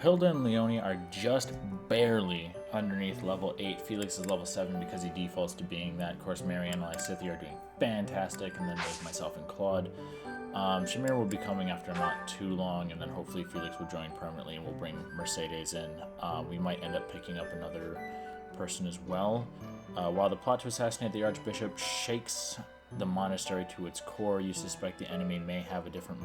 Hilda and Leonie are just barely underneath level 8. Felix is level 7 because he defaults to being that. Of course, Marianne and Lysithea are doing fantastic, and then there's myself and Claude. Shamir will be coming after not too long, and then hopefully Felix will join permanently and we'll bring Mercedes in. We might end up picking up another person as well. While the plot to assassinate the Archbishop shakes the monastery to its core, you suspect the enemy may have a different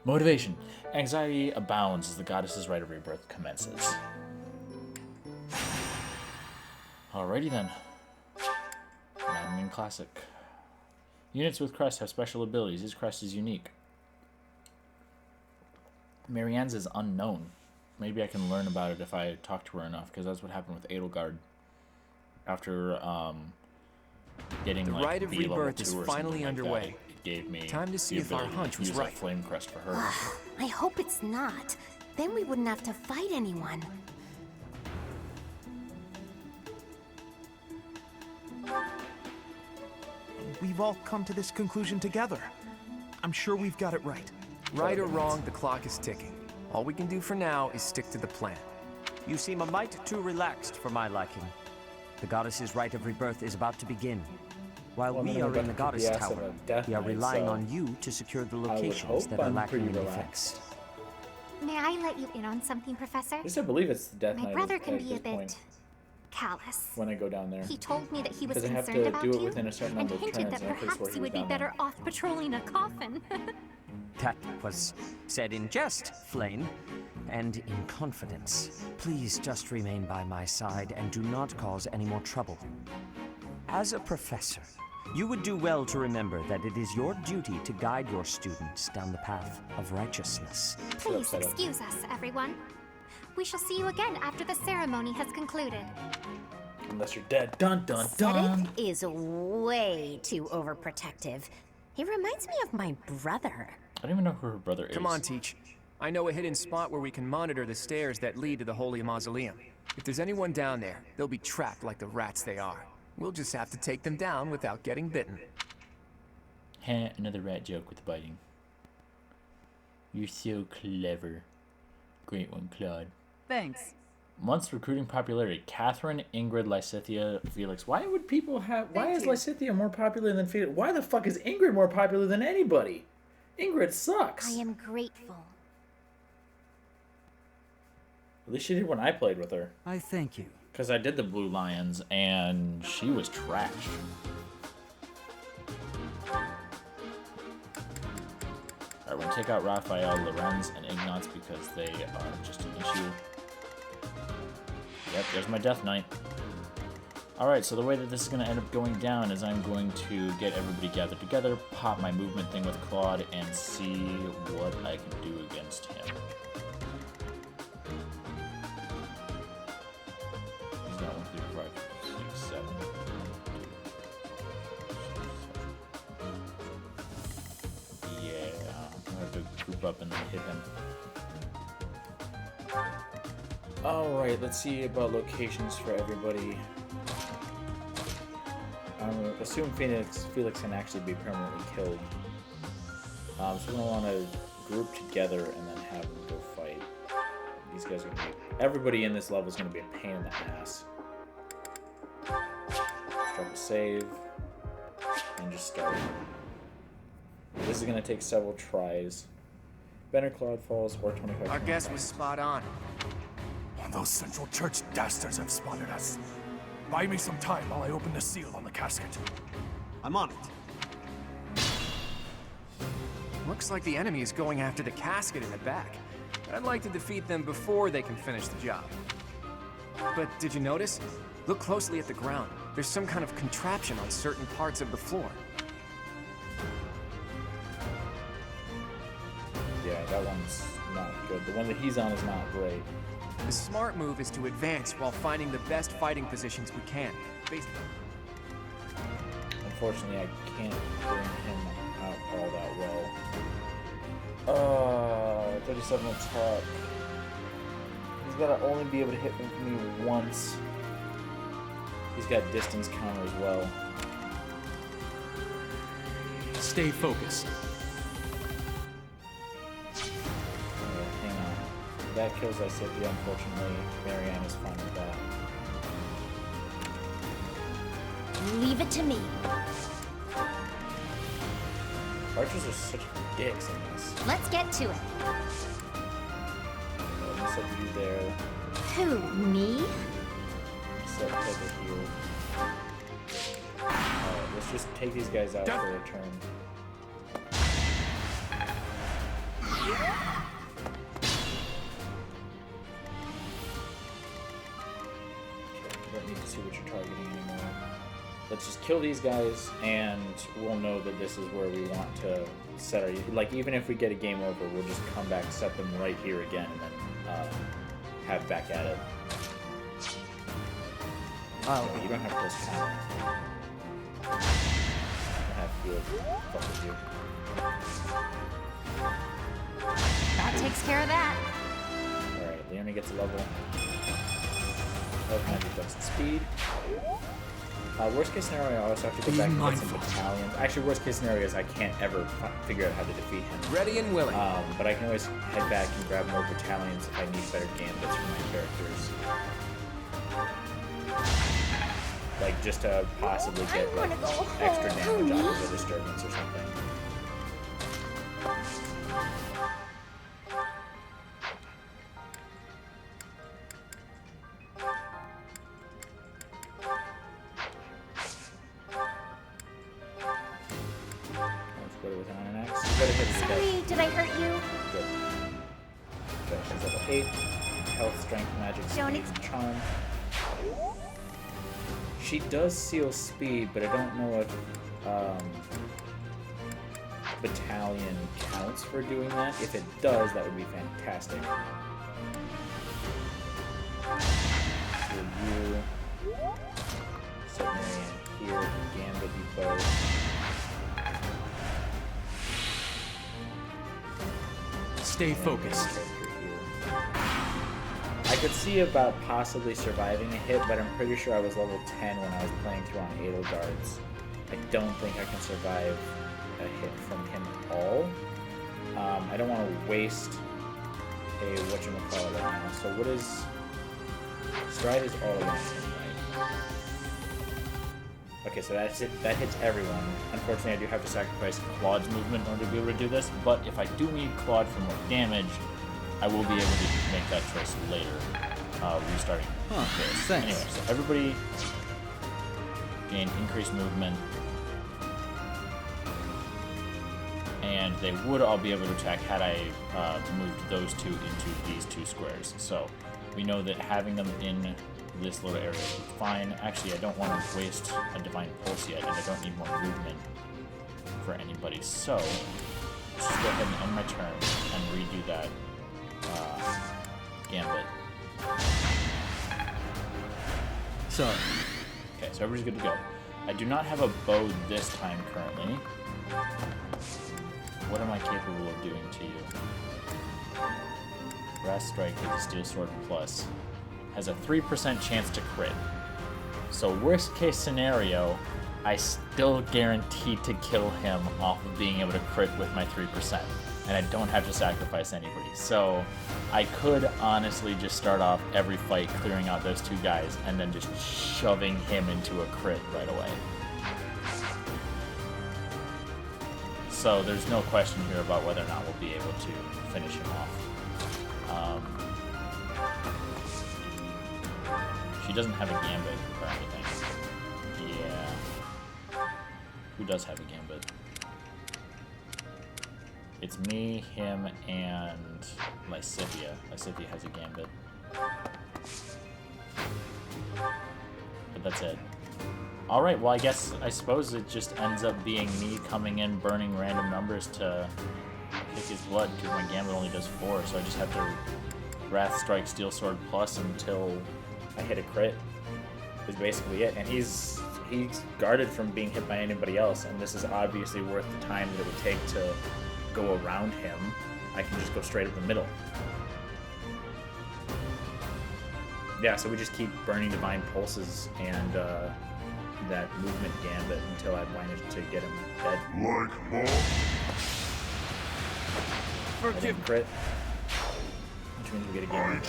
motivation. Anxiety abounds as the goddess's rite of rebirth commences. Alrighty then. Maddening Classic. Units with crest have special abilities. His crest is unique. Marianne's is unknown. Maybe I can learn about it if I talk to her enough, because that's what happened with Edelgard. After getting the like rite of rebirth is finally underway. It gave me time to see if our hunch was right. Flame crest for her. I hope it's not. Then we wouldn't have to fight anyone. We've all come to this conclusion together. I'm sure we've got it right. Right or wrong, the clock is ticking. All we can do for now is stick to the plan. You seem a mite too relaxed for my liking. The goddess's rite of rebirth is about to begin. While we are in the goddess tower, we are relying on you to secure the locations that are lacking in defense. May I let you in on something, Professor? At least I believe it's the Death Knight. My brother can at be a this bit point callous. when I go down there. He told me that he was Because I have concerned to about do it you within a certain and number of hinted turns, that and I perhaps swore you would be down better off patrolling a coffin. That was said in jest, Flame, and in confidence. Please just remain by my side and do not cause any more trouble. As a professor, you would do well to remember that it is your duty to guide your students down the path of righteousness. Please excuse us, everyone. We shall see you again after the ceremony has concluded. Unless you're dead. Dun dun dun. Sedith is way too overprotective. He reminds me of my brother. I don't even know who her brother is. Come on, Teach. I know a hidden spot where we can monitor the stairs that lead to the Holy Mausoleum. If there's anyone down there, they'll be trapped like the rats they are. We'll just have to take them down without getting bitten. Heh, another rat joke with biting. You're so clever. Great one, Claude. Thanks. Months recruiting popularity. Catherine, Ingrid, Lysithea, Felix. Why would people have... Why is Lysithea more popular than Felix? Why the fuck is Ingrid more popular than anybody? Ingrid sucks. I am grateful. At least she did when I played with her. I thank you. Because I did the Blue Lions, and she was trash. Alright, we're going to take out Raphael, Lorenz, and Ignatz because they are just an issue. Yep, there's my Death Knight. Alright, so the way that this is going to end up going down is I'm going to get everybody gathered together, pop my movement thing with Claude, and see what I can do against him. He's got 1, 3, 5, 6, 7. 2, 6, 7. Yeah, I'm going to have to group up and hit him. Alright, let's see about locations for everybody. Assume Felix can actually be permanently killed. So we're going to want to group together and then have them go fight. These guys are going to be... Everybody in this level is going to be a pain in the ass. Start to save. And just start. This is going to take several tries. Banner Cloud falls or 25. Our guess was spot on. Those Central Church dastards have spotted us. Buy me some time while I open the seal on the casket. I'm on it. Looks like the enemy is going after the casket in the back. But I'd like to defeat them before they can finish the job. But did you notice? Look closely at the ground. There's some kind of contraption on certain parts of the floor. Yeah, that one's not good. The one that he's on is not great. The smart move is to advance while finding the best fighting positions we can. Unfortunately, I can't bring him out all that well. 37 attack. He's got to only be able to hit me once. He's got distance counter as well. Stay focused. that kills Lysithia, unfortunately. Marianne is fine with that. Leave it to me. Archers are such dicks in this. Let's get to it. Let me set you there. Who, me? Set over here. Alright, let's just take these guys out for a turn. Don't need to see what you're targeting anymore. Let's just kill these guys, and we'll know that this is where we want to set our... Like, even if we get a game over, we'll just come back, set them right here again, and then have back at it. Oh, you don't have close count. I have field. Fuck with you. That takes care of that. Alright, Leonie gets a level. Magic bucks and speed. Worst case scenario, I also have to go back and get some battalions. Actually, worst case scenario is I can't ever figure out how to defeat him. Ready and willing. But I can always head back and grab more battalions if I need better gambits for my characters. Like, just to possibly get like, extra damage off of the disturbance or something. Sorry, did I hurt you? Good. Okay, she's level 8. Health, strength, magic, speed, and charm. She does seal speed, but I don't know if battalion counts for doing that. If it does, that would be fantastic. So you set Marianne here, Gambit you both. Stay focused. I could see about possibly surviving a hit, but I'm pretty sure I was level 10 when I was playing through on Edelgards. I don't think I can survive a hit from him at all. I don't want to waste a whatchamacallit right now. So what is... Stride is all around him, right? Okay, so that's it. That hits everyone. Unfortunately, I do have to sacrifice Claude's movement in order to be able to do this, but if I do need Claude for more damage, I will be able to make that choice later, restarting this. Thanks. Anyway, so everybody gain increased movement, and they would all be able to attack had I moved those two into these two squares. So we know that having them in this little area is fine. Actually, I don't want to waste a Divine Pulse yet, and I don't need more movement for anybody. So let's just go ahead and end my turn and redo that gambit. Sorry. Okay, so everybody's good to go. I do not have a bow this time currently. What am I capable of doing to you? Brass Strike with a Steel Sword Plus has a 3% chance to crit. So worst case scenario, I still guaranteed to kill him off of being able to crit with my 3%. And I don't have to sacrifice anybody. So I could honestly just start off every fight clearing out those two guys and then just shoving him into a crit right away. So there's no question here about whether or not we'll be able to finish him off. She doesn't have a gambit or anything. Yeah. Who does have a gambit? It's me, him, and Lysithia. Lysithia has a gambit. But that's it. Alright, well I suppose it just ends up being me coming in, burning random numbers to kick his blood, because my gambit only does 4, so I just have to Wrath Strike Steel Sword Plus until I hit a crit, is basically it. And he's guarded from being hit by anybody else, and this is obviously worth the time that it would take to go around him. I can just go straight up the middle. Yeah, so we just keep burning Divine Pulses and that movement gambit until I manage to get him dead. Like more. I didn't crit. which means we get a game over.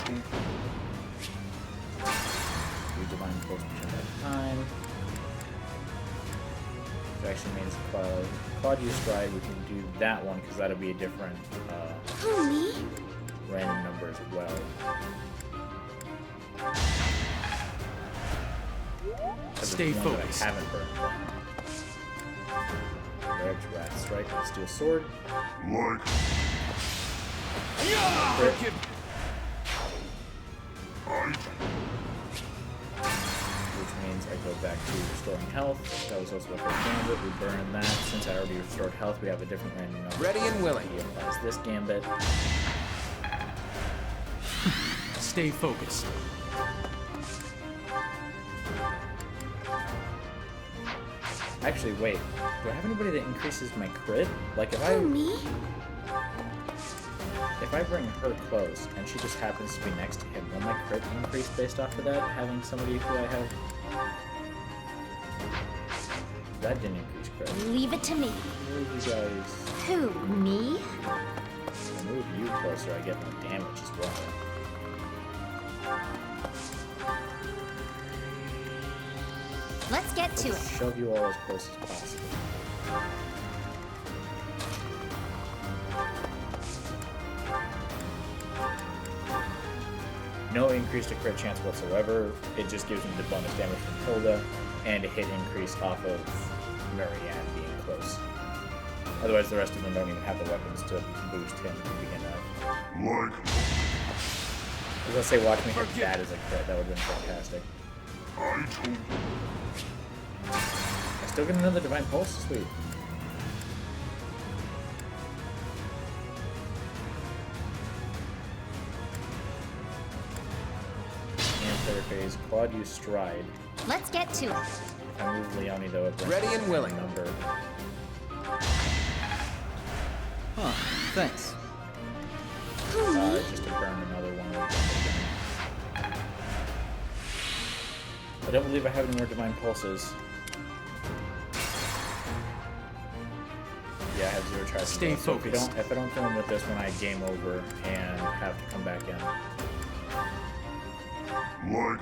3 divine pulse per turn at a time. Which actually means Claude use stride. We can do that one because that'll be a different random number as well. Stay focused. I haven't burned one. Red Wrath Strike with Steel Sword. Like. Crit. Which means I go back to restoring health. That was also a first gambit. We burn that. Since I already restored health, we have a different random number. Ready and willing. He applies this gambit. Stay focused. Actually, wait. Do I have anybody that increases my crit? Like, if I bring her close and she just happens to be next to him, will my crit increase based off of that? Having somebody who I have. That didn't increase crit. Leave it to me. Move you guys. Who, me? I move you closer, I get more damage as well. Let's get to it. Shove you all as close as possible. No increase to crit chance whatsoever. It just gives me the bonus damage from Hilda and a hit increase off of Marianne being close. Otherwise, the rest of them don't even have the weapons to boost him to begin with. Like. I was gonna say, watch me hit that as a crit. That would have been fantastic. I still get another Divine Pulse? Sweet. And third phase, Claude use stride. Let's get to it. If I move Leone, though, it brings Ready us and the willing. number. Huh, thanks. Just to burn another one. I don't believe I have any more Divine Pulses. Yeah, I have 0 tries. Stay So focused. if I don't kill him with this one, I game over and have to come back in. Like.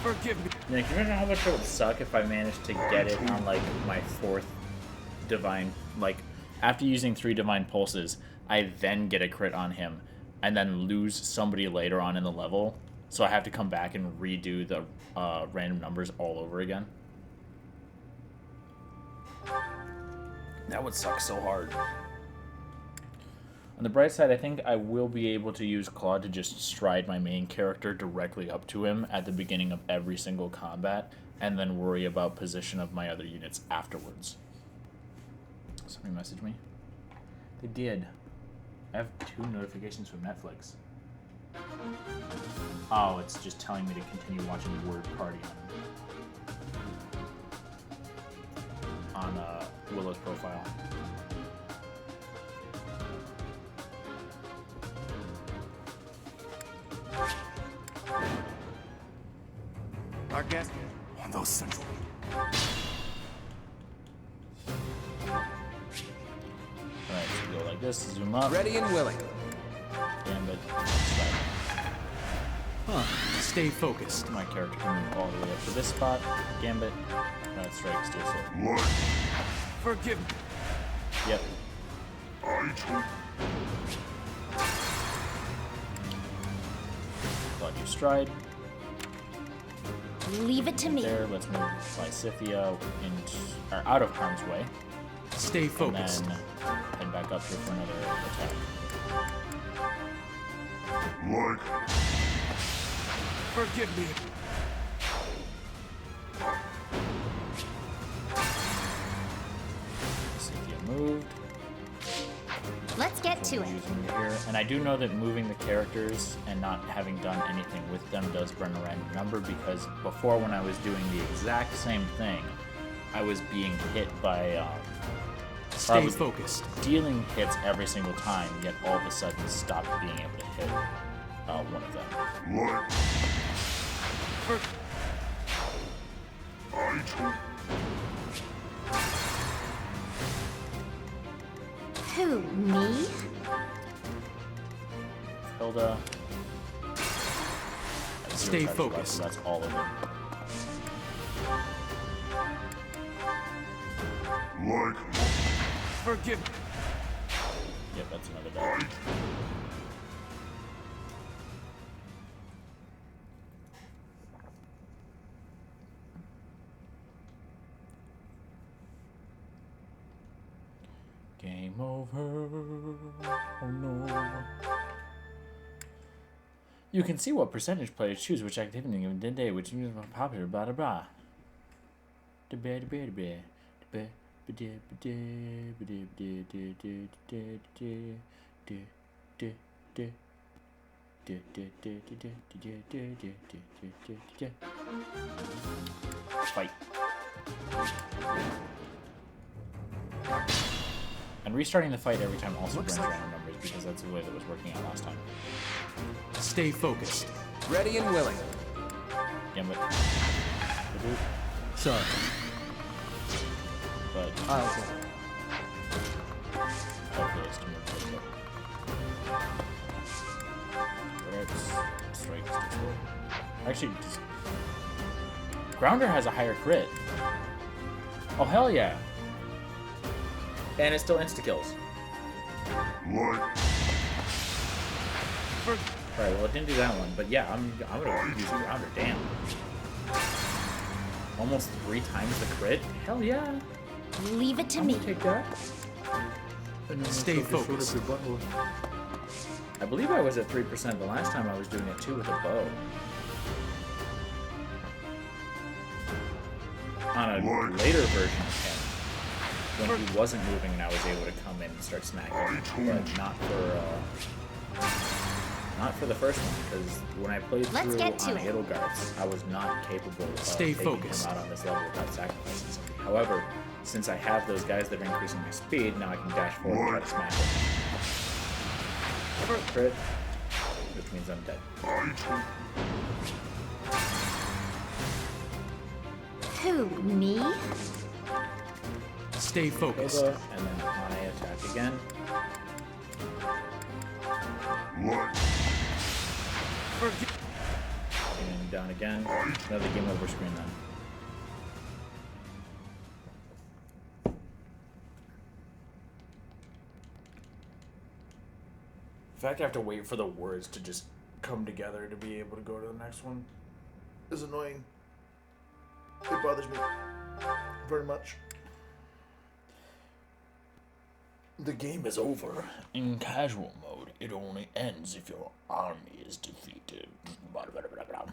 Forgive me. Nick, can you imagine how much it would suck if I managed to get it on, like, my 4th Divine... Like, after using 3 Divine Pulses, I then get a crit on him, and then lose somebody later on in the level, so I have to come back and redo the random numbers all over again. That would suck so hard. On the bright side, I think I will be able to use Claude to just stride my main character directly up to him at the beginning of every single combat, and then worry about position of my other units afterwards. Somebody messaged me. They did. I have 2 notifications from Netflix. Oh, it's just telling me to continue watching Word Party on Willow's profile. Our guest. On those central. Alright, so go like this, zoom up. Ready and willing. Gambit. Huh, stay focused. My character can move all the way up to this spot. Gambit. Right, strike, Steel Sword. Like. Forgive me. Yep. Claude use stride. Leave it to me. There, let's move Lysithia out of harm's way. Stay And focused. then head back up here for another attack. Like. Forgive me. Lysithia moved. Let's get to We'll it. use them here. And I do know that moving the characters and not having done anything with them does burn a random number, because before, when I was doing the exact same thing, I was being hit by I Stay was focused. dealing hits every single time, yet all of a sudden stopped being able to hit one of them. Like. Who, me? Hilda. Stay focused. So that's all of them. Forgive. Yep, that's another die. Game over. Oh no. You can see what percentage players choose which activity in the day, which is popular, blah blah blah. Fight. And restarting the fight every time also brings random numbers because that's the way that was working out last time. Stay focused. Ready and willing. Gambit. Sorry. But Okay. hopefully it's to move quickly. Let's strike this control. Actually, just... Grounder has a higher crit. Oh hell yeah! And it still insta-kills. Alright, well it didn't do that one, but yeah, I'm gonna use Grounder, damn. Almost 3 times the crit? Hell yeah! Leave it to I'm me. gonna take that. Stay focused. I believe I was at 3% the last time I was doing it too with a bow. On a later version of him, when he wasn't moving and I was able to come in and start smacking, but not for the first one, because when I played Let's through get to on it. Edelgard's, I was not capable of Stay taking focused. him out on this level without sacrificing something. However, since I have those guys that are increasing my speed, now I can dash forward and try to smack him. Crit, which means I'm dead. Who, me? Stay focused. Hilda, and then I attack again. And down again. Another game over screen then. In fact, I have to wait for the words to just come together to be able to go to the next one. Is annoying. It bothers me very much. The game is over. In casual mode, it only ends if your army is defeated. Blah, blah, blah, blah.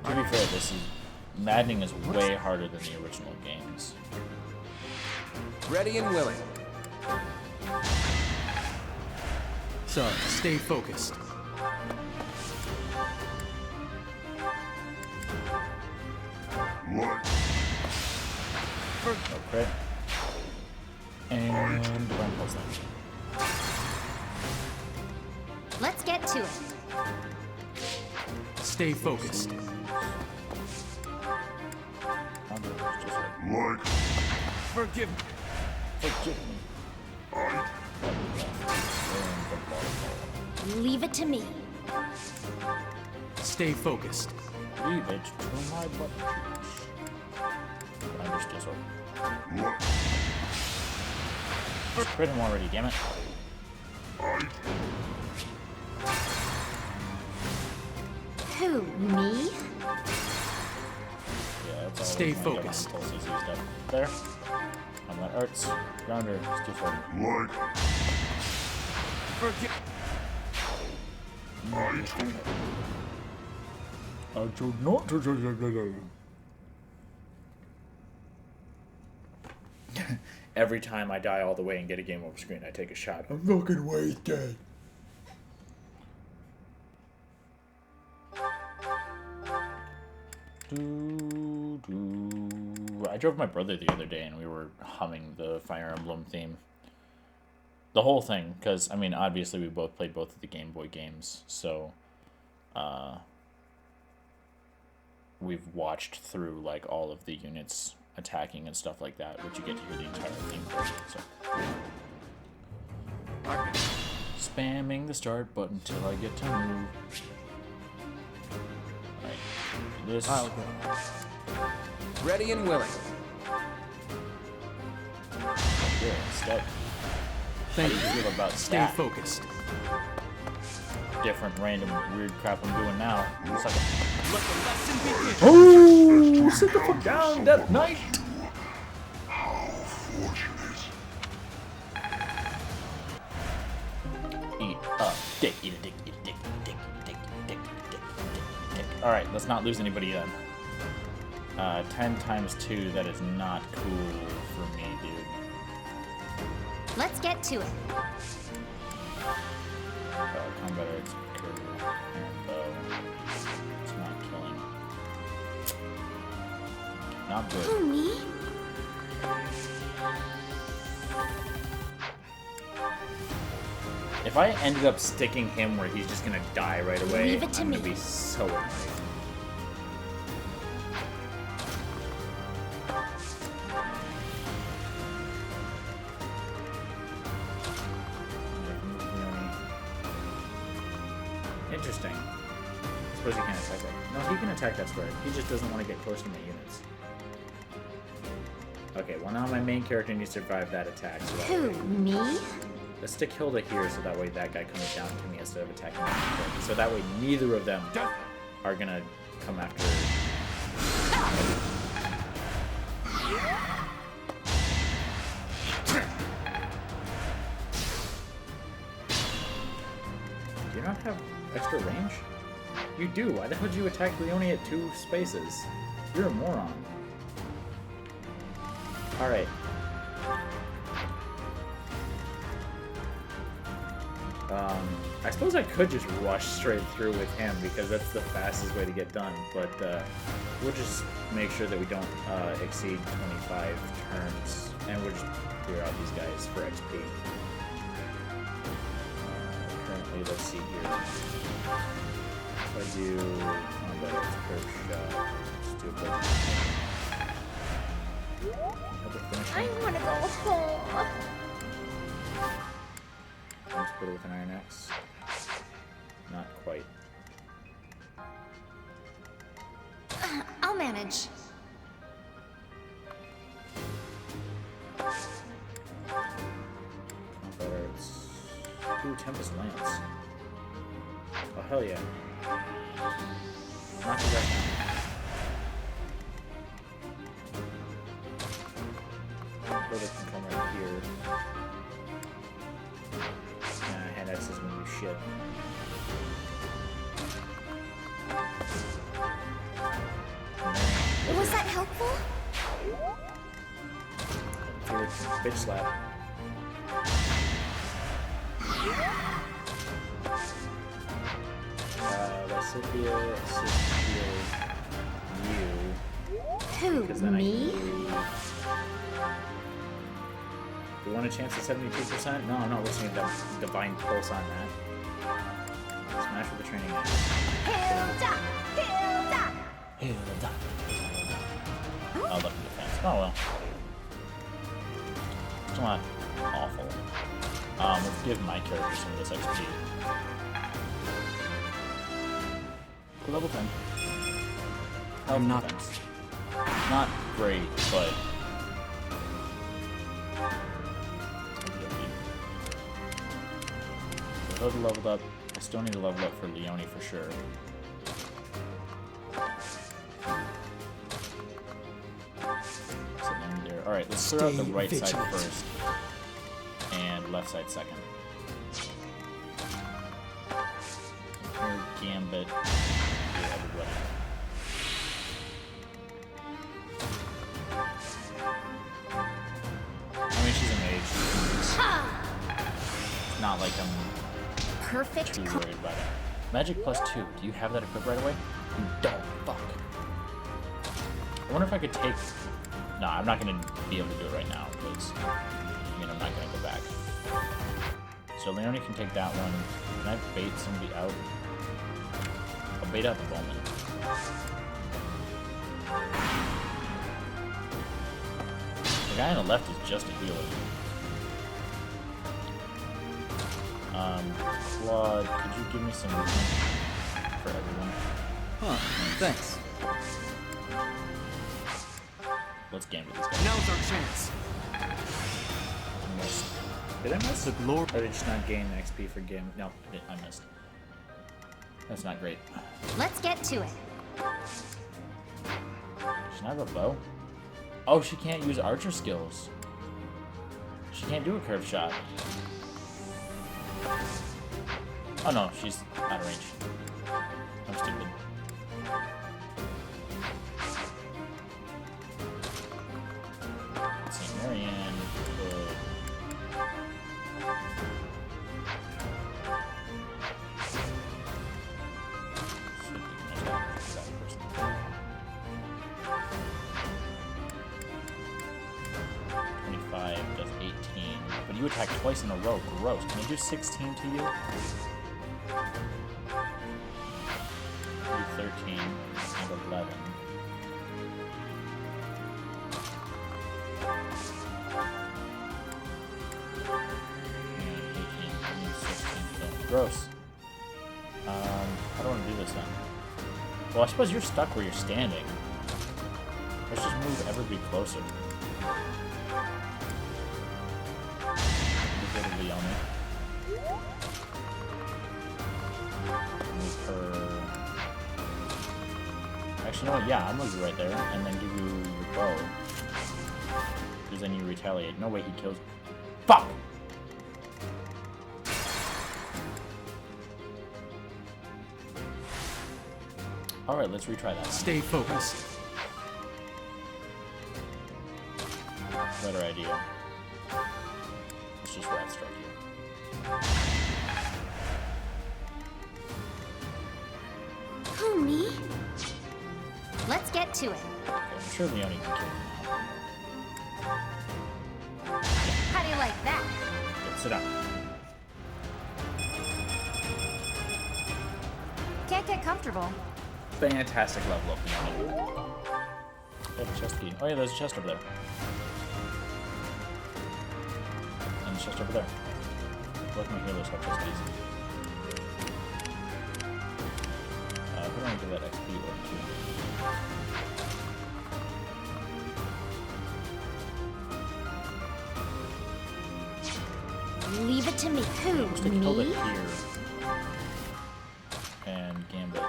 To be fair, this is maddening is way harder than the original games. Ready and willing. Sorry. Stay focused. No crit. And Divine Pulse then. Let's get to it. Stay focused. Forgive. Forgive me. Leave it to me. Stay focused. Leave it to my butt cheeks. I'm still sort. Crit him already, damn it. Who, me? Yeah, that's all. Stay my Divine focused. Pulse is used up. There. I'm at Arts. Grounder, still sort. Forgive. I told not to. Every time I die all the way and get a game over screen, I take a shot. I'm fucking wasted. I drove my brother the other day and we were humming the Fire Emblem theme. The whole thing, because, I mean, obviously we both played both of the Game Boy games, so, we've watched through like all of the units attacking and stuff like that, which you get to hear the entire theme version. So spamming the start button till I get to move. Alright, this. I'll go. Ready and willing. Yeah, step. Thank How do you you. feel about Stay stat? focused. Different, random, weird crap I'm doing now. Looks like Let the lesson begin. oh, sit the fuck down, Death Knight. Eat a dick, eat a dick, eat a dick, dick, dick, dick, dick, dick. All right, let's not lose anybody then. 10 times 2, that is not cool for me, dude. Let's get to it. Combat arts, curve, and bow. It's not killing. Not good. Who, me? If I ended up sticking him where he's just gonna die right away, Leave it to I'm gonna me. be so annoyed. Interesting. I suppose he can't attack that. No, he can attack that square. He just doesn't want to get close to my units. Okay, well now my main character needs to survive that attack. So that Who, way, me? let's stick Hilda here so that way that guy comes down to me instead of attacking me. So that way neither of them are gonna come after Do you not have extra range? You do. Why the hell did you attack Leone at 2 spaces? You're a moron. Alright. I suppose I could just rush straight through with him because that's the fastest way to get done, but we'll just make sure that we don't exceed 25 turns, and we'll just clear out these guys for XP. Currently, let's see here. If I do combat arts curve shot, let's do a quick. I want to go home. Let's put it with an Iron Axe. Not quite. I'll manage. Combat arts. Ooh, Tempest Lance. Oh, hell yeah. Knock it right now. Build a control right here. Nah, hand axe is gonna do shit. Was that helpful? Bitch slap. Lysithia, you. Who, Because then me? Do you want a chance at 72%? No, I'm not listening to that divine pulse on that. Smash with the training axe. Hilda! Hilda! Hilda. Oh, look, defense. Oh well. It's not awful. Let's give my character some of this XP. Level 10. I'm not- Defense. Not great, but. So those are leveled up. I still need to level up for Leone for sure. So then there. Alright, let's clear out the Stay right side vigilant. first. And left side second. Here, Gambit. Yeah, everybody. I mean, she's a mage. It's not like I'm Perfect. too worried about it. Magic plus 2. Do you have that equipped right away? You don't. Fuck. I wonder if I could take... No, I'm not going to be able to do it right now, because, I mean, I'm not going to go back. So Leone can take that one. Can I bait somebody out? I'll bait out the bowman. The guy on the left is just a healer. Claude, could you give me some movement for everyone? Huh, thanks. Let's game with this guy. Now's our chance. I missed. Did I miss? The glory. Or did I just not gain XP for game? No, I missed. That's not great. Let's get to it. She not have a bow? Oh, she can't use archer skills. She can't do a curved shot. Oh no, she's out of range. I'm stupid. Let's see, Marianne could... does 18, but you attack twice in a row. Gross. Can I do 16 to you? Do 13 and 11. And 18 and 16. So gross. I don't want to do this then. Well, I suppose you're stuck where you're standing. Let's just move Everby closer. Leone. Move her. Actually, you know what? Yeah, I'll move you right there, and then give you your bow. Because then you retaliate. No way he kills. Fuck! Alright, let's retry that. Stay focused. Better idea. Let's just rat strike you. Who, me? Let's get to it. Okay, I'm sure Leone can kill you now. How do you like that? Good, sit down. Can't get comfortable. Fantastic level up. Chest key. Oh yeah, there's a chest over there. And a chest over there. Both my healers have chest keys. Who do I want to give that XP over to? Leave it to me. Who, Stick Hilda me? here. And Gambit.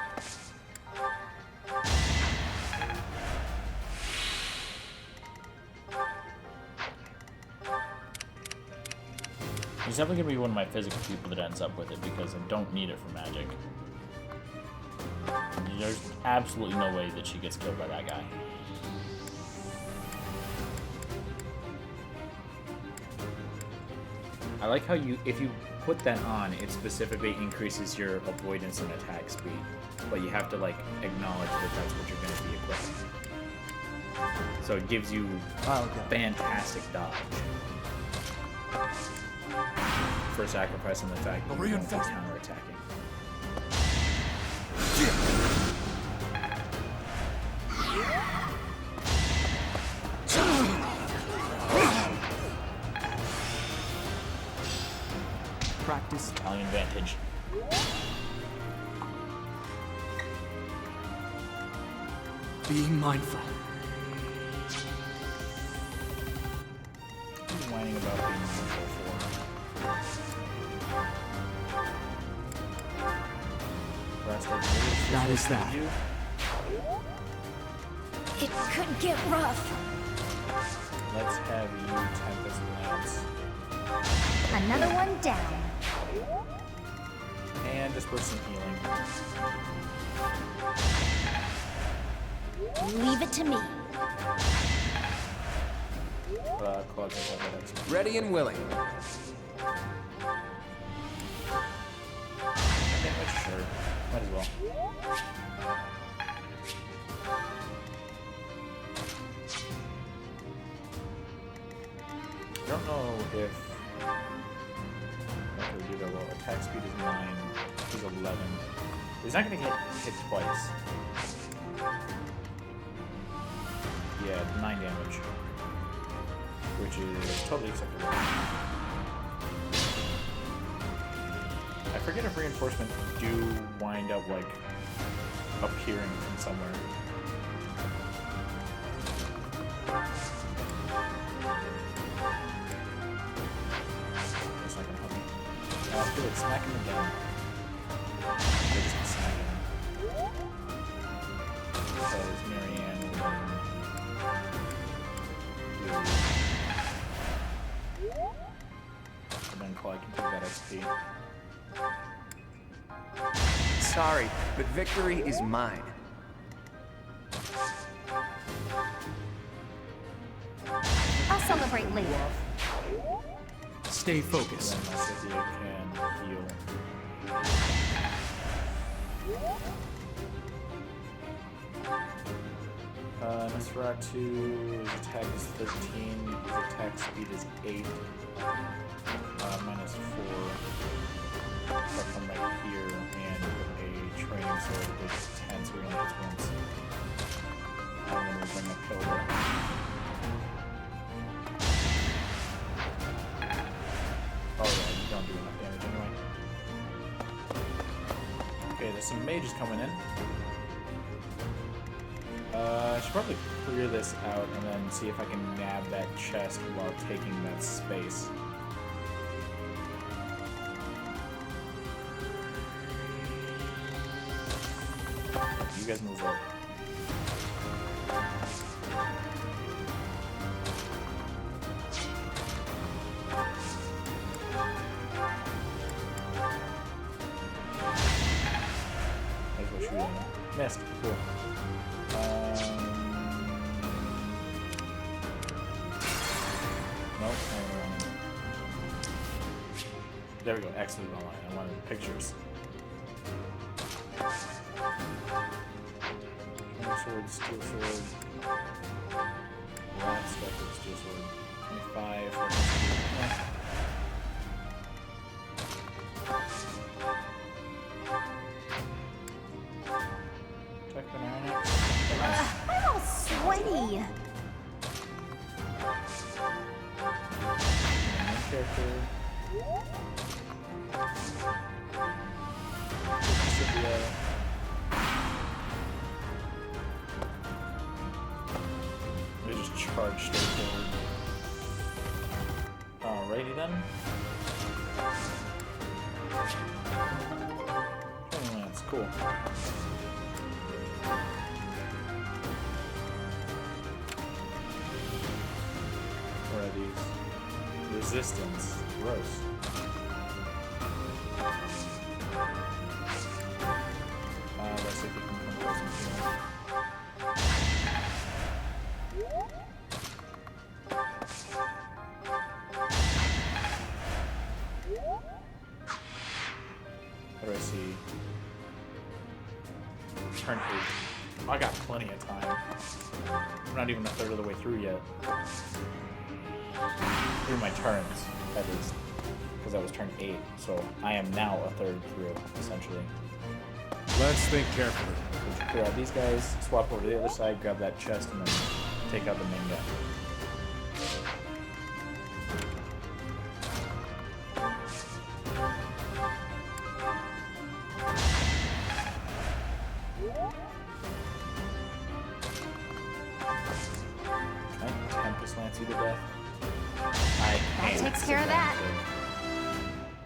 He's definitely going to be one of my physical people that ends up with it because I don't need it for magic. There's absolutely no way that she gets killed by that guy. I like how if you put that on, it specifically increases your avoidance and attack speed. But you have to, like, acknowledge that that's what you're going to be equipping. So it gives you fantastic dodge. For sacrificing the fact that you're counter-attacking. Practice. Italian advantage. Being mindful. What are you whining about being mindful for? That is that. It could get rough. Let's have you Tempest Lance. Another one down. And disperse some healing. Leave it to me. Claude can have that XP. Ready and willing. Damage, sure. Might as well. I don't know if... What do we do that well? Attack speed is 9. He's 11. He's not going to get hit twice. Yeah, 9 damage. Which is totally acceptable. I forget if reinforcements do wind up, like, appearing from somewhere. That's not gonna help me. Let's do it. Smack him again. They just can smack him. Because Marianne will and then Clyde can take that XP. Sorry, but victory is mine. I'll celebrate later. Stay focused. Then Cynthia can heal. Nosferatu's attack is 13, his attack speed is 8, minus 4. So I come right here and put a training sword, which is 10, so we only hit once. And then we'll bring a pillar. Oh yeah, you don't do enough damage anyway. Okay, there's some mages coming in. I should probably clear this out and then see if I can nab that chest while taking that space. You guys move up. Might as well shoot him. Missed. Cool. Nope. There we go. Excellent online. I wanted pictures. Sword, steel sword. Rat stuff, steel sword. 25. Check the iron axe. I'm all sweaty. One character. Cynthia. They just charge straight forward. Alrighty then. 20 minutes, cool. What are these? Resistance. Gross. Let's see if we can come close and heal. What do I see? Turn 8. I got plenty of time. I'm not even a third of the way through yet. Through my turns, that is. Because that was turn 8. So I am now a third through, essentially. Let's think carefully. So clear out these guys, swap over to the other side, grab that chest, and then take out the main guy. Tempest Lance you to death. That takes care of that.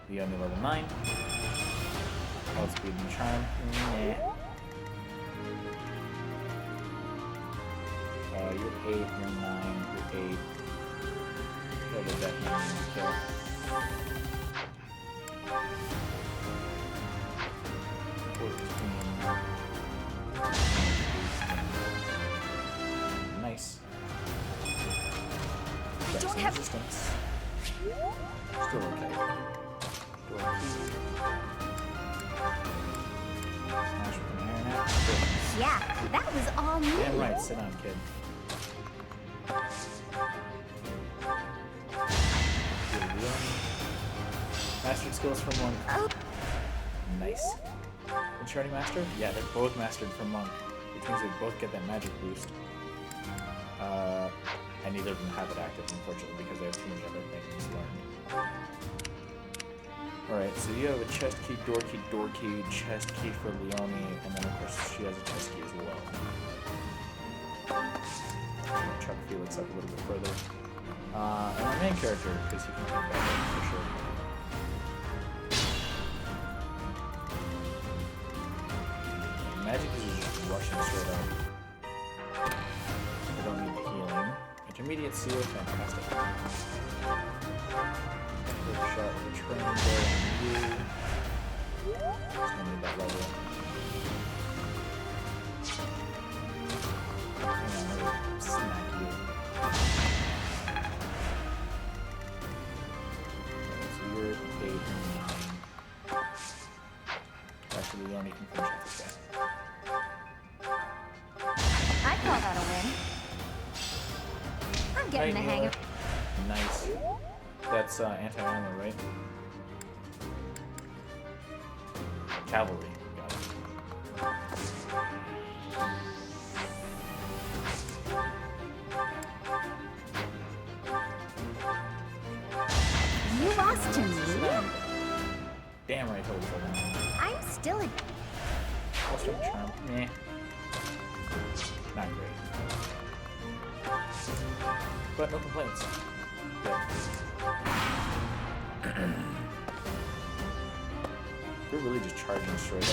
The only level 9. Outspeed and charm. Nah. You're 8, you're 9, you're 8. Kill the death man and kill. Nice. Got some resistance. Still okay. Smash with an iron axe. Good. Yeah, that was all me. Damn right, sit down, kid. Mastered skills from Monk. Nice. Is she already mastered? Yeah, they're both mastered from Monk, which means we both get that magic boost. And neither of them have it active, unfortunately, because they have too many other things learned. Alright, so you have a chest key, door key, chest key for Leonie, and then of course she has a chest key as well. Chuck Felix up a little bit further. And our main character, because he can come back up for sure. Magic is just rushing straight up. We don't need the healing. Intermediate seal, fantastic. Good shot with the train there on you. Just gonna need that level. Hang on, let me smack you. So you're 8 and 9. Actually, we only can finish off this guy. I'd call that a win. I'm getting the hang of. Nice. That's anti-armor, right? Cavalry. Got it. You lost to me? Damn right, I told you so. I'm still a. What's your charm? Meh. Not great. But no complaints. Good. We're really just charging straight up.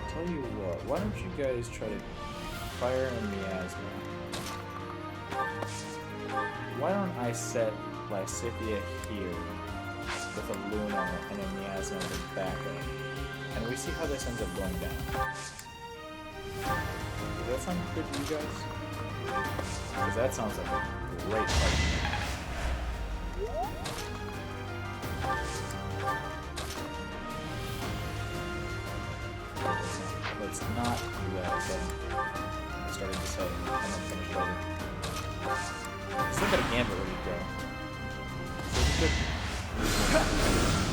Tell you what, why don't you guys try to fire a miasma? Why don't I set Lysithia here with a Luna and a miasma as a backup? And we see how this ends up going down. Does that sound good to you guys? Because that sounds like a great fight. Let's not do that. So I started to say, I'm not finished over. Still got a gambit ready to go. So it's good.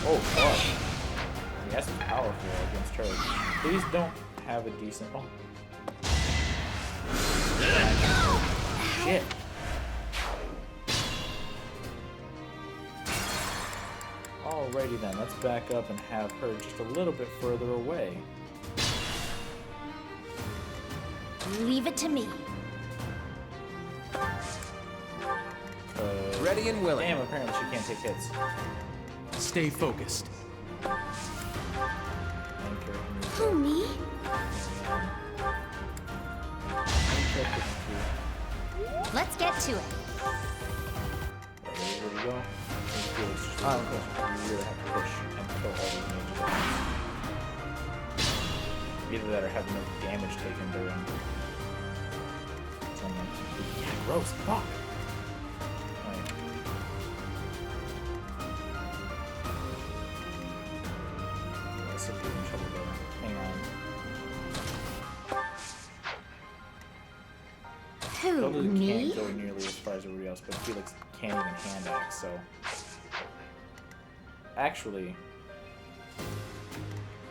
Oh, fuck. Yes, it's powerful against Charlie. Please don't have a decent. Oh. Shit. Alrighty then, let's back up and have her just a little bit further away. Leave it to me. Ready and willing. Damn, apparently she can't take hits. Stay focused. Anchor. Who, me? Let's get to it. Ready to go? You really have to push and kill all these mages at once. Either that or have no damage taken during. Yeah, gross. Fuck. Alright. Let's see if we're in trouble there. Hang on. Who, Totally me? can't go nearly as far as everybody else, but Felix can't even hand axe, so. Actually,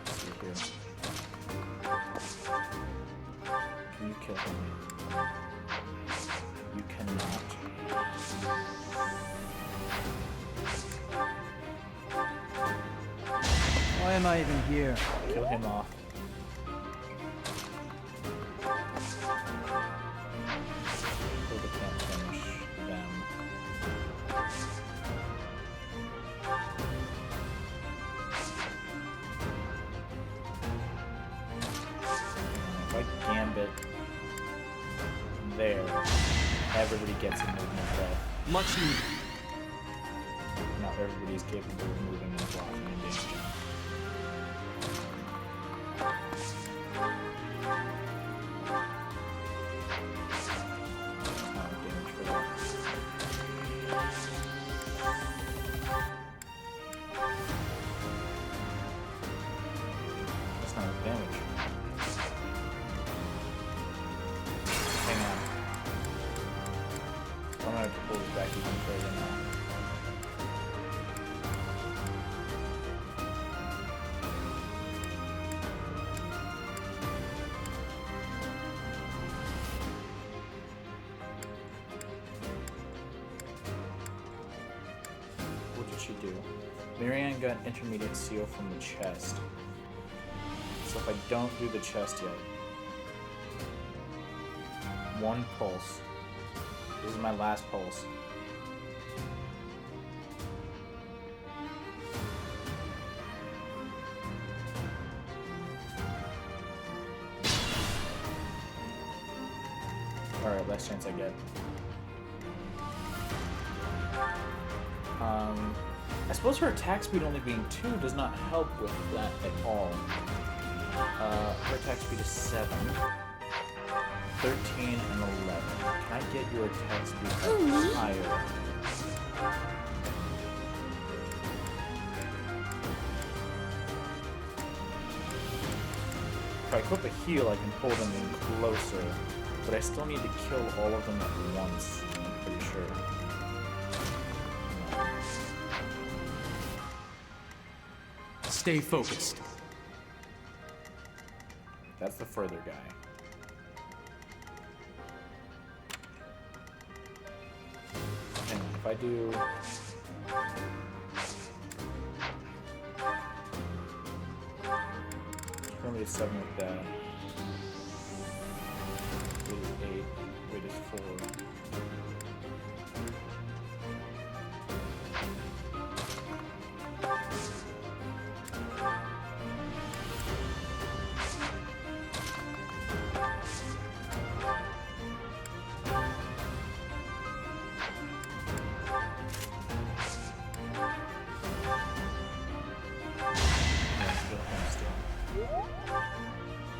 let's see here. Can you kill him? You cannot. Why am I even here? Kill him off. Hilda can't finish them. If I gambit there, everybody gets a movement buff. Much needed. Now everybody is capable of moving and blocking and damaging. That's not damage for that. That's not damage. Hang on. I'm gonna have to pull this back even further now. to do. Marianne got intermediate seal from the chest. So if I don't do the chest yet, one pulse. This is my last pulse. Alright, last chance I get. I suppose her attack speed only being 2 does not help with that at all. Her attack speed is 7, 13, and 11. Can I get your attack speed higher? If I equip a heal, I can pull them in closer, but I still need to kill all of them at once, I'm pretty sure. Stay focused. That's the further guy. And if I do... Currently it's 7 with that. Weight is 8. Weight is 4.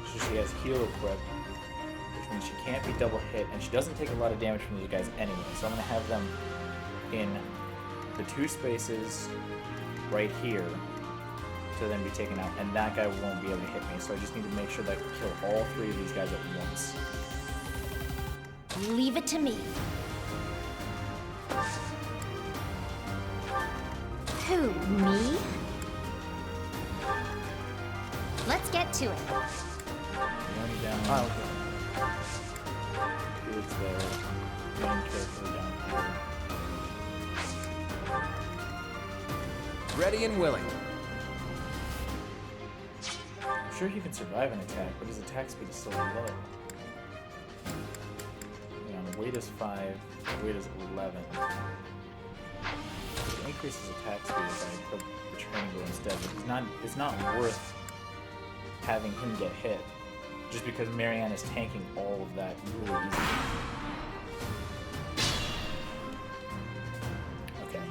So she has heal equipped, which means she can't be double hit, and she doesn't take a lot of damage from these guys anyway. So I'm going to have them in the 2 spaces right here to then be taken out, and that guy won't be able to hit me. So I just need to make sure that I can kill all 3 of these guys at once. Leave it to me. Who, me? Let's get to it. Leone down. Oh, Dude's there. Main character down here. ready and willing. I'm sure he can survive an attack, but his attack speed is so low. Hang on, weight is 5, weight is 11. It increases attack speed if I put the training bow instead, but it's not worth having him get hit, just because Marianne is tanking all of that really easily. Okay.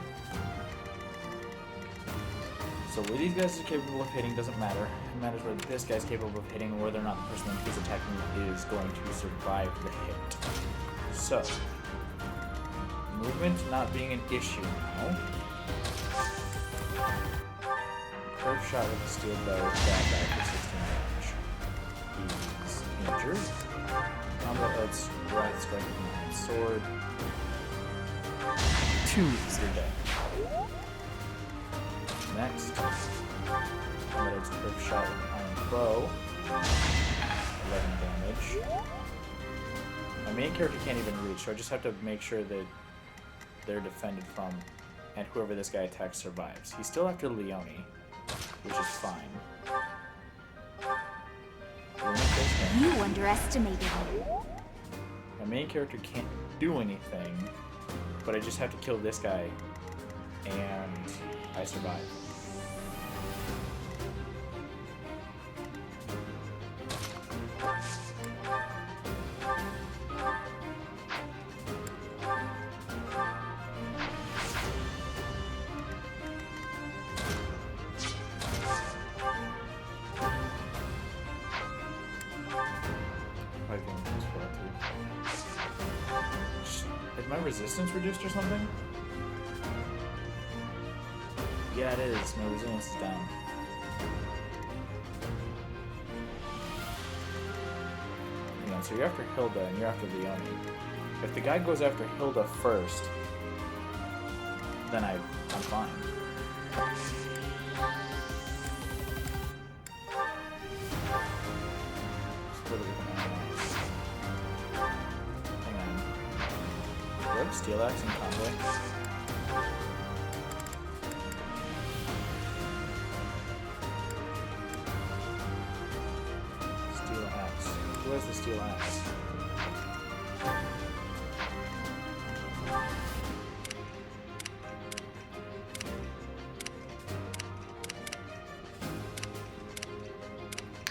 So where these guys are capable of hitting doesn't matter. It matters whether this guy's capable of hitting or whether or not the person that he's attacking is going to survive the hit. So, movement not being an issue now. Curve shot with a steel bow, stab back for 16 damage. He's injured. Combat arts, wrath, strike with an iron sword. 2 is your dead. Next, combat arts, curve shot with an iron bow. 11 damage. My main character can't even reach, so I just have to make sure that they're defended from, and whoever this guy attacks survives. He's still after Leone, which is fine. You underestimated me. My main character can't do anything, but I just have to kill this guy, and I survive. Is my resistance reduced or something? Yeah, it is. My resilience is down. Hang on, so you're after Hilda and you're after Leone. If the guy goes after Hilda first, then I'm fine. Split it with an axe. Hang on. Do I have a steel axe in combo? Where's the steel axe?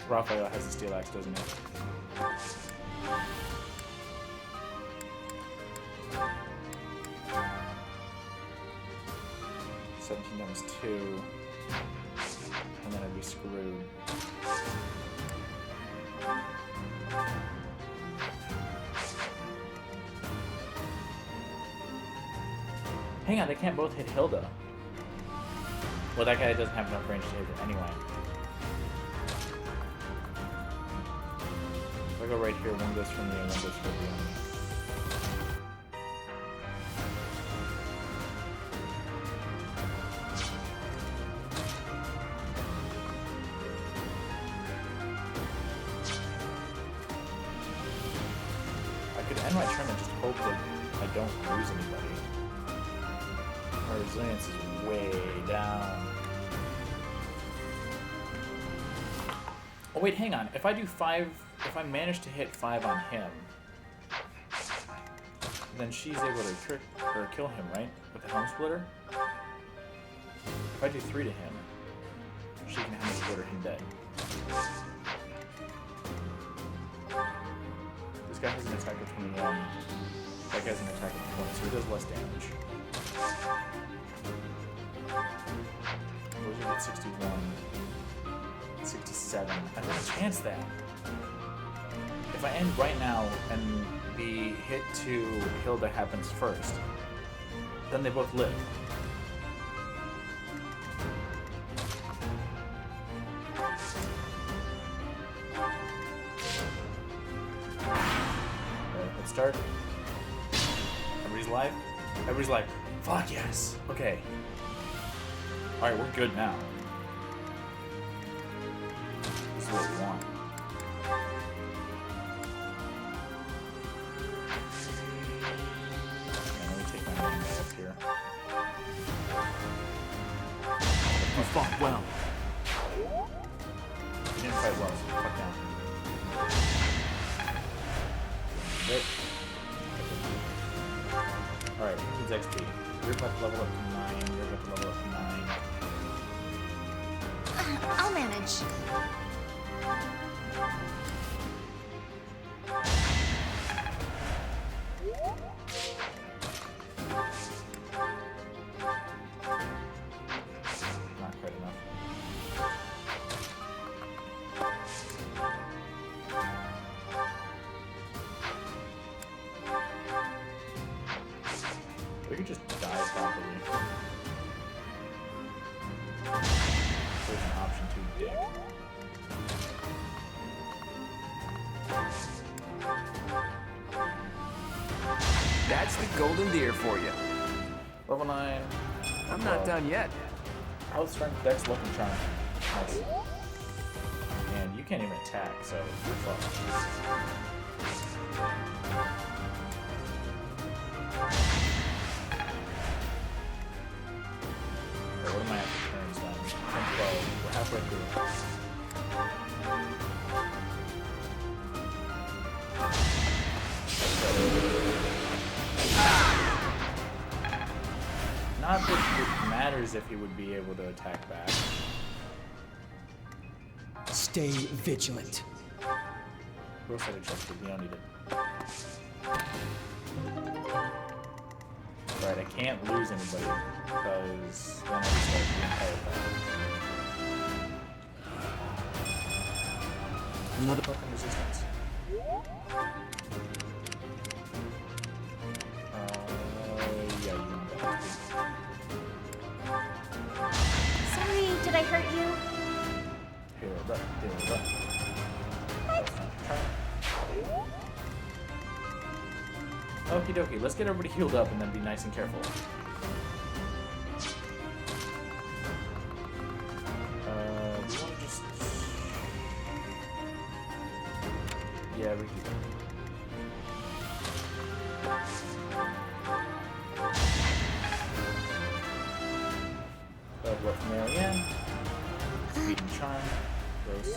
Raphael has the steel axe, doesn't he? 17 times 2. And then I'd be screwed. Hang on, they can't both hit Hilda. Well, that guy doesn't have enough range to hit her anyway. If I go right here, one goes from me and one goes from me. I could end my turn and just hope that I don't lose anybody. My resilience is way down. Oh wait, hang on. If I do 5, if I manage to hit 5 on him, then she's able to trick or kill him, right? With the helm splitter. If I do 3 to him, she can helm splitter him dead. This guy has an attack of 21. That guy's an attack of 20, so he does less damage. Those are at 61. 67. I don't have a chance that. If I end right now and the hit to Hilda happens first, then they both live. Let's start. Everybody's live? Everybody's like, fuck yes. Okay. Alright, we're good now. This is what we want. Okay, let me take my name up here. You fought well. You didn't fight well, so fuck down. Right. Alright, who's XP? You're about to level up to 9, you're about to level up to 9. I'll manage. Not quite enough. We could just die properly. There's an option to dick. That's the golden deer for you. Level 9. I'm not done yet. Health, strength, dex, luck, and charm. Nice. And you can't even attack, so you're fucked. Okay, what am I at for turns then? 10, 12. We're halfway through. Not that it matters if he would be able to attack back. Stay vigilant. Who else had a chest key? We don't need it. Right, I can't lose anybody because then I just start the entire fight. Another Fucking resistance. Yeah, you want that. Sorry, did I hurt you? Here, look, here, look. Okie dokie, let's get everybody healed up and then be nice and careful. We want to just... Yeah, we can. Level up from there again. Speed and charm. Gross.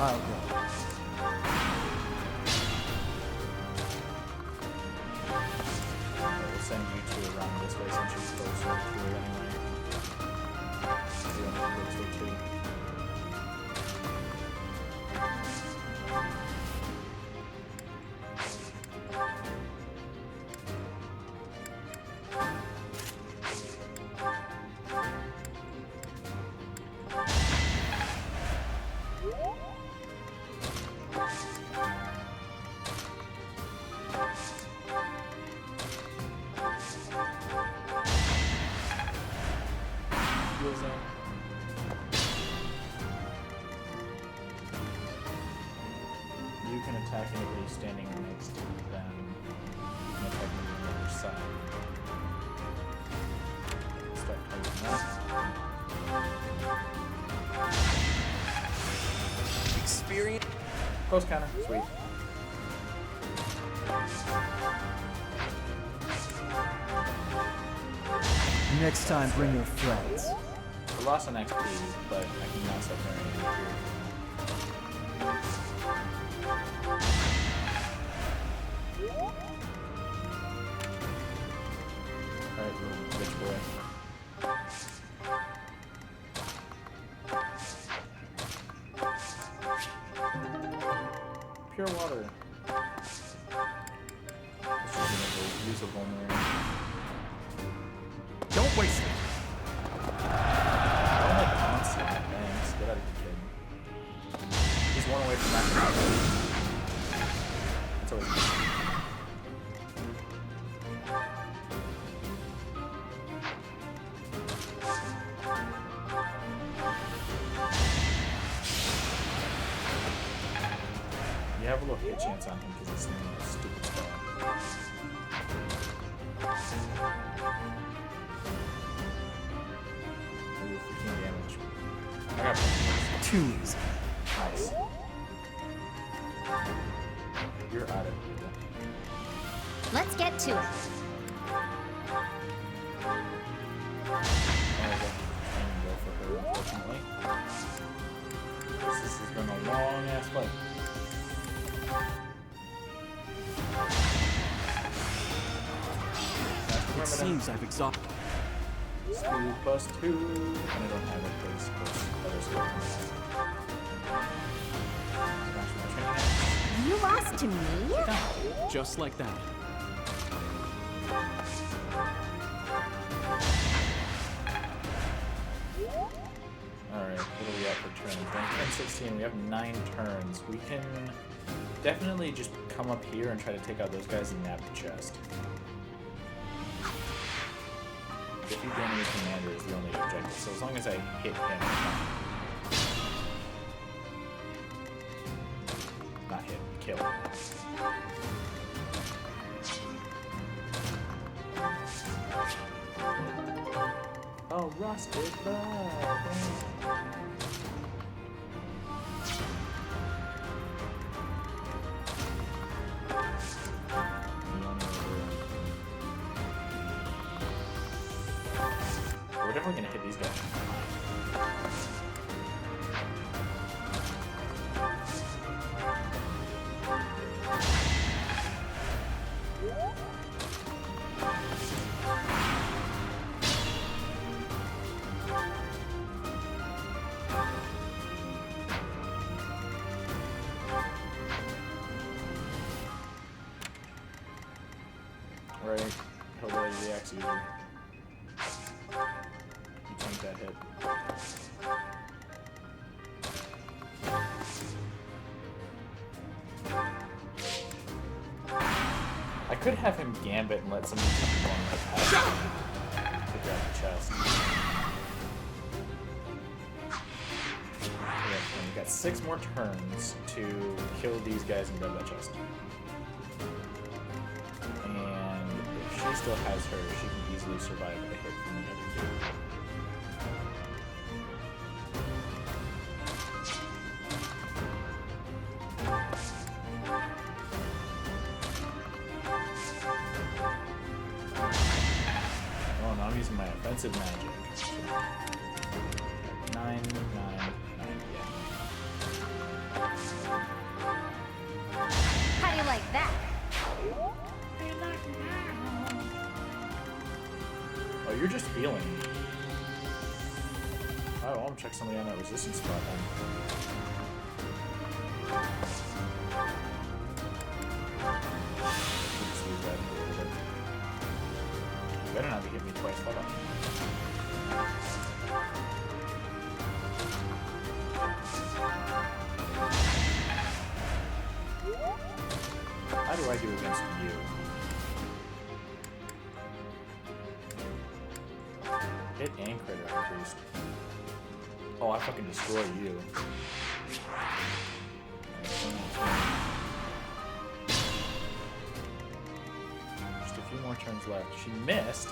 Oh, okay. We'll send you two around this way since you're closer to it anyway. You want to go this way too? You can attack anybody standing next to them. You can attack them on the other side. Start targeting that. Experience. Close counter. Sweet. Next time, bring your friends. I lost an XP, but I can now start carrying it here. Alright, little bitch boy. Pure water. This is a usable mirror. Don't waste it. Oh my god, thanks. Get out of here, kid. He's one away from that. That's always good. You have a little hit chance on him because he's doing a stupid spell. Ooh, 15 damage. I got Too easy. nice. You're out of here. Let's get to it. Go for her, unfortunately. This has been a long ass fight. It seems I've exhausted. Speed plus 2. And I don't have it because other skills. You lost to me? Just like that. Alright, what do we got for turns? Then turn 16, we have 9 turns. We can definitely just come up here and try to take out those guys and nab the chest. Defeat the enemy commander is the only objective, so as long as I hit him, not hit, kill. Oh, rusted blood. We're definitely gonna hit these guys. Right, hillbilly reacts easy. You tank that hit. I could have him gambit and let somebody come along right past him to grab the chest. Yeah, and we've got 6 more turns to kill these guys and grab that chest. And if she still has her, she can easily survive a hit from the other dude. Oh, now I'm using my offensive Defensive magic. 9, 9, 9, yeah. How do you like that? Oh, you're just healing. Oh, I'm gonna check somebody on that resistance spot then. Just use that for a little bit. You better not be hitting me twice. Hold on. How do I do against you? Hit and critter increased. Oh, I fucking destroy you. Just a few more turns left. She missed.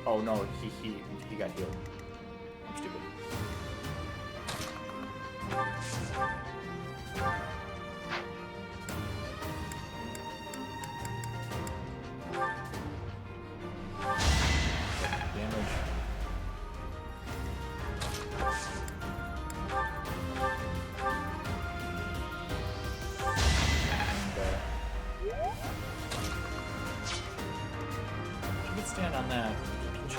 Oh no, he got healed. I'm stupid. Damage. She can stand on that. Can she?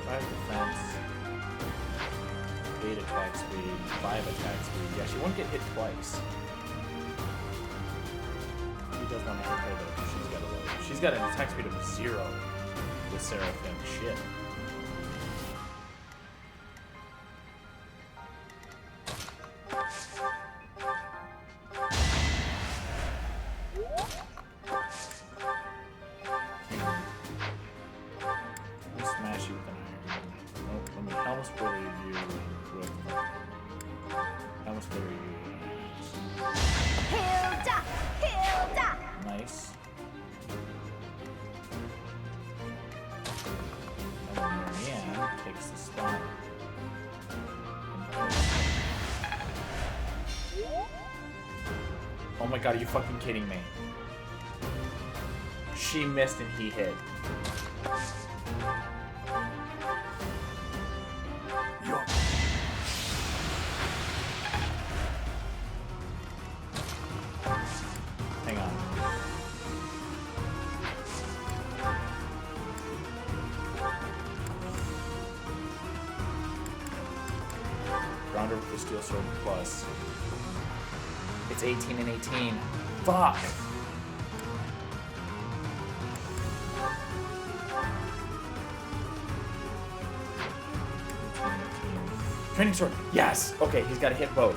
5 defense, 8 attack speed, 5 attack speed. Yeah, she won't get hit twice. She does want to hit her though, because she's got an attack speed of 0 with Seraphim. Shit. Smash you with an iron. Nope, let me helm splitter you with helm splitter you. Hilda! Hilda! Nice. And then Marianne takes the spot. Oh my god, are you fucking kidding me? She missed and he hit. You're Hang on. Rounder with the steel sword plus. It's 18 and 18. Fuck! Training sword. Yes. Okay, he's got to hit both.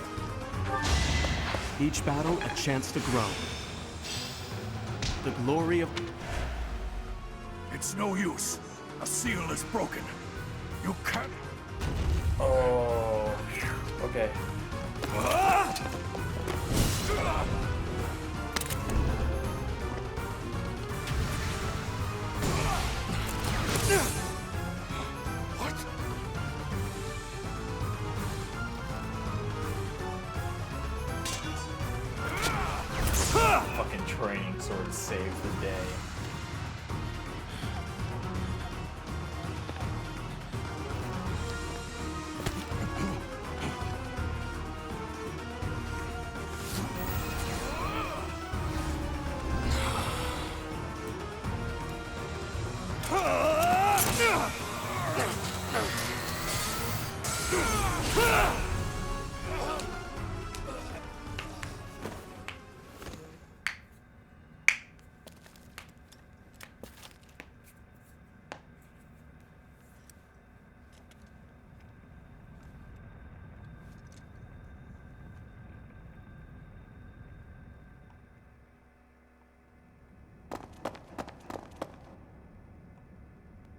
Each battle a chance to grow. The glory of... It's no use. A seal is broken. You can't. Oh. Okay. What? Fucking training sword saves the day.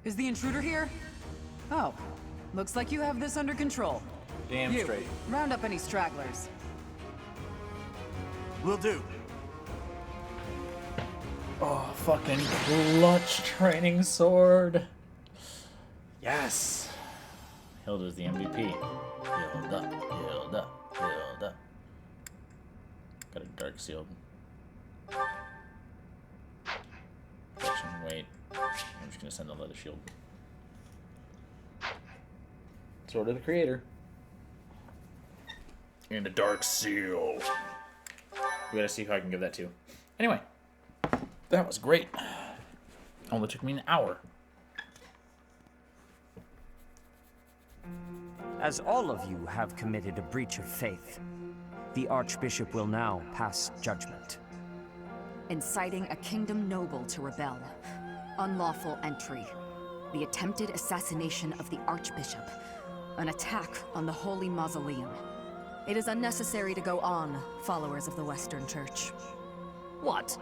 Is the intruder here? Oh, looks like you have this under control. Damn You, straight. round up any stragglers. Will do. Oh, fucking clutch training sword. Yes. Hilda's the MVP. Hilda, Hilda, Hilda. Got a dark sealed. Protection, wait. I'm just gonna send the leather shield. Sword of the Creator. And a dark seal. We gotta see who I can give that to. Anyway, that was great. Only took me an hour. As all of you have committed a breach of faith, the Archbishop will now pass judgment. Inciting a kingdom noble to rebel. Unlawful entry. The attempted assassination of the Archbishop. An attack on the Holy Mausoleum. It is unnecessary to go on, followers of the Western Church. What?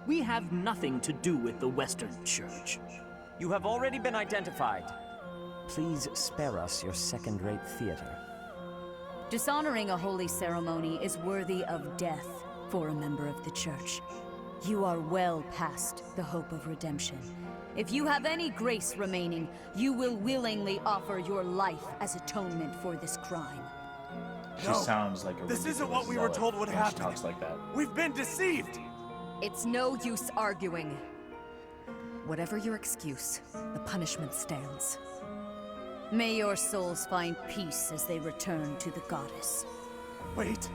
We have nothing to do with the Western Church. You have already been identified. Please spare us your second-rate theater. Dishonoring a holy ceremony is worthy of death for a member of the Church. You are well past the hope of redemption. If you have any grace remaining, you will willingly offer your life as atonement for this crime. She sounds like a This isn't what we were told would when happen. She talks like that. We've been deceived! It's no use arguing. Whatever your excuse, the punishment stands. May your souls find peace as they return to the goddess. Wait.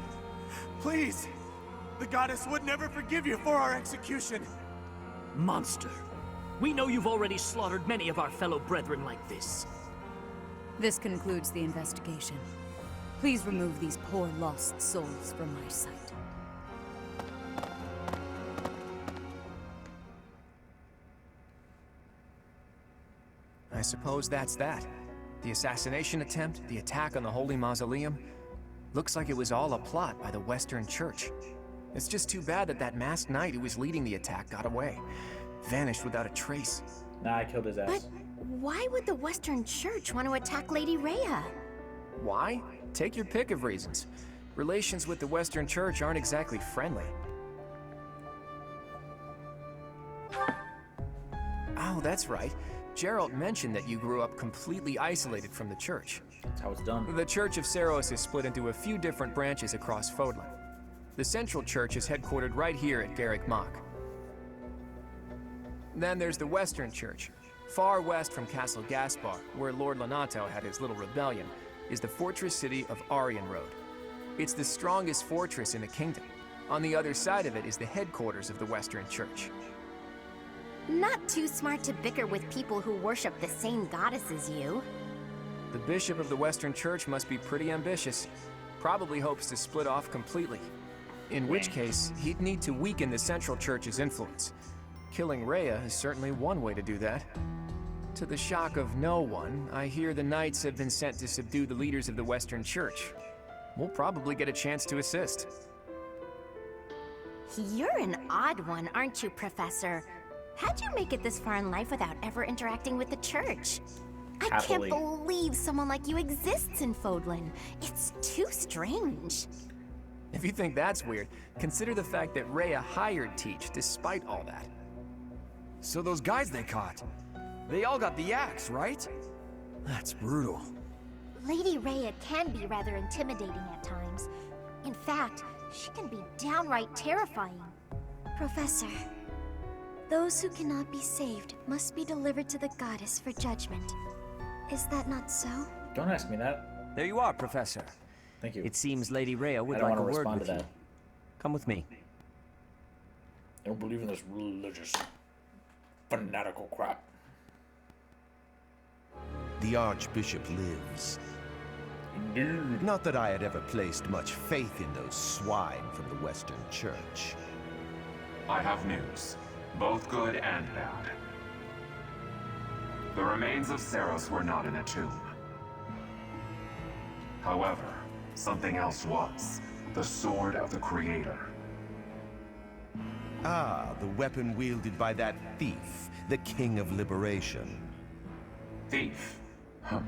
Please! The goddess would never forgive you for our execution! Monster. We know you've already slaughtered many of our fellow brethren like this. This concludes the investigation. Please remove these poor lost souls from my sight. I suppose that's that. The assassination attempt, the attack on the Holy Mausoleum. Looks like it was all a plot by the Western Church. It's just too bad that that masked knight who was leading the attack got away. Vanished without a trace. Nah, I killed his ass. But why would the Western Church want to attack Lady Rhea? Why? Take your pick of reasons. Relations with the Western Church aren't exactly friendly. Oh, that's right. Geralt mentioned that you grew up completely isolated from the Church. That's how it's done. The Church of Seiros is split into a few different branches across Fodlan. The Central Church is headquartered right here at Garrick Mach. Then there's the Western Church. Far west from Castle Gaspar, where Lord Lonato had his little rebellion, is the fortress city of Arianrode. It's the strongest fortress in the kingdom. On the other side of it is the headquarters of the Western Church. Not too smart to bicker with people who worship the same goddess as you. The bishop of the Western Church must be pretty ambitious. Probably hopes to split off completely. In which case, he'd need to weaken the Central Church's influence. Killing Rhea is certainly one way to do that. To the shock of no one, I hear the knights have been sent to subdue the leaders of the Western Church. We'll probably get a chance to assist. You're an odd one, aren't you, Professor? How'd you make it this far in life without ever interacting with the Church? I Happily. can't believe someone like you exists in Fodlan. It's too strange. If you think that's weird, consider the fact that Rhea hired Teach despite all that. So those guys they caught, they all got the axe, right? That's brutal. Lady Rhea can be rather intimidating at times. In fact, she can be downright terrifying. Professor, those who cannot be saved must be delivered to the goddess for judgment. Is that not so? Don't ask me that. There you are, Professor. Thank you. It seems Lady Rhea would I don't like a want to word respond with to you. that. Come with me. I don't believe in this religious, fanatical crap. The Archbishop lives. Indeed. Not that I had ever placed much faith in those swine from the Western Church. I have news, both good and bad. The remains of Seiros were not in a tomb. However, something else was. The Sword of the Creator. Ah, the weapon wielded by that thief, the King of Liberation. Thief? Huh.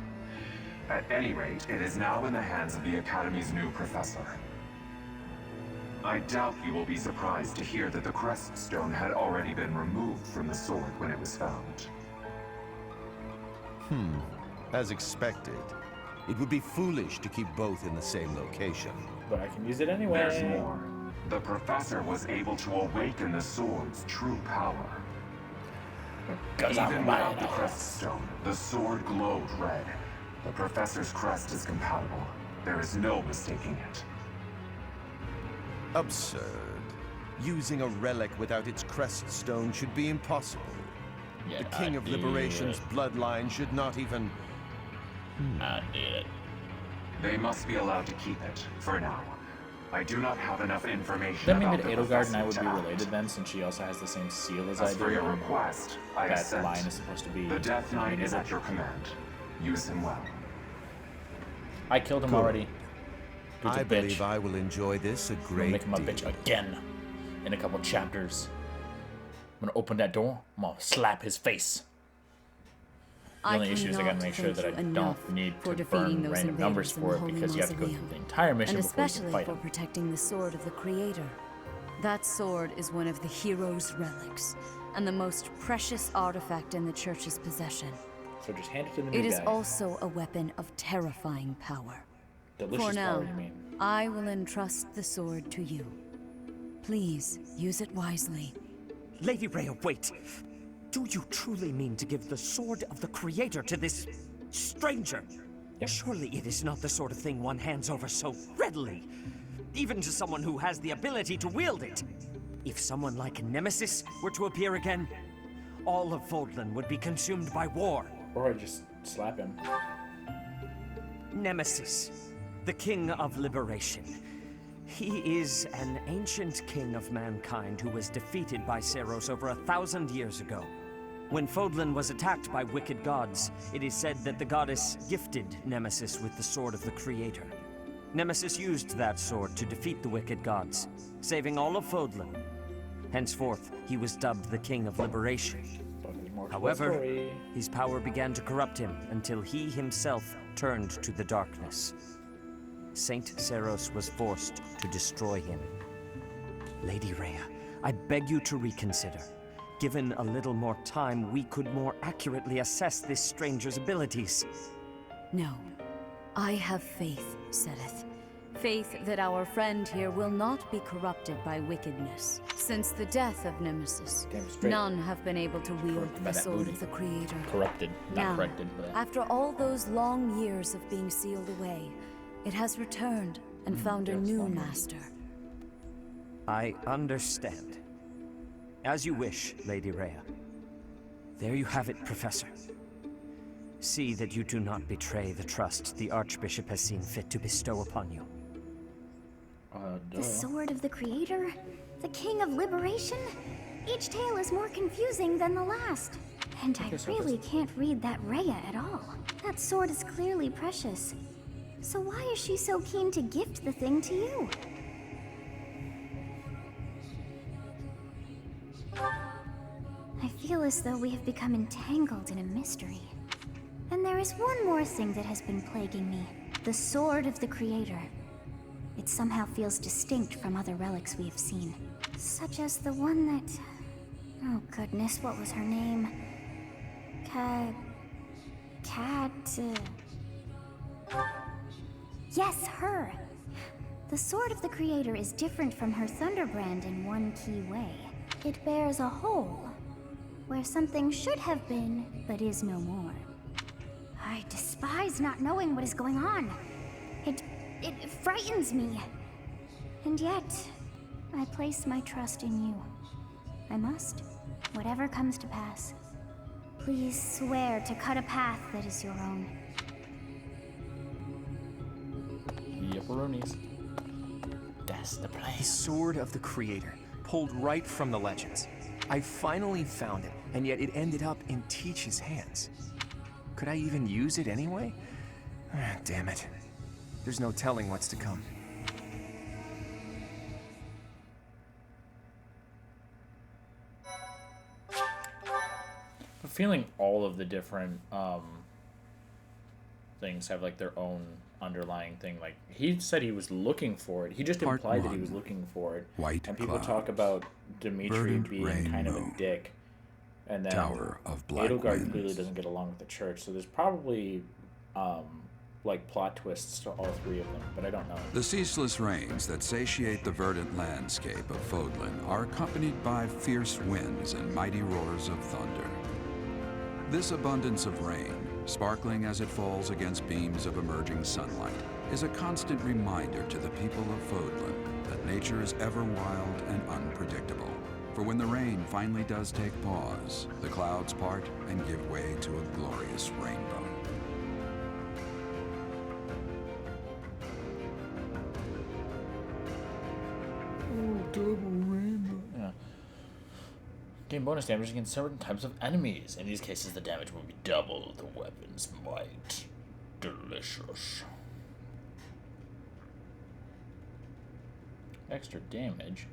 At any rate, it is now in the hands of the Academy's new professor. I doubt you will be surprised to hear that the Crest Stone had already been removed from the sword when it was found. As expected. It would be foolish to keep both in the same location. But I can use it anyway. There's more. The professor was able to awaken the sword's true power. Even without the crest stone, the sword glowed red. The professor's crest is compatible. There is no mistaking it. Absurd. Using a relic without its crest stone should be impossible. Yeah, the King of Liberation's bloodline should not even... I did it. They must be allowed to keep it, for now. I do not have enough information Does that mean about that the Edelgard and I professor would to be act. related then, since she also has the same seal as I As do? for your request, I that accept. line is supposed to be... The Death Knight is at your command. Use him well. I killed him Cool. already. Dude's a I bitch. believe I will enjoy this a I'm great gonna make him a deal. bitch again in a couple chapters. I'm gonna open that door. I'm gonna slap his face. The only issue is I gotta make sure that I don't need to burn random numbers for it because you have to go through the entire mission and before you especially can fight for him. protecting the sword of the Creator. That sword is one of the hero's relics, and the most precious artifact in the Church's possession. So just hand it to the new It is guy. also a weapon of terrifying power. Delicious For now, power, you mean? I will entrust the sword to you. Please, use it wisely. Lady Rhea, wait! Do you truly mean to give the sword of the Creator to this stranger? Surely it is not the sort of thing one hands over so readily, even to someone who has the ability to wield it. If someone like Nemesis were to appear again, all of Fodlan would be consumed by war. Or I just slap him. Nemesis, the King of Liberation. He is an ancient king of mankind who was defeated by Seiros over 1,000 years ago. When Fodlan was attacked by wicked gods, it is said that the goddess gifted Nemesis with the sword of the Creator. Nemesis used that sword to defeat the wicked gods, saving all of Fodlan. Henceforth, he was dubbed the King of Liberation. However, his power began to corrupt him until he himself turned to the darkness. Saint Seiros was forced to destroy him. Lady Rhea, I beg you to reconsider. Given a little more time, we could more accurately assess this stranger's abilities. No. I have faith, Seteth. Faith that our friend here will not be corrupted by wickedness. Since the death of Nemesis, none have been able to wield the sword of the Creator. Corrupted, not Now, corrected. But... after all those long years of being sealed away, it has returned and found a new master. I understand. As you wish, Lady Rhea. There you have it, Professor. See that you do not betray the trust the Archbishop has seen fit to bestow upon you. The sword of the Creator? The King of Liberation? Each tale is more confusing than the last. And I really can't read that Rhea at all. That sword is clearly precious. So why is she so keen to gift the thing to you? I feel as though we have become entangled in a mystery. And there is one more thing that has been plaguing me. The sword of the Creator. It somehow feels distinct from other relics we have seen. Such as the one that... Oh goodness, what was her name? Yes, her! The sword of the Creator is different from her Thunderbrand in one key way. It bears a hole, where something should have been, but is no more. I despise not knowing what is going on. It frightens me. And yet, I place my trust in you. I must, whatever comes to pass. Please swear to cut a path that is your own. Yepperoonies. That's the plan. The sword of the Creator, pulled right from the legends. I finally found it, and yet it ended up in Teach's hands. Could I even use it anyway? Ah, damn it. There's no telling what's to come. I'm feeling all of the different things have like their own underlying thing. Like he said he was looking for it. He just Part implied that he one. was looking for it. White and people cloud. talk about Dimitri Verdant being kind of a rainbow. dick. And then Tower of Black Edelgard Winds. clearly doesn't get along with the church. So there's probably like plot twists to all three of them, but I don't know. The ceaseless rains that satiate the verdant landscape of Fodlan are accompanied by fierce winds and mighty roars of thunder. This abundance of rain, sparkling as it falls against beams of emerging sunlight, is a constant reminder to the people of Fodlan that nature is ever wild and unpredictable. For when the rain finally does take pause, the clouds part and give way to a glorious rainbow. Double rainbow. Yeah. Gain bonus damage against certain types of enemies. In these cases, the damage will be double the weapon's might. Delicious. Extra damage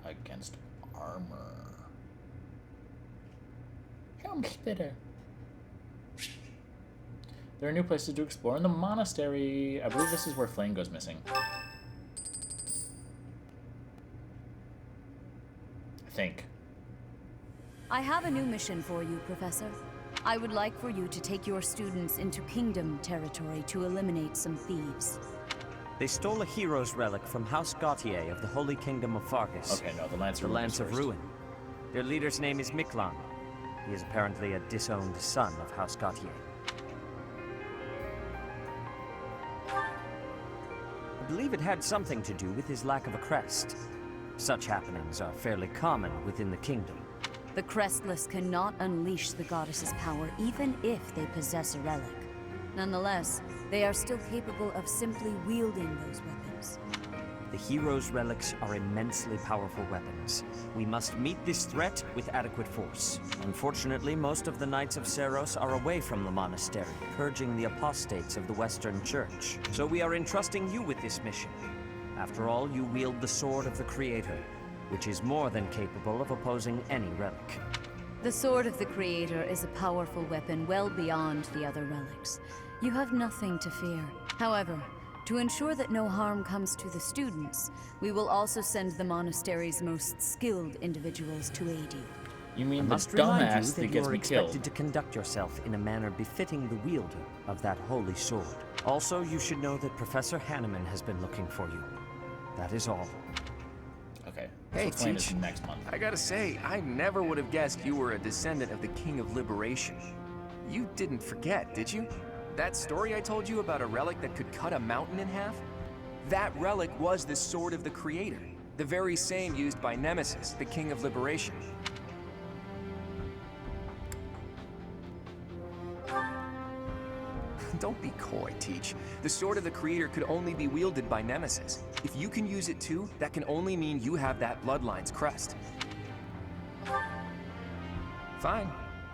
against armor. Helm Spitter. There are new places to explore in the monastery. I believe this is where Flame goes missing. I think. I have a new mission for you, Professor. I would like for you to take your students into Kingdom territory to eliminate some thieves. They stole a hero's relic from House Gautier of the Holy Kingdom of Fargus. Okay, no, the Lance of The Ruin. Lance of Ruin. Their leader's name is Miklan. He is apparently a disowned son of House Gautier. I believe it had something to do with his lack of a crest. Such happenings are fairly common within the kingdom. The Crestless cannot unleash the goddess's power even if they possess a relic. Nonetheless, they are still capable of simply wielding those weapons. The hero's relics are immensely powerful weapons. We must meet this threat with adequate force. Unfortunately, most of the Knights of Seiros are away from the monastery, purging the apostates of the Western Church. So we are entrusting you with this mission. After all, you wield the Sword of the Creator, which is more than capable of opposing any relic. The Sword of the Creator is a powerful weapon well beyond the other relics. You have nothing to fear. However, to ensure that no harm comes to the students, we will also send the monastery's most skilled individuals to aid you. You mean I the must remind you dumbass that that you gets are me expected killed? to conduct yourself in a manner befitting the wielder of that holy sword. Also, you should know that Professor Hanneman has been looking for you. That is all. Okay. Hey, so Flame is Teach. next month. I gotta say, I never would have guessed you were a descendant of the King of Liberation. You didn't forget, did you? That story I told you about a relic that could cut a mountain in half? That relic was the Sword of the Creator, the very same used by Nemesis, the King of Liberation. Don't be coy, Teach. The Sword of the Creator could only be wielded by Nemesis. If you can use it too, that can only mean you have that Bloodline's crest. Fine,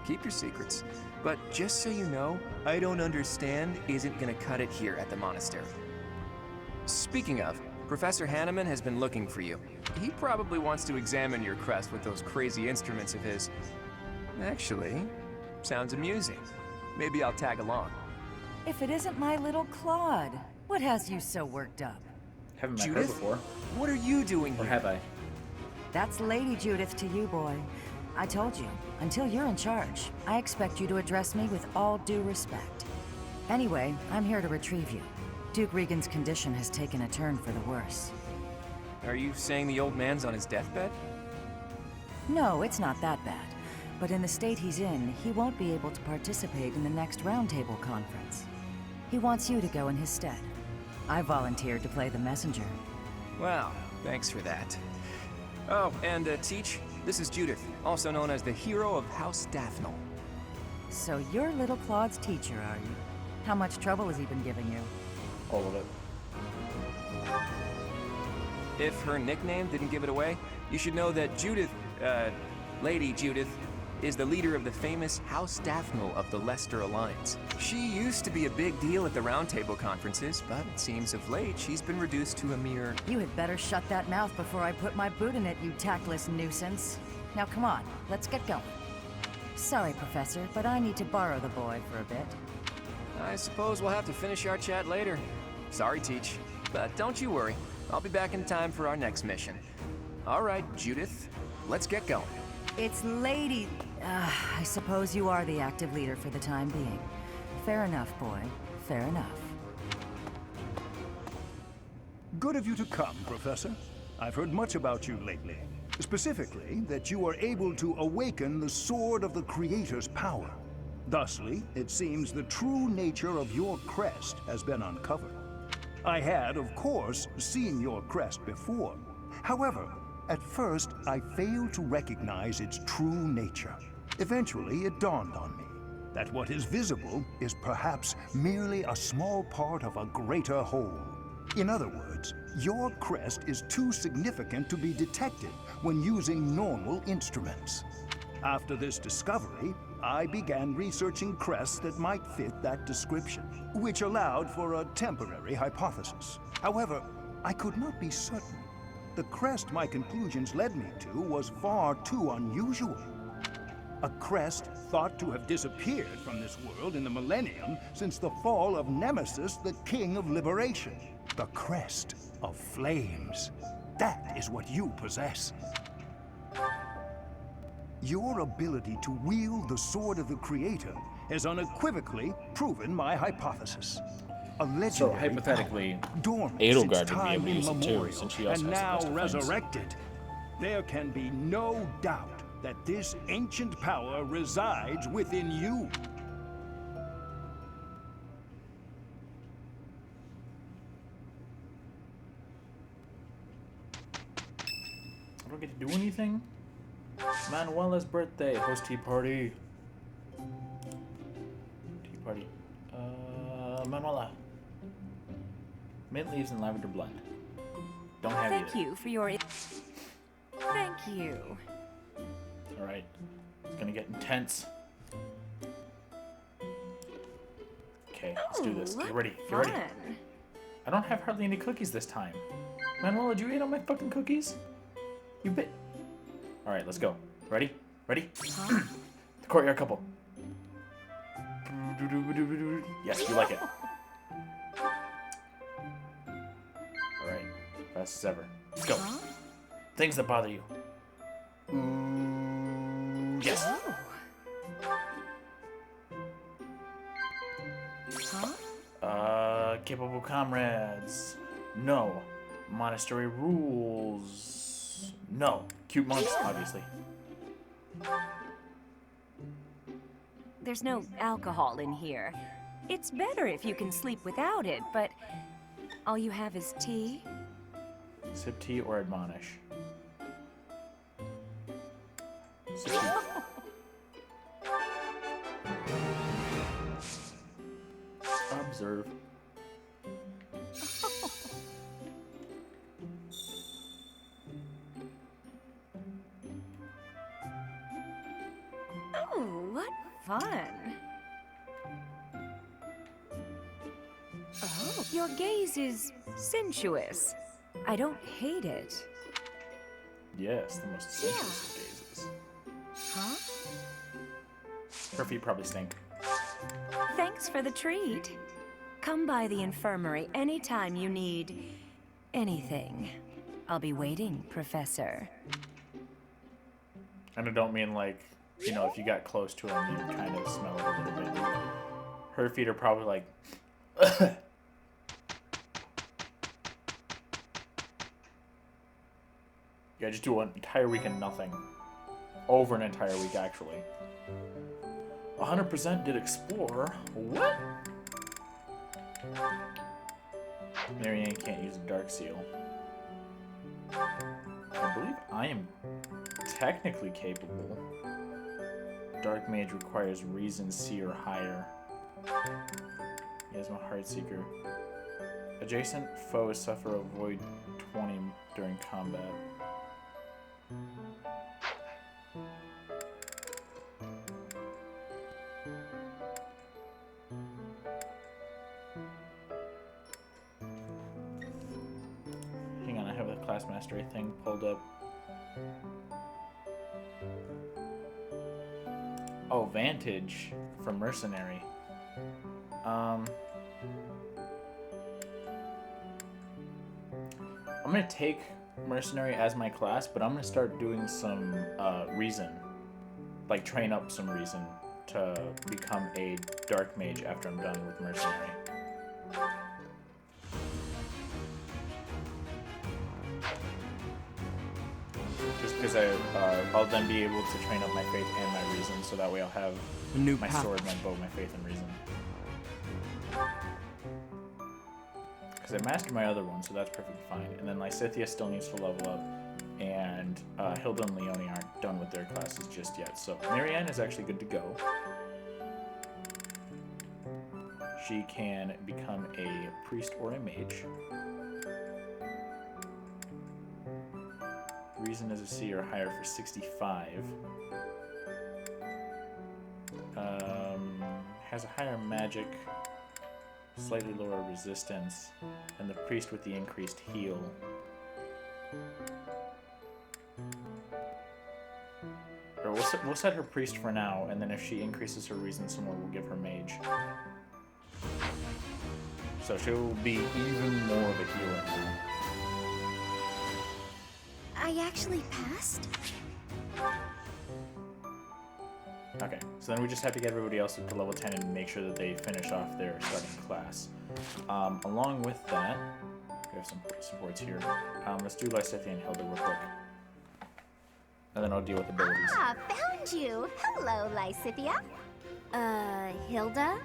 keep your secrets. But just so you know, I don't understand isn't gonna cut it here at the monastery. Speaking of, Professor Hanneman has been looking for you. He probably wants to examine your crest with those crazy instruments of his. Actually, sounds amusing. Maybe I'll tag along. If it isn't my little Claude, what has you so worked up? Haven't met her Judith? before. What are you doing Or here? have I? That's Lady Judith to you, boy. I told you, until you're in charge, I expect you to address me with all due respect. Anyway, I'm here to retrieve you. Duke Regan's condition has taken a turn for the worse. Are you saying the old man's on his deathbed? No, it's not that bad. But in the state he's in, he won't be able to participate in the next Roundtable conference. He wants you to go in his stead. I volunteered to play the messenger. Well, thanks for that. Oh, and Teach, this is Judith, also known as the hero of House Daphnel. So you're little Claude's teacher, are you? How much trouble has he been giving you? All of it. If her nickname didn't give it away, you should know that Judith, Lady Judith, is the leader of the famous House Daphnel of the Leicester Alliance. She used to be a big deal at the Roundtable conferences, but it seems of late she's been reduced to a mere... You had better shut that mouth before I put my boot in it, you tactless nuisance. Now come on, let's get going. Sorry, Professor, but I need to borrow the boy for a bit. I suppose we'll have to finish our chat later. Sorry, Teach, but don't you worry. I'll be back in time for our next mission. All right, Judith, let's get going. It's Lady... I suppose you are the active leader for the time being. Fair enough, boy. Fair enough. Good of you to come, Professor. I've heard much about you lately. Specifically, that you are able to awaken the Sword of the Creator's power. Thusly, it seems the true nature of your crest has been uncovered. I had, of course, seen your crest before. However, at first, I failed to recognize its true nature. Eventually, it dawned on me that what is visible is perhaps merely a small part of a greater whole. In other words, your crest is too significant to be detected when using normal instruments. After this discovery, I began researching crests that might fit that description, which allowed for a temporary hypothesis. However, I could not be certain. The crest my conclusions led me to was far too unusual. A crest thought to have disappeared from this world in the millennium since the fall of Nemesis, the King of Liberation. The crest of flames. That is what you possess. Your ability to wield the sword of the Creator has unequivocally proven my hypothesis. A legendary So hypothetically, dormant Edelgard since would be able time to use it too, immemorial, since she also and has the now crest of flames. resurrected. There can be no doubt that this ancient power resides within you. I don't get to do anything. Manuela's birthday. Host tea party. Tea party. Manuela. Mint leaves and lavender blend. Don't have Thank either. you for your... Thank you. Alright. It's gonna get intense. Okay, let's do this. Get ready. Get ready. I don't have hardly any cookies this time. Manuela, did you eat all my fucking cookies? You bit. Alright, let's go. Ready? Ready? The courtyard couple. Yes, you like it. Alright. Fast as ever. Let's go. Things that bother you. Yes. Capable comrades. No. Monastery rules. No. Cute monks, obviously. There's no alcohol in here. It's better if you can sleep without it, but all you have is tea? Sip tea or admonish. Sip tea. Observe. Oh, what fun. Oh, your gaze is sensuous. I don't hate it. Yes, the most sensuous of gazes. Huh? Her feet probably stink. Thanks for the treat. Come by the infirmary anytime you need anything. I'll be waiting, Professor. And I don't mean like, you know, if you got close to him, you'd kind of smell it a little bit. Her feet are probably like... Yeah, just do an entire week and nothing. Over an entire week, actually. 100% did explore. What? Marianne can't use a dark seal. I believe I am technically capable. Dark mage requires reason C or higher. Miasma Heartseeker. Adjacent foes suffer a void 20 during combat. Hang on, I have the class mastery thing pulled up. Oh, Vantage for Mercenary. I'm gonna take Mercenary as my class, but I'm gonna start doing some reason. Like train up some reason to become a dark mage after I'm done with Mercenary. just because I'll then be able to train up my faith and my reason, so that way I'll have A new my path. sword, my bow, my faith, and reason. Because I mastered my other one, so that's perfectly fine. And then Lysithea still needs to level up, and Hilda and Leonie aren't done with their classes just yet. So Marianne is actually good to go. She can become a priest or a mage. Reason is a C or higher for 65. Has a higher magic, slightly lower resistance, and the priest with the increased heal. Or we'll set her priest for now, and then if she increases her reason some more, we'll give her mage. So she'll be even more of a healer. I actually passed? Okay, so then we just have to get everybody else up to level 10 and make sure that they finish off their starting class. Along with that, we have some supports here. Let's do Lysithea and Hilda real quick. And then I'll deal with abilities. Ah, found you! Hello, Lysithea. Hilda?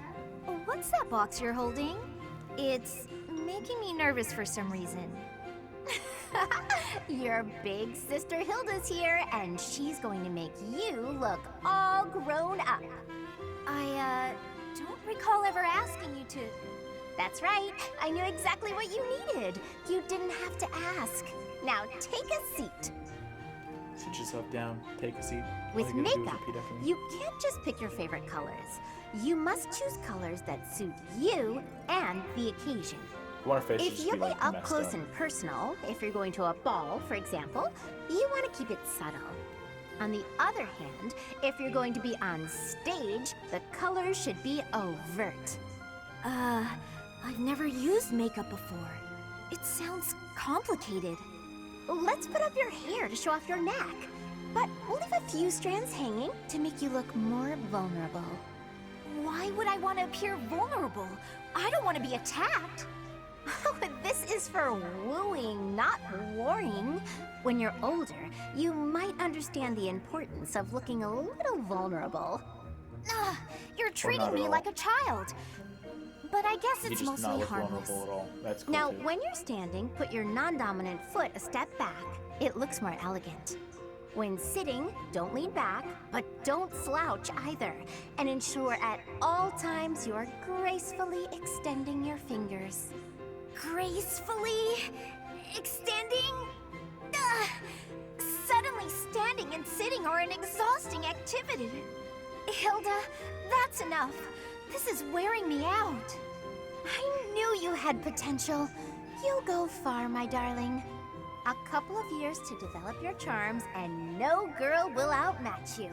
What's that box you're holding? It's making me nervous for some reason. Your big sister Hilda's here, and she's going to make you look all grown up. I, don't recall ever asking you to... That's right, I knew exactly what you needed. You didn't have to ask. Now take a seat. Sit yourself down, take a seat. With All you gotta do is makeup, repeat after me. you can't just pick your favorite colors. You must choose colors that suit you and the occasion. You want her face to If just you'll be be like up messed close up. and personal, if you're going to a ball, for example, you want to keep it subtle. On the other hand, if you're going to be on stage, the colors should be overt. I've never used makeup before. It sounds complicated. Let's put up your hair to show off your neck. But we'll leave a few strands hanging to make you look more vulnerable. Why would I want to appear vulnerable? I don't want to be attacked. This is for wooing, not warring. When you're older, you might understand the importance of looking a little vulnerable. You're treating not at me all. like a child. But I guess You it's just not mostly look harmless. vulnerable at all. That's cool Now, too. when you're standing, put your non-dominant foot a step back. It looks more elegant. When sitting, don't lean back, but don't slouch either. And ensure at all times you're gracefully extending your fingers. Gracefully extending? Suddenly standing and sitting are an exhausting activity. Hilda, that's enough. This is wearing me out. I knew you had potential. You'll go far, my darling. A couple of years to develop your charms, and no girl will outmatch you.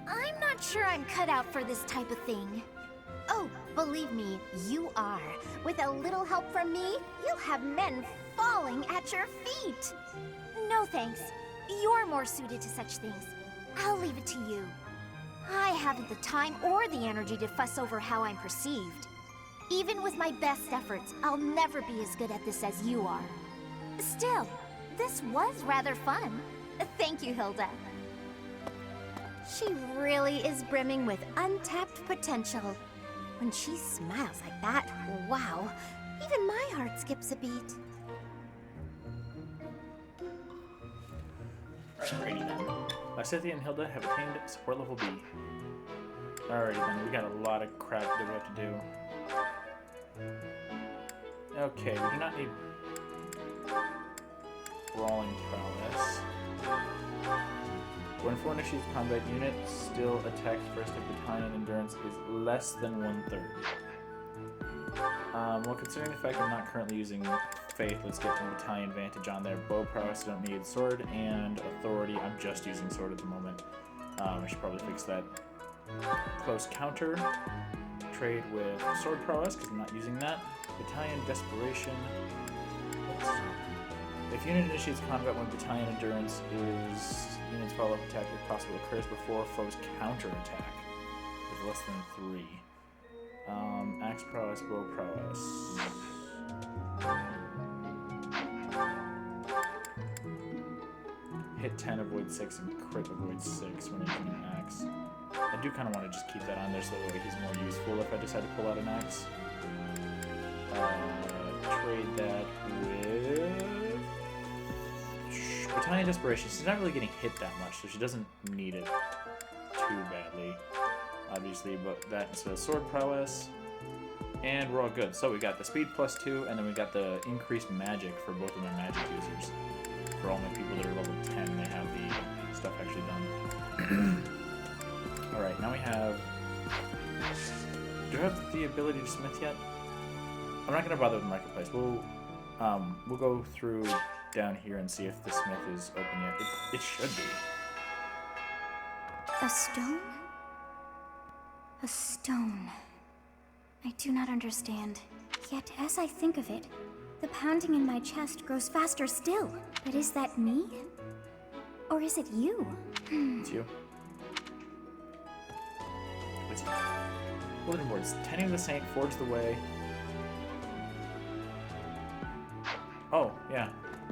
I'm not sure I'm cut out for this type of thing. Oh, believe me, you are. With a little help from me, you'll have men falling at your feet. No thanks. You're more suited to such things. I'll leave it to you. I haven't the time or the energy to fuss over how I'm perceived. Even with my best efforts, I'll never be as good at this as you are. Still, this was rather fun. Thank you, Hilda. She really is brimming with untapped potential. When she smiles like that, wow, even my heart skips a beat. Alrighty then. Lysithea and Hilda have attained support level B. Alrighty then, we got a lot of crap that we have to do. Okay, we do not need brawling prowess. When 4 initiates combat unit still attacked first if battalion endurance is less than 1/3. Well, considering the fact I'm not currently using faith, let's get some battalion advantage on there. Bow prowess, don't need sword, and authority, I'm just using sword at the moment. I should probably fix that. Close counter, trade with sword prowess because I'm not using that. Battalion desperation. If unit initiates combat when battalion endurance is unit's follow-up attack if possible occurs before foe's counter attack is less than 3. Axe prowess, bow prowess. hit 10, avoid 6, and crit avoid 6 when using an axe. I do kind of want to just keep that on there so that way he's more useful if I decide to pull out an axe. Trade that with Battalion Desperation. She's not really getting hit that much, so she doesn't need it too badly, obviously, but that instead of sword prowess. And we're all good. So we got the speed +2, and then we got the increased magic for both of my magic users. For all my people that are level 10, they have the stuff actually done. Alright, now we have... Do I have the ability to smith yet? I'm not going to bother with Marketplace. We'll go through down here and see if the smith is open yet. It should be. A stone? A stone. I do not understand. Yet, as I think of it, the pounding in my chest grows faster still. But is that me? Or is it you? It's you. It's you. Bulletin boards. Tending the Saint, Forge the Way. Oh, yeah.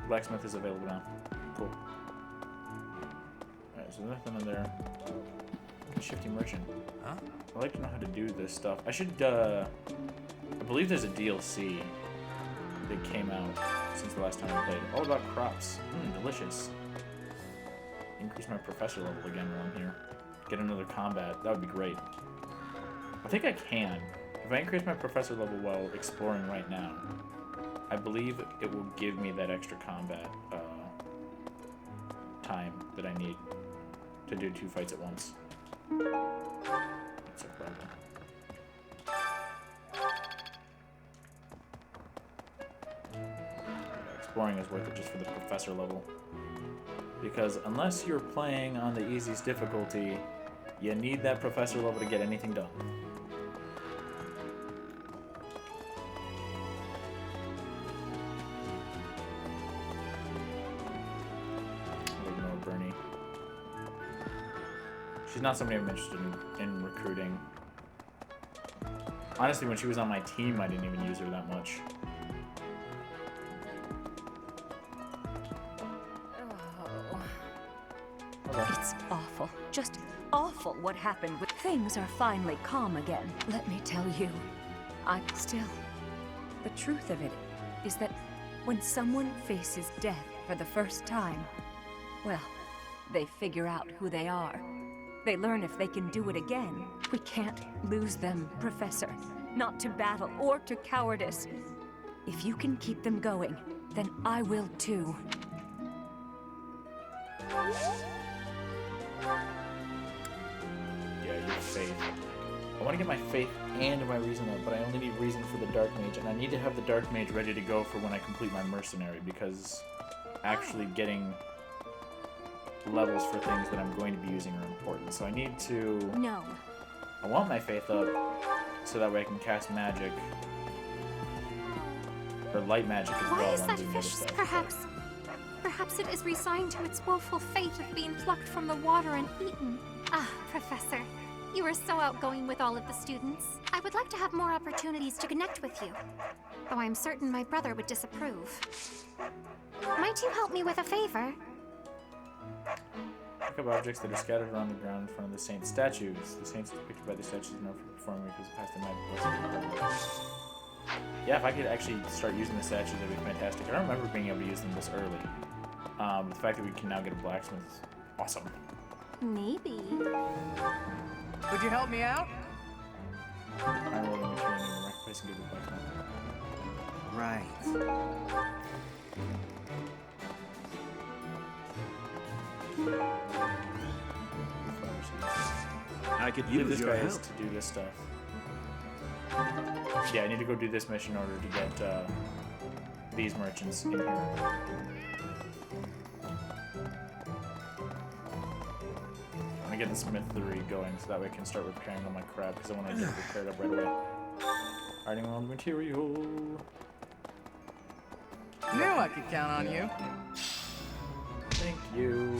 Blacksmith is available now. Cool. Alright, so nothing in there. Shifty Merchant. Huh? I'd like to know how to do this stuff. I should, I believe there's a DLC that came out since the last time I played. All about crops. Delicious. Increase my professor level again while I'm here. Get another combat. That would be great. I think I can. If I increase my professor level while exploring right now, I believe it will give me that extra combat time that I need to do 2 fights at once. That's a problem. Exploring is worth it just for the professor level. Because unless you're playing on the easiest difficulty, you need that professor level to get anything done. She's not somebody I'm interested in recruiting. Honestly, when she was on my team, I didn't even use her that much. It's awful. Just awful what happened. Things are finally calm again. Let me tell you, the truth of it is that when someone faces death for the first time, well, they figure out who they are. They learn if they can do it again. We can't lose them, Professor. Not to battle or to cowardice. If you can keep them going, then I will too. Yeah, your faith. I want to get my faith and my reason up, but I only need reason for the Dark Mage, and I need to have the Dark Mage ready to go for when I complete my Mercenary, because actually getting levels for things that I'm going to be using are important. So I need to... No. I want my faith up so that way I can cast magic. Or light magic as well. Why is that fish? Perhaps it is resigned to its woeful fate of being plucked from the water and eaten. Ah, Professor. You are so outgoing with all of the students. I would like to have more opportunities to connect with you. Though I'm certain my brother would disapprove. Might you help me with a favor? Pick up objects that are scattered around the ground in front of the saint's statues. The saints depicted by the statues are known for performing miracles past the magic. Yeah, if I could actually start using the statues, that'd be fantastic. I don't remember being able to use them this early. The fact that we can now get a blacksmith is awesome. Maybe. Would you help me out? I'm rolling a turn in the marketplace and give it a blacksmith. Right. I could use this your guy help to do this stuff. Yeah, I need to go do this mission in order to get these merchants in here. I'm gonna get the Smith 3 going so that way I can start repairing all my crap because I want to get it repaired up right away. Ironing all the material. Knew I could count on you. Thank you.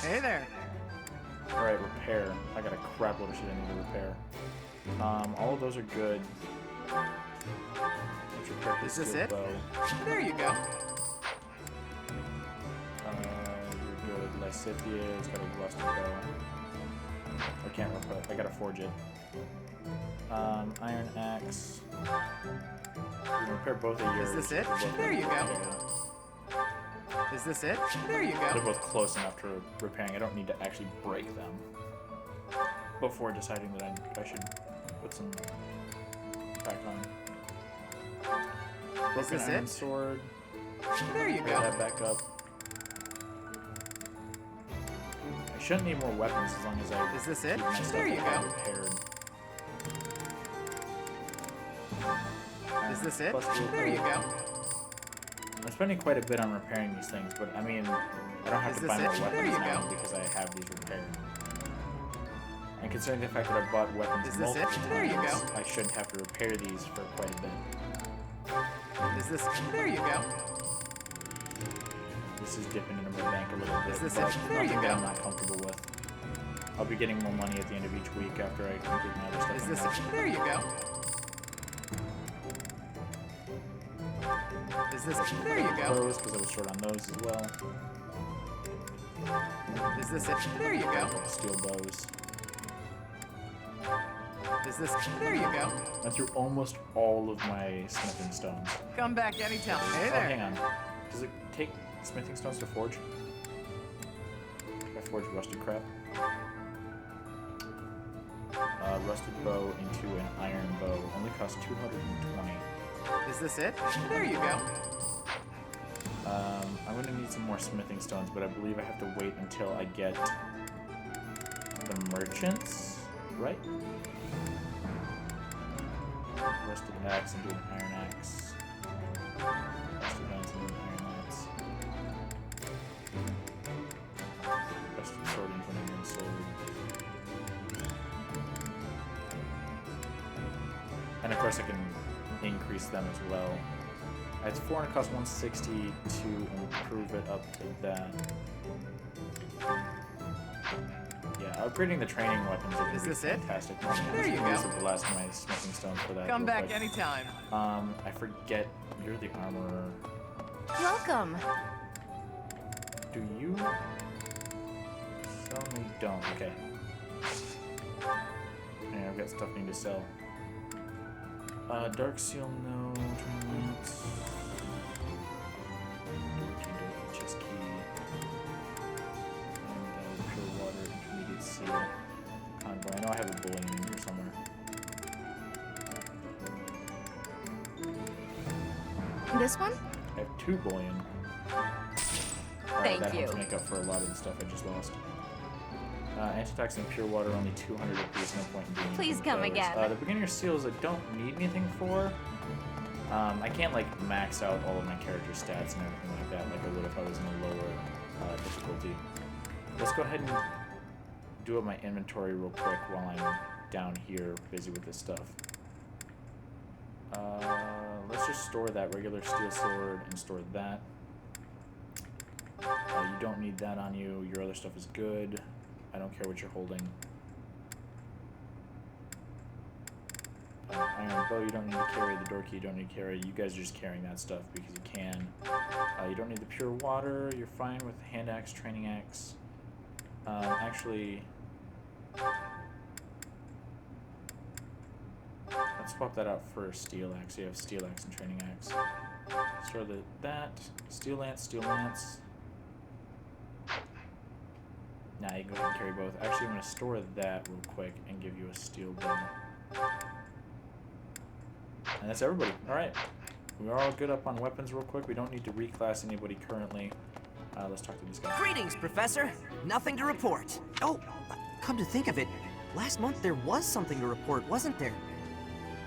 Hey there. Alright, repair. I got a crap load of shit I need to repair. All of those are good. Let's repair Is this steel it? bow. There you go. You're Lysithia. It's got a rusted bow. I can't repair. I gotta forge it. Iron axe. You can repair both of yours. Is this it? There you go. Is this it? There you go. They're both close enough to repairing. I don't need to actually break them before deciding that I should put some back on. Broken iron sword. There you go. That back up. I shouldn't need more weapons as long as I. Is this it? keep my stuff There you go. repaired. Is this it? Plus There you go. I'm spending quite a bit on repairing these things, but I mean, I don't have Is to this buy more it? weapons There you now go. because I have these repaired. And considering the fact that I've bought weapons Is this multiple it? times, There you go. I shouldn't have to repair these for quite a bit. Is this? There you go. This is dipping into my bank a little bit, Is this but it? There you nothing that go. I'm not comfortable with. I'll be getting more money at the end of each week after I complete my other stuff. Is in this life. it? There you go. Is this it? There you go. Bows, because I was short on those as well. Is this it? There you go. Steel bows. Is this? There you go. Went through almost all of my smithing stones. Come back anytime. Hey Oh, there. hang on. Does it take smithing stones to forge? If I forge rusted crap? Rusted bow into an iron bow only costs 220. Is this it? There you go. I'm gonna need some more smithing stones, but I believe I have to wait until I get the merchants, right? Rusted axe into an iron axe. Rusted axe into an iron axe. Rusted sword into an iron sword. And of course I can increase them as well. It's 400, cost 160 to improve it up to that. Yeah, upgrading the training weapons Is this it? fantastic. There you go. Use the last of my smithing stones for that. Come real back quick. anytime. I forget you're the armorer. Welcome. Do you? Sell me? Don't. Okay. Yeah, I've got stuff I need to sell. Dark seal, no. Training lance. Dorky, chest key. And pure water, intermediate seal. Convoy. I know I have a bullion in here somewhere. This one? I have 2 bullion. Thank that you. helps make up for a lot of the stuff I just lost. Anti-attacks and pure water only 200 apiece, no point in being. Please come those. again. The beginner seals I don't need anything for. I can't like max out all of my character stats and everything like that like I would if I was in a lower difficulty. Let's go ahead and do up my inventory real quick while I'm down here busy with this stuff. Let's just store that regular steel sword and store that. You don't need that on you. Your other stuff is good. I don't care what you're holding. Iron bow you don't need to carry. The door key you don't need to carry. You guys are just carrying that stuff because you can. You don't need the pure water. You're fine with hand axe, training axe. Actually, let's swap that out for a steel axe. You have steel axe and training axe. Store that. Steel lance, steel lance. Nah, you can go ahead and carry both. Actually, I'm going to store that real quick and give you a steel bow. And that's everybody. Alright. We're all good up on weapons real quick. We don't need to reclass anybody currently. Let's talk to this guy. Greetings, Professor. Nothing to report. Oh, come to think of it, last month there was something to report, wasn't there?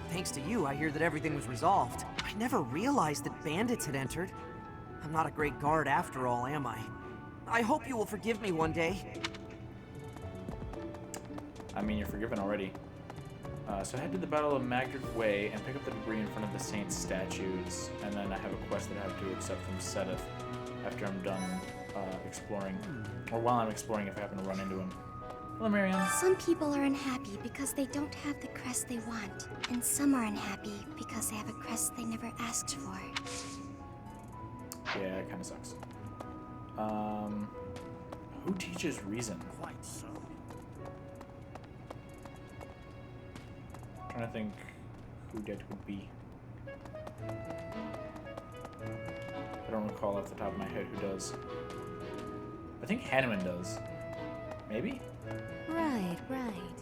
Thanks to you, I hear that everything was resolved. I never realized that bandits had entered. I'm not a great guard after all, am I? I hope you will forgive me one day. I mean, you're forgiven already. So head to the Battle of Magdred Way and pick up the debris in front of the Saint statues. And then I have a quest that I have to accept from Sedith after I'm done exploring. Or while I'm exploring if I happen to run into him. Hello, Marianne. Some people are unhappy because they don't have the crest they want. And some are unhappy because they have a crest they never asked for. Yeah, it kind of sucks. Who teaches reason? Quite so. I'm trying to think who that would be. I don't recall off the top of my head who does. I think Hanneman does. Maybe? Right, right.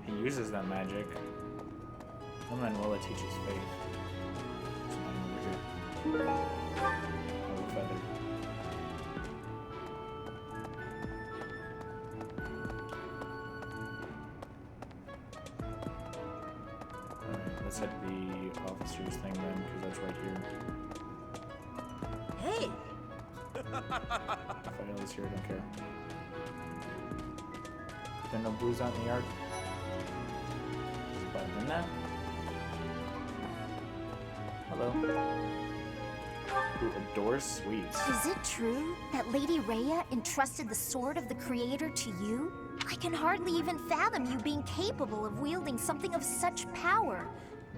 He uses that magic. And Manuela teaches faith. There's mine over here. Oh, a feather. Alright, let's head to the officer's thing then, because that's right here. Hey! File is here, I don't care. There no booze out in the yard? Better than that. Hello. Who adores sweets. Is it true that Lady Rhea entrusted the Sword of the Creator to you? I can hardly even fathom you being capable of wielding something of such power.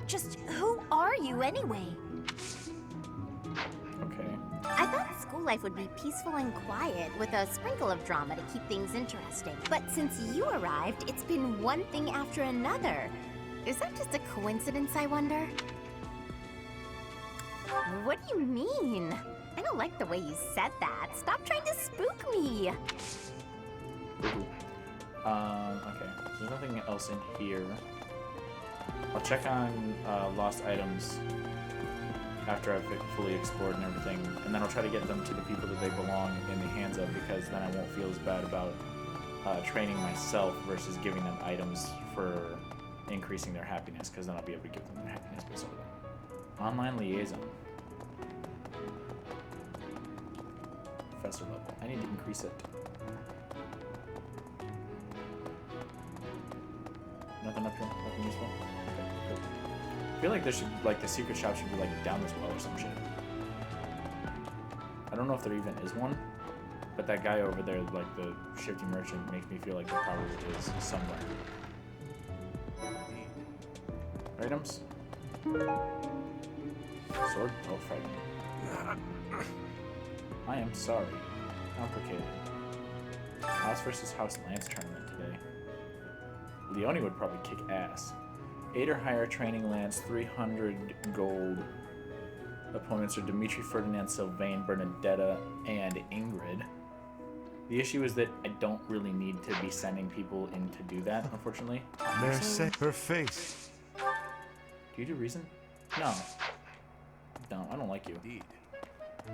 Just who are you anyway? Okay. I thought school life would be peaceful and quiet, with a sprinkle of drama to keep things interesting. But since you arrived, it's been one thing after another. Is that just a coincidence, I wonder? What do you mean? I don't like the way you said that. Stop trying to spook me. Okay. There's nothing else in here. I'll check on lost items after I've fully explored and everything, and then I'll try to get them to the people that they belong in the hands of, because then I won't feel as bad about training myself versus giving them items for increasing their happiness, because then I'll be able to give them their happiness based on that. Online liaison. Professor level. I need to increase it. Nothing up here? Nothing useful? Okay, cool. I feel like there should, like, the secret shop should be, like, down this well or some shit. I don't know if there even is one, but that guy over there, like, the shifty merchant, makes me feel like there probably is somewhere. Items? Sword? Oh, frightening. I am sorry. Complicated. House versus House Lance tournament today. Leone would probably kick ass. 8 or higher training Lance, 300 gold. Opponents are Dimitri, Ferdinand, Sylvain, Bernadetta, and Ingrid. The issue is that I don't really need to be sending people in to do that, unfortunately. Mercy, her face. Do you do reason? No. No, I don't like you. Indeed. You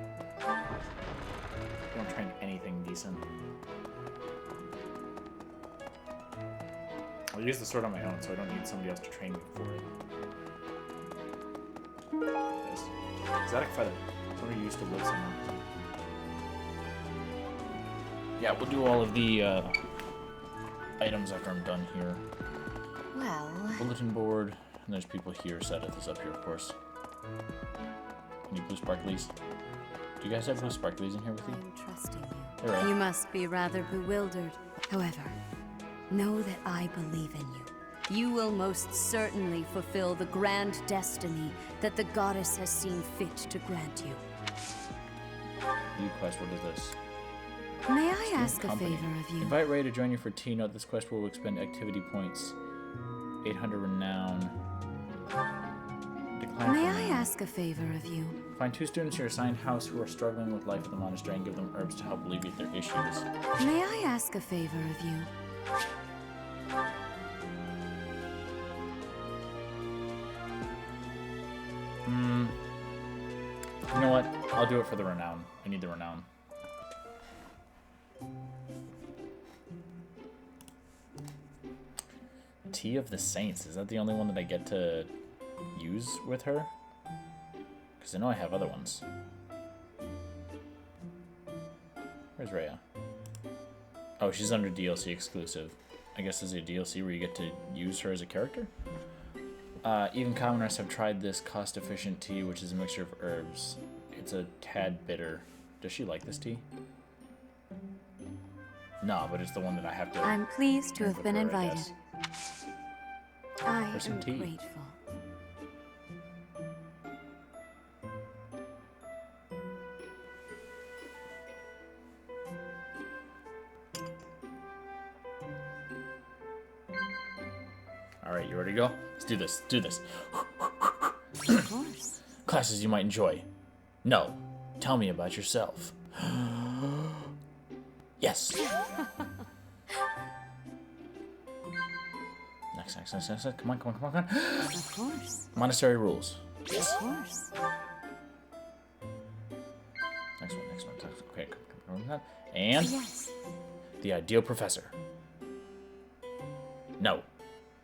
don't train anything decent. I'll use the sword on my own, so I don't need somebody else to train me for it. This. Exotic feather. Somebody used to live somewhere. Yeah, we'll do all of the items after I'm done here. Well... Bulletin board, and there's people here. Seth is up here, of course. Any blue sparklies? Do you guys have blue sparklies in here with you? I'm trusting you. They're right. You must be rather bewildered. However, know that I believe in you. You will most certainly fulfill the grand destiny that the goddess has seen fit to grant you. View quest, what is this? May I Student ask a company. favor of you? Invite Ray to join you for tea. Note this quest will expend activity points. 800 renown. Decline May for I now. ask a favor of you? Find 2 students in your assigned house who are struggling with life at the monastery and give them herbs to help alleviate their issues. May I ask a favor of you? You know what? I'll do it for the renown. I need the renown. Tea of the Saints. Is that the only one that I get to use with her? Because I know I have other ones. Where's Rhea? Oh, she's under DLC exclusive. I guess there's a DLC where you get to use her as a character? Even commoners have tried this cost-efficient tea, which is a mixture of herbs. It's a tad bitter. Does she like this tea? No, but it's the one that I have to... I'm pleased to drink have with been her, I invited. guess. I For some am tea. grateful. Alright, you ready to go? Let's do this. Do this. Of course. Classes you might enjoy. No. Tell me about yourself. Yes. Next. Come on. Of course. Monastery rules. Yes. Of course. Next one. Okay, come. And Yes. the ideal professor. No.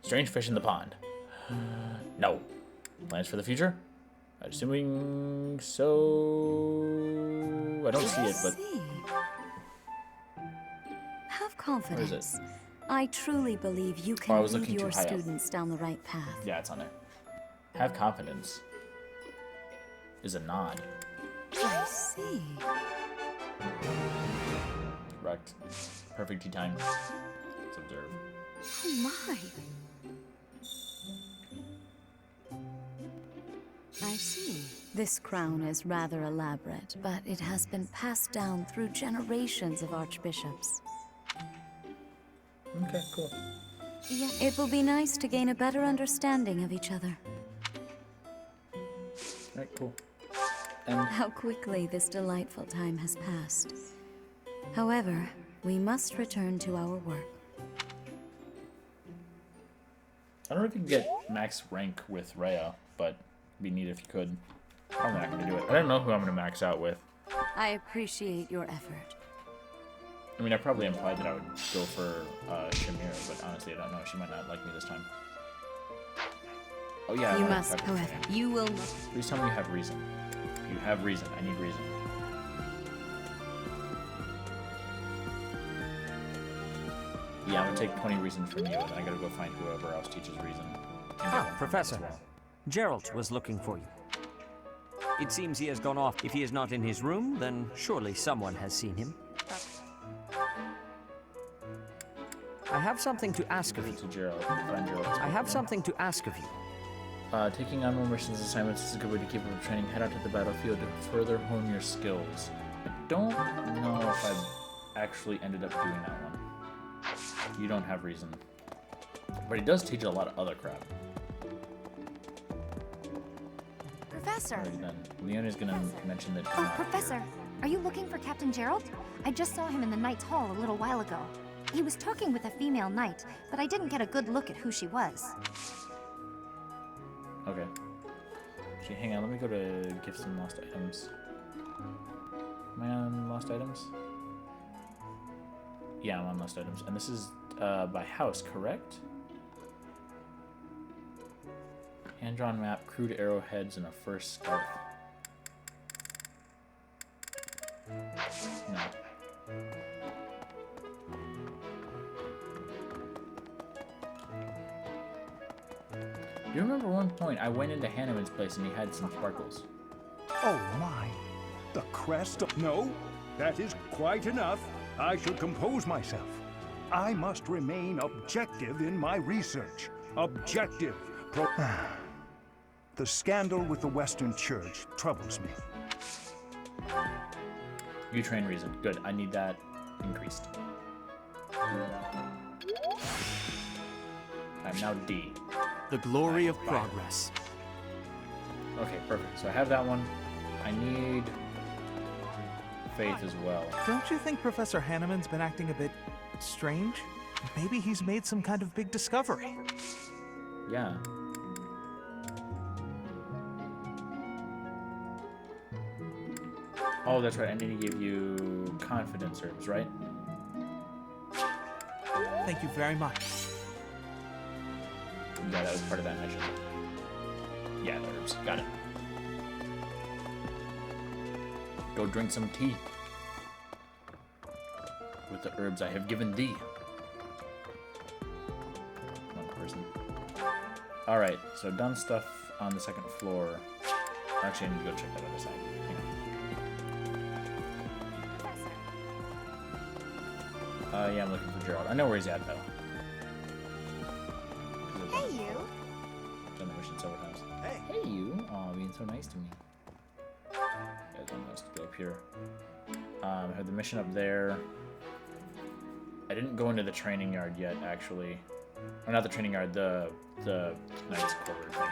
Strange fish in the pond. No. Plans for the future? Assuming so. I don't see it, but. Have Where is it? confidence. I truly believe you I can was lead looking your too high up. students down the right path. Yeah, it's on there. Have confidence. Is a nod. I see. Correct. Perfect tea time. Let's observe. Oh my. I see. This crown is rather elaborate, but it has been passed down through generations of archbishops. Okay, cool. Yeah, it will be nice to gain a better understanding of each other. Alright, cool. And How quickly this delightful time has passed. However, we must return to our work. I don't know if you can get max rank with Rhea, but it'd be neat if you could. I'm not gonna do it. I don't know who I'm gonna max out with. I appreciate your effort. I mean, I probably implied that I would go for Shamir, but honestly, I don't know. She might not like me this time. Oh yeah. I You wanna must, prep her however, training. you will. Please tell me you have reason. You have reason. I need reason. Yeah, I'm gonna take 20 reason from you, and then I gotta go find whoever else teaches reason. Professor. Geralt was looking for you. It seems he has gone off. If he is not in his room, then surely someone has seen him. I have something to ask of you. I have something to ask of you. Taking on more missions assignments is a good way to keep up with training. Head out to the battlefield to further hone your skills. I don't know if I've actually ended up doing that one. You don't have reason. But he does teach a lot of other crap. Professor! Alrighty then. Leona's gonna mention that. Oh, Professor, are you looking for Captain Gerald? I just saw him in the Knight's Hall a little while ago. He was talking with a female knight, but I didn't get a good look at who she was. Okay. Actually, hang on. Let me go to gifts and lost items. Am I on lost items? Yeah, I'm on lost items. And this is by house, correct? Hand-drawn map, crude arrowheads, and a first scarf. No. You remember one point I went into Hanneman's place and he had some sparkles. Oh my! The crest of... No, that is quite enough. I shall compose myself. I must remain objective in my research. Objective. The scandal with the Western Church troubles me. You train reason. Good. I need that increased. I'm now D. The glory of progress. Okay, perfect. So I have that one. I need faith as well. Don't you think Professor Hanneman's been acting a bit strange? Maybe he's made some kind of big discovery. Yeah. Oh, that's right. I need to give you confidence herbs, right? Thank you very much. Yeah, that was part of that mission. Yeah, the herbs. Got it. Go drink some tea. With the herbs I have given thee. One person. Alright, so done stuff on the second floor. Actually, I need to go check that other side. Hang on. Yeah, I'm looking for Gerald. I know where he's at, though. Hey, you! Done the mission several times. Hey, you! Aw, being so nice to me. Yeah, something else to go up here. I have the mission up there. I didn't go into the training yard yet, actually. Or not the training yard, the Knight's Quarter thingy.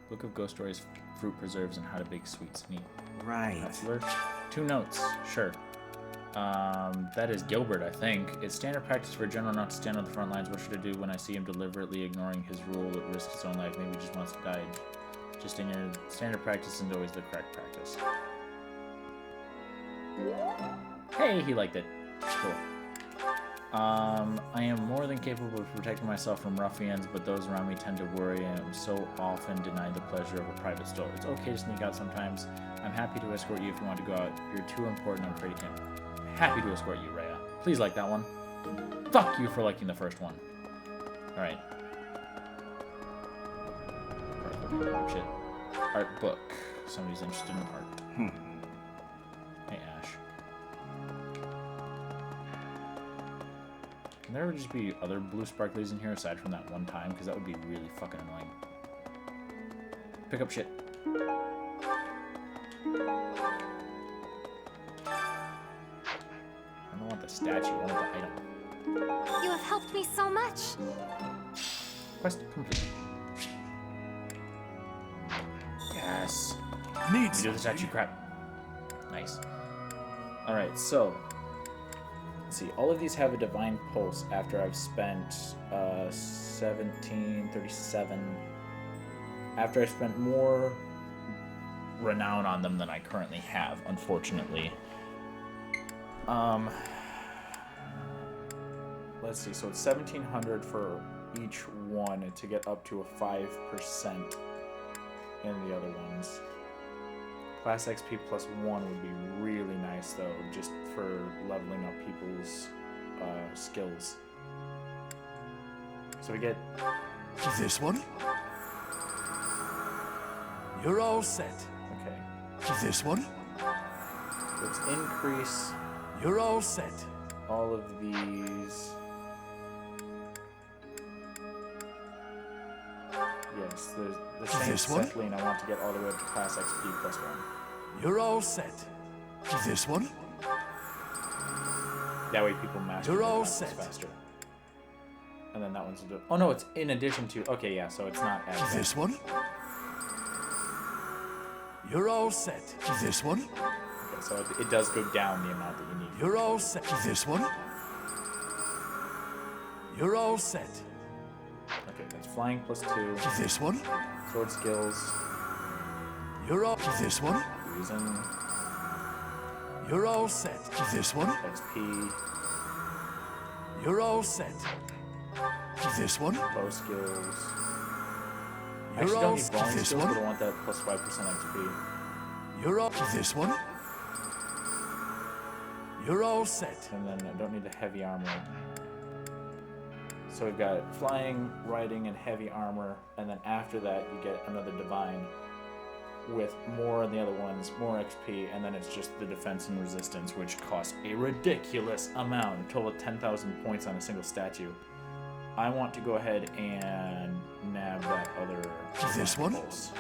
Book of Ghost Stories, Fruit Preserves, and How to Bake Sweets. Neat. Right. Hustler. 2 notes. Sure. That is Gilbert, I think. It's standard practice for a general not to stand on the front lines. What should I do when I see him deliberately ignoring his rule at risk his own life? Maybe he just wants to die. Just in your standard practice isn't always the correct practice. Hey, he liked it. Cool. I am more than capable of protecting myself from ruffians, but those around me tend to worry and am so often denied the pleasure of a private stroll. It's okay to sneak out sometimes. I'm happy to escort you if you want to go out. You're too important, I'm afraid you can't. I'm happy to escort you, Rhea. Please like that one. Fuck you for liking the first one. Alright. Shit. Art book. Somebody's interested in art. Hey, Ash. Can there just be other blue sparklies in here aside from that one time? Because that would be really fucking annoying. Pick up shit. I don't want the statue, I want the item. You have helped me so much. Quest complete. Yes. Needs We do the statue crap. Nice. Alright, so let's see. All of these have a divine pulse after I've spent 1737. After I've spent more renown on them than I currently have, unfortunately. Let's see. So it's 1,700 for each one to get up to a 5% in the other ones. Class XP plus 1 would be really nice, though, just for leveling up people's skills. So we get this one. You're all set. Okay. This one. Let's increase. You're all set. All of these. Yes, the same This one? settling I want to get all the way up to class XP plus 1. You're all set. This one. That way people master You're their all classes set. faster. And then that one's oh no, it's in addition to. Okay, yeah, so it's not as This one. You're all set. This one. Okay, so it does go down the amount that you need. You're all set. This one. You're all set. Okay, that's flying plus 2. This one. Sword skills. You're all. This one. Reason. You're all set. This one. XP. You're all set. This one. Bow skills. I You're actually all don't need brawling this skills, one. but I want that plus 5% XP. You're all. This one. You're all set. And then I don't need the heavy armor. So we've got flying, riding, and heavy armor, and then after that you get another divine with more on the other ones, more XP, and then it's just the defense and resistance, which costs a ridiculous amount, a total of 10,000 points on a single statue. I want to go ahead and nab that other This one? pulse.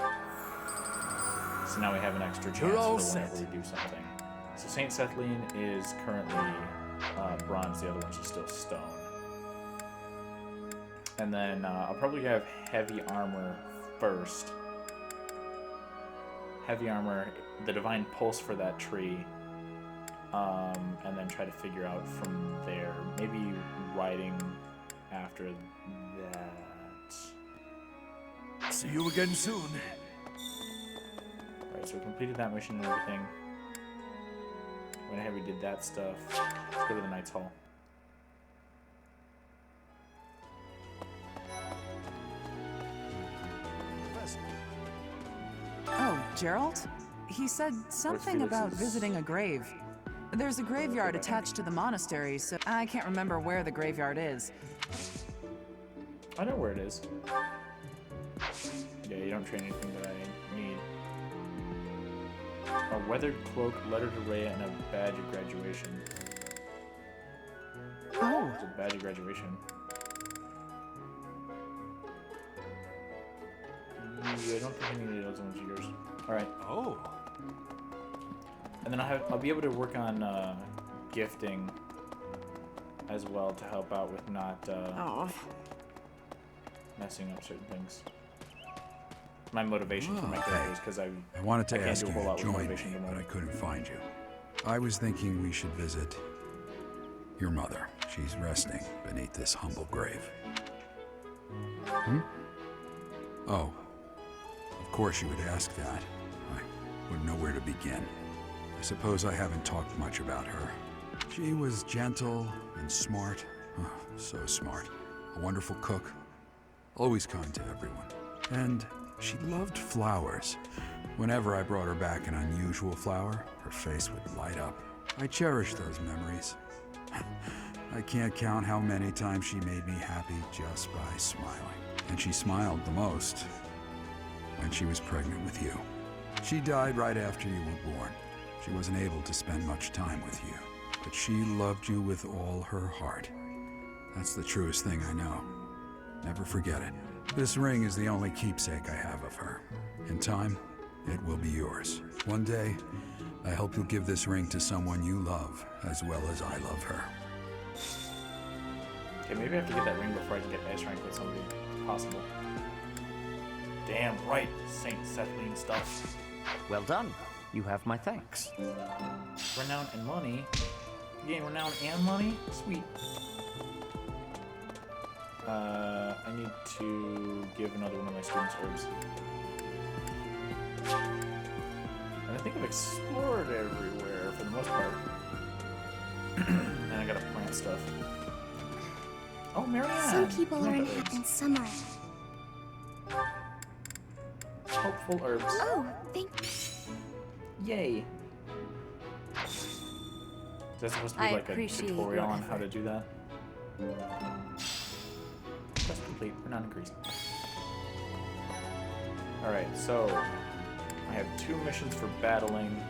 So now we have an extra chance You're all for whenever set. we do something. So Saint Sethlin is currently bronze, the other one's just still stone. And then I'll probably have heavy armor first. Heavy armor, the divine pulse for that tree, and then try to figure out from there. Maybe riding after that. See you again soon. Alright, so we completed that mission and everything. Went ahead, we did that stuff. Let's go to the Knight's Hall. Oh, Gerald? He said something about visiting a grave. There's a graveyard attached to the monastery, so I can't remember where the graveyard is. I know where it is. Yeah, you don't train anything that I need. A weathered cloak, letter to Rhea, and a badge of graduation. Oh. It's a badge of graduation. I don't think any of those ones are yours. Alright. Oh. And then I'll be able to work on gifting as well to help out with not messing up certain things. My motivation for my characters, because I wanted to can't ask do a you whole to lot with join me, motivation at the but I moment. couldn't find you. I was thinking we should visit your mother. She's resting beneath this humble grave. Hmm? Oh, of course you would ask that. I wouldn't know where to begin. I suppose I haven't talked much about her. She was gentle and smart. Oh, so smart. A wonderful cook. Always kind to everyone. And she loved flowers. Whenever I brought her back an unusual flower, her face would light up. I cherish those memories. I can't count how many times she made me happy just by smiling. And she smiled the most when she was pregnant with you. She died right after you were born. She wasn't able to spend much time with you, but she loved you with all her heart. That's the truest thing I know. Never forget it. This ring is the only keepsake I have of her. In time, it will be yours. One day, I hope you'll give this ring to someone you love as well as I love her. Okay, maybe I have to get that ring before I can get S rank with somebody. Possible. Damn right, Saint Sethlene stuff. Well done. You have my thanks. Renown and money. You gain renown and money? Sweet. I need to give another one of my students herbs. And I think I've explored everywhere for the most part. And I gotta plant stuff. Oh, Marianne! Some people are in it and some aren't. Hopeful herbs. Oh, thank Yay! Is that supposed to be I like a appreciate tutorial your on how to effort. do that? Quest complete. We're not increased. Alright, so I have 2 missions for battling.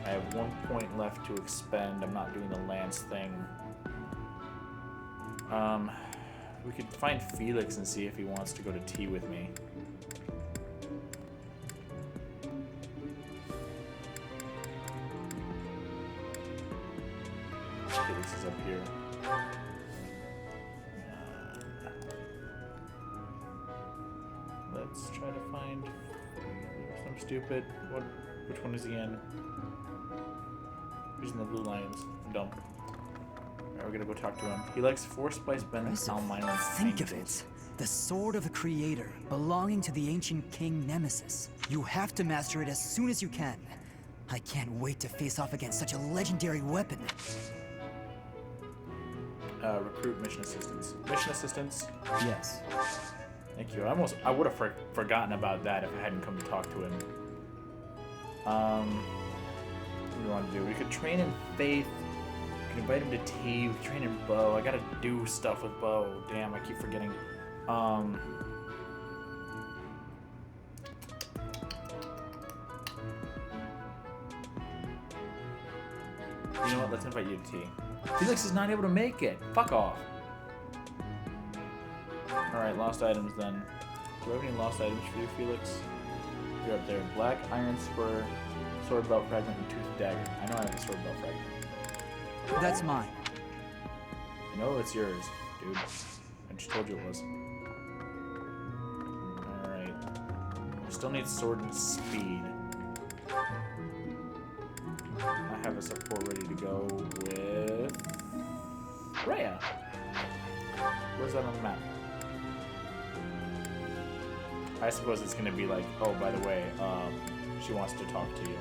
I have 1 point left to expend. I'm not doing the lance thing. We could find Felix and see if he wants to go to tea with me. Felix is up here. Let's try to find some stupid. Which one is he in? He's in the Blue Lions. I'm dumb. Alright, we're gonna go talk to him. He likes 4 spice bending almine. Think of it. The sword of the Creator, belonging to the ancient king Nemesis. You have to master it as soon as you can. I can't wait to face off against such a legendary weapon. Recruit mission assistants. Mission assistants? Yes. Thank you. I would have forgotten about that if I hadn't come to talk to him. What do we want to do? We could train in faith. We could invite him to tea. We could train in bow. I gotta do stuff with bow. Damn, I keep forgetting. You know what? Let's invite you to tea. Felix is not able to make it. Fuck off. Alright, lost items then. Do I have any lost items for you, Felix? You're up there. Black iron spur, sword belt fragment, and tooth dagger. I know I have a sword belt fragment. That's mine. I know it's yours, dude. I just told you it was. Alright. I still need sword and speed. I have a support ready to go with Rhea. Where's that on the map? I suppose it's gonna be like, oh, by the way, she wants to talk to you.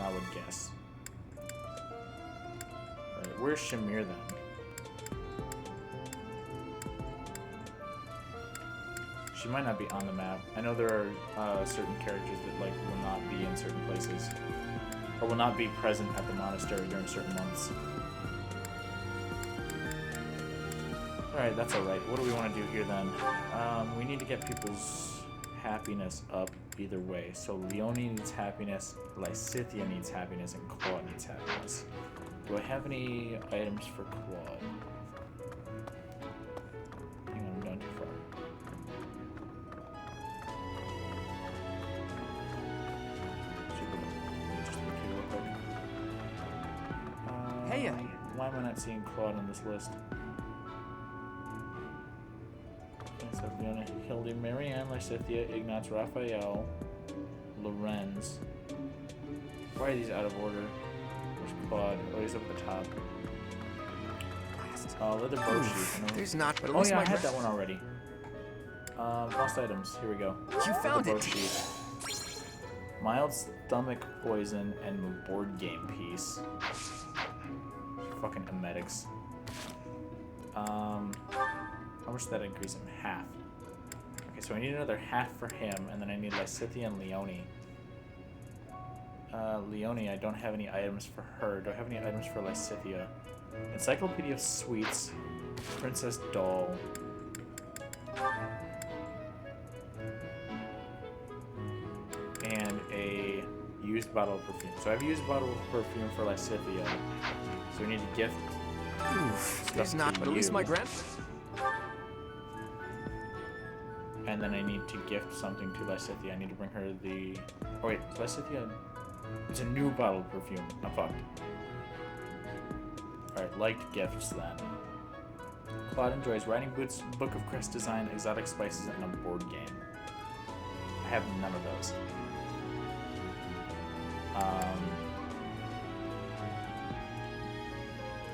I would guess. Alright, where's Shamir then? She might not be on the map. I know there are certain characters that like will not be in certain places, or will not be present at the monastery during certain months. Alright, that's alright. What do we want to do here then? We need to get people's happiness up either way. So Leone needs happiness, Lysithia needs happiness, and Claude needs happiness. Do I have any items for Claude? Hang on, I'm going too far. Rhea. Why am I not seeing Claude on this list? Okay, so Fiona, Hildy, Marianne, Lysithea, Ignatz, Raphael, Lorenz. Why are these out of order? Where's Claude? Oh, he's up at the top. Leather bow sheath. No. There's not, but at Oh least yeah, my I had that one already. Lost items. Here we go. You found Leather it. bow sheath. Mild stomach poison and a board game piece. Fucking emetics. How much did that increase him? Half. Okay, so I need another half for him, and then I need Lysithea and Leonie. Leonie, I don't have any items for her. Do I have any items for Lysithea? Encyclopedia of Sweets, Princess Doll. And a used bottle of perfume. So I have a used bottle of perfume for Lysithea. So we need to gift. There's not, but at least my grand. And then I need to gift something to Lysithea. I need to bring her the. Oh wait, Lysithea. It's a new bottle of perfume. I'm fucked. Alright, liked gifts then. Claude enjoys riding boots, book of crest design, exotic spices, and a board game. I have none of those.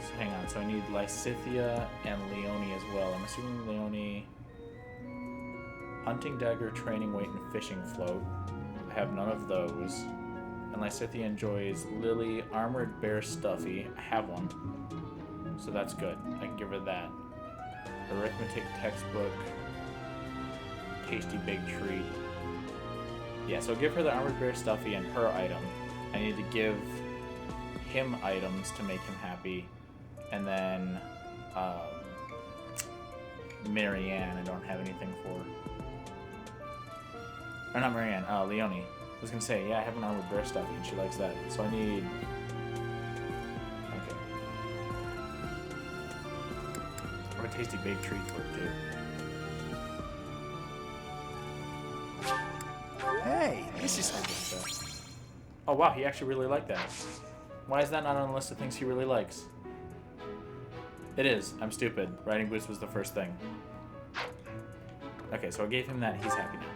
So hang on, so I need Lysithea and Leonie as well. I'm assuming Leonie... Hunting dagger, training weight, and fishing float. I have none of those. And Lysithea enjoys Lily, armored bear stuffy. I have one. So that's good. I can give her that. Arithmetic textbook. Tasty big treat. Yeah, so give her the armored bear stuffy and her item. I need to give him items to make him happy. And then Marianne, I don't have anything for. Or not Marianne, Leonie. I was gonna say, yeah, I have an armored bear stuffy and she likes that. So I need. Okay. I have a tasty baked treat for it too. Hey, this is. Oh wow, he actually really liked that. Why is that not on the list of things he really likes? It is. I'm stupid. Riding boots was the first thing. Okay, so I gave him that. He's happy now.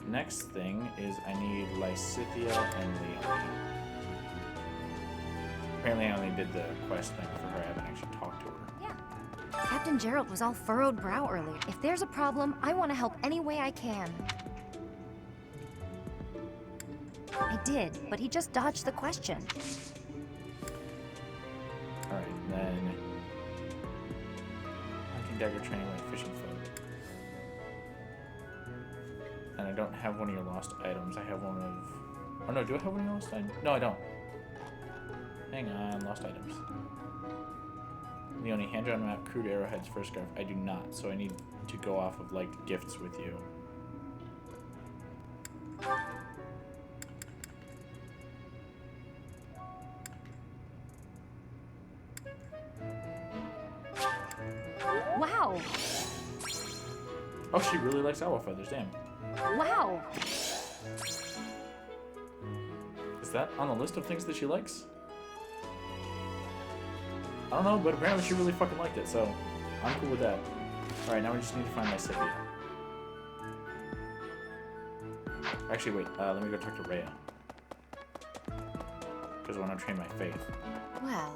Next thing is I need Lysithea and Leonie. Apparently I only did the quest thing for her. I haven't actually talked to her. Yeah. Captain Gerald was all furrowed brow earlier. If there's a problem, I want to help any way I can. I did, but he just dodged the question. Alright, then... Hunting dagger, training weight, fishing float. And I don't have one of your lost items. I have one of... Oh no, do I have one of your lost items? No, I don't. Hang on, lost items. Leonie, hand-drawn map, crude arrowheads, first scarf. I do not, so I need to go off of, like, gifts with you. Wow! Oh, she really likes owl feathers, damn. Wow! Is that on the list of things that she likes? I don't know, but apparently she really fucking liked it, so I'm cool with that. Alright, now we just need to find Lysithea. Actually, wait, let me go talk to Rhea. Because I want to train my faith. Well...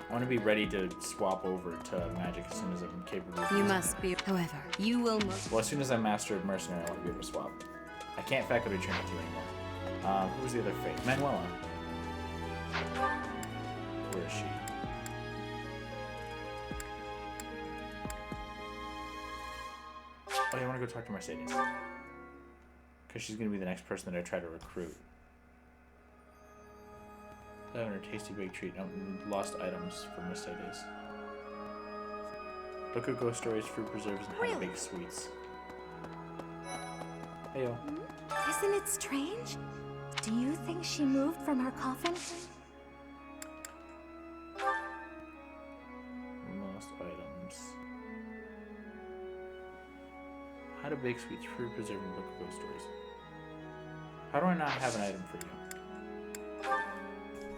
I want to be ready to swap over to magic as soon as I'm capable of You using must it. be. However, you will most. Well, as soon as I mastered Mercenary, I want to be able to swap. I can't faculty train with you anymore. Who was the other fate? Manuela. Where is she? Oh, yeah, I want to go talk to Mercedes. Because she's going to be the next person that I try to recruit. Having her tasty baked treat. Lost items for Mercedes. Book of ghost stories, fruit preserves, and how to bake sweets. Heyo. Isn't it strange? Do you think she moved from her coffin? Lost items. How to bake sweets, fruit preserve, and book of ghost stories. How do I not have an item for you?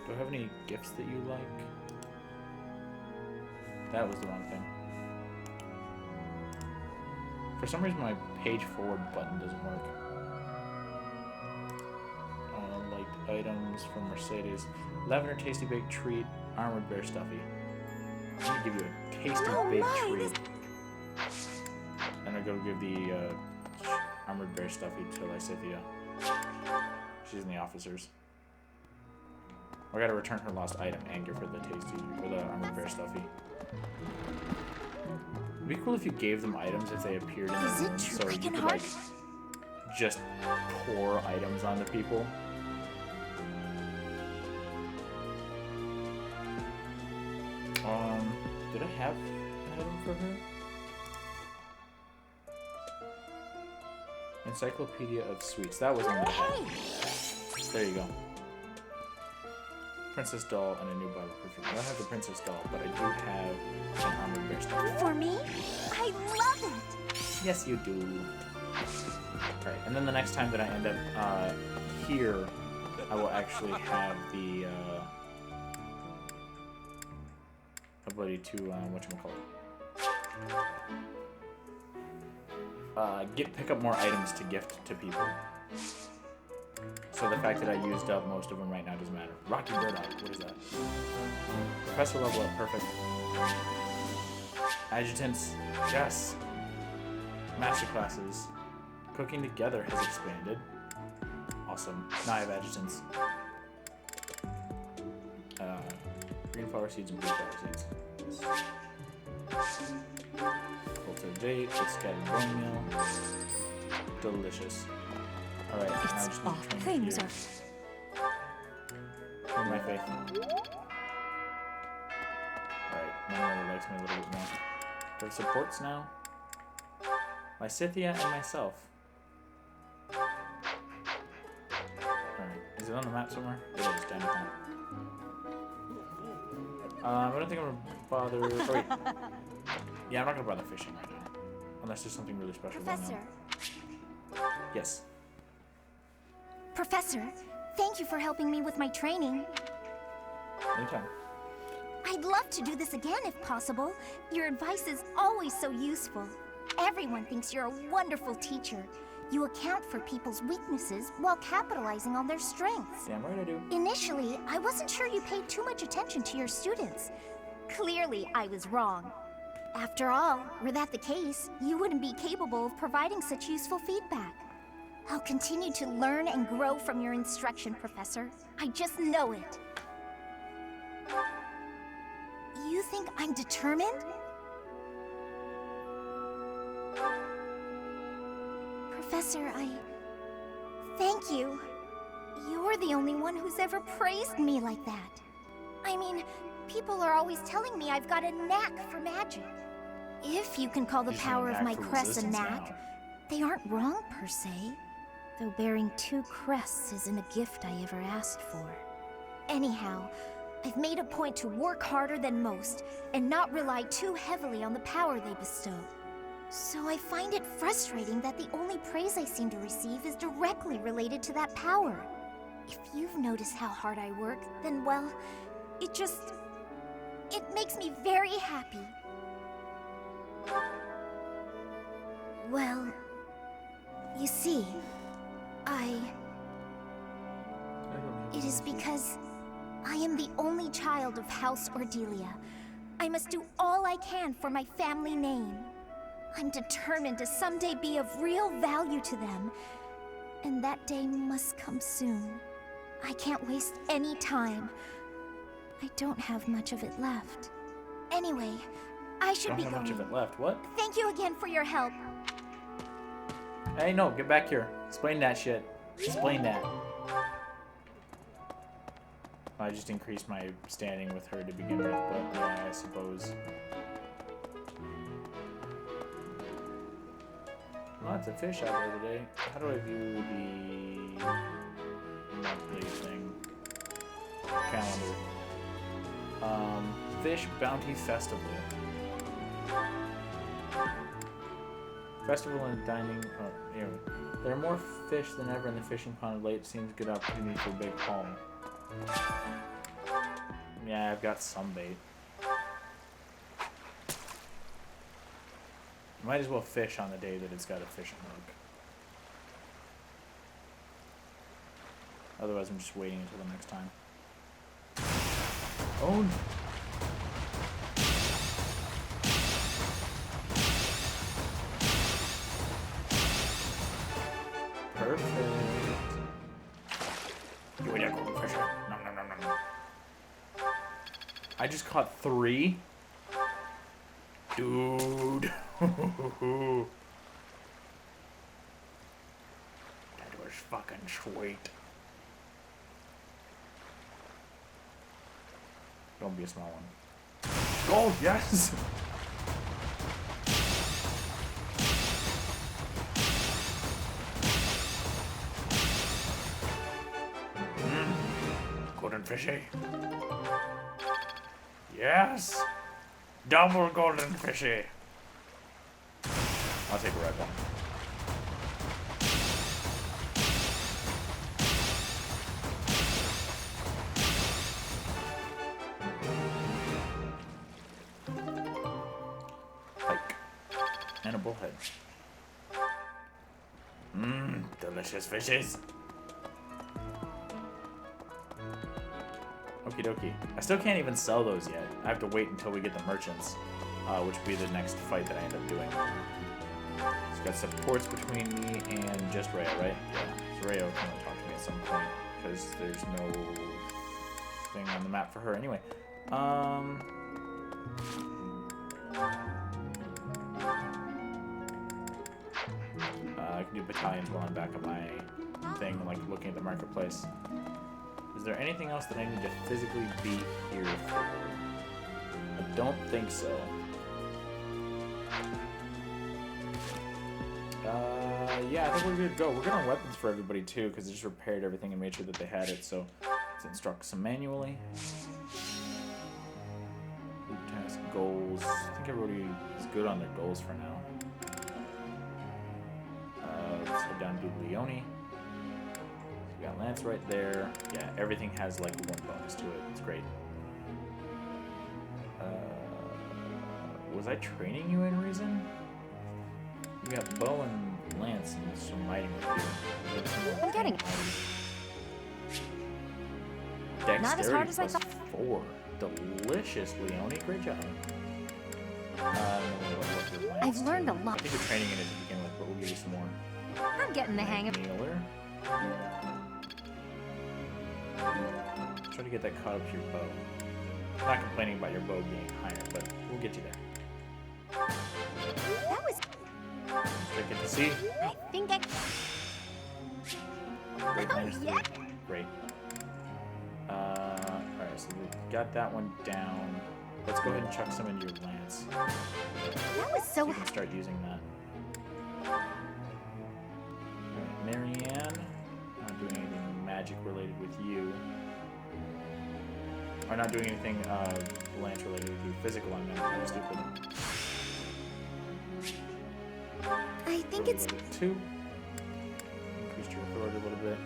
Do Do I have any gifts that you like? That was the wrong thing. For some reason, my page forward button doesn't work. Liked items from Mercedes. Lavender tasty baked treat, armored bear stuffy. I'm gonna give you a tasty baked treat. And I'm gonna give the armored bear stuffy to Lysithea. She's in the officers. I gotta return her lost item and give her the armored bear stuffy. It'd be cool if you gave them items if they appeared in the room, so you could like just pour items onto people. Did I have an item for her? Encyclopedia of Sweets. That was one that I had. There you go. Princess doll and a new bottle of perfume. I don't have the princess doll, but I do have an armored bear stuff. For me? I love it! Yes, you do. Alright, and then the next time that I end up here, I will actually have the ability to, whatchamacallit? Pick up more items to gift to people. So the fact that I used up most of them right now doesn't matter. Rocky Burdock, what is that? Professor level up, perfect. Adjutants, yes. Master classes. Cooking together has expanded. Awesome. Now I have adjutants. Green flower seeds and blue flower seeds. Cultivate, scattered bone meal. Delicious. Alright, now I just need to train things here. In my faith. Alright, my mother likes me a little bit more. Do I have supports now? Lysithea and myself. Alright, is it on the map somewhere? It is, down here. I don't think I'm gonna bother. Oh, wait. Yeah, I'm not gonna bother fishing right now. Unless there's something really special going Professor. on. Yes. Professor, thank you for helping me with my training. Anytime. I'd love to do this again if possible. Your advice is always so useful. Everyone thinks you're a wonderful teacher. You account for people's weaknesses while capitalizing on their strengths. Damn right I do. Initially, I wasn't sure you paid too much attention to your students. Clearly, I was wrong. After all, were that the case, you wouldn't be capable of providing such useful feedback. I'll continue to learn and grow from your instruction, Professor. I just know it. You think I'm determined? Professor, thank you. You're the only one who's ever praised me like that. I mean, people are always telling me I've got a knack for magic. If you can call the power of my crest a knack, they aren't wrong per se. Though bearing 2 crests isn't a gift I ever asked for. Anyhow, I've made a point to work harder than most and not rely too heavily on the power they bestow. So I find it frustrating that the only praise I seem to receive is directly related to that power. If you've noticed how hard I work, then well, it makes me very happy. Well, you see, it is because I am the only child of House Ordelia. I must do all I can for my family name. I'm determined to someday be of real value to them, and that day must come soon. I can't waste any time. I don't have much of it left. Anyway, I should be going. Don't have much of it left. What? Thank you again for your help. Hey, no, get back here. Explain that shit. Explain that. I just increased my standing with her to begin with, but yeah, I suppose. Lots of fish out there today. How do I view the monthly thing? Calendar. Fish Bounty Festival. Festival and dining. Oh, anyway. There are more fish than ever in the fishing pond of late. Seems good opportunity for a big haul. Yeah, I've got some bait. Might as well fish on the day that it's got a fishing hook. Otherwise, I'm just waiting until the next time. Oh. Perfect. Give me that golden fish. Nom, nom, nom, nom. I just caught 3. Dude. That was fucking sweet. Don't be a small one. Gold, yes! Golden fishy. Yes! Double golden fishy. I'll take a red one. Pike. And a bullhead. Mmm, delicious fishes. Okie dokie. I still can't even sell those yet. I have to wait until we get the merchants, which will be the next fight that I end up doing. It's got supports between me and just Rhea, right? Yeah. So Rhea will come and talk to me at some point, because there's no thing on the map for her anyway. I can do battalions while I'm back at my thing, like looking at the marketplace. Is there anything else that I need to physically be here for? I don't think so. Yeah, I think we're good to go. We're good on weapons for everybody too, because I just repaired everything and made sure that they had it, so let's instruct some manually. Food task goals. I think everybody is good on their goals for now. Let's go down to Leone. We got Lance right there. Yeah, everything has like 1 bonus to it. It's great. Was I training you in reason? You got Bo and Lance and some mighting with you. I'm getting it. Dexterity Not as hard as I plus 4. Delicious, Leone. Great job. I've learned a lot. I think you're training in it to begin with, but we'll give you some more. I'm getting the hang of it. Kneeler. Try to get that caught up to your bow. I'm not complaining about your bow being higher, but we'll get you there. That was... Straight get to see. I think I... Great, Oh, minus 3. yeah. Great. Alright, so we got that one down. Let's go ahead and chuck some into your lance. That was so... You can start using that. Alright, Marianne. Not doing anything magic related with you. Or not doing anything lance related with you. Physical, I meant. I'm stupid. I think it's... 2. Increased your authority a little bit.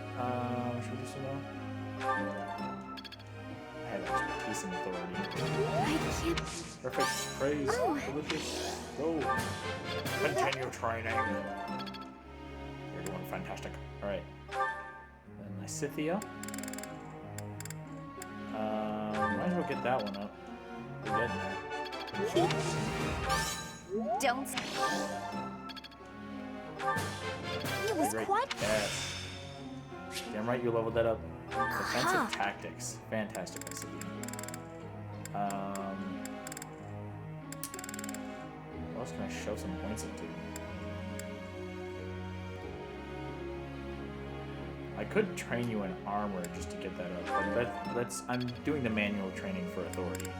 Should we do some more? I have expertise in authority. I can't... Perfect. Praise. Oh. Delicious. Go. Continue training. You're doing fantastic. Alright. Then Lysithia. Might as well get that one up. We're getting there. Don't... It was Great. quite... Yes. Damn right you leveled that up. Defensive tactics. Fantastic, Lysithia. What else can I shove some points into? I could train you in armor just to get that up, but I'm doing the manual training for authority,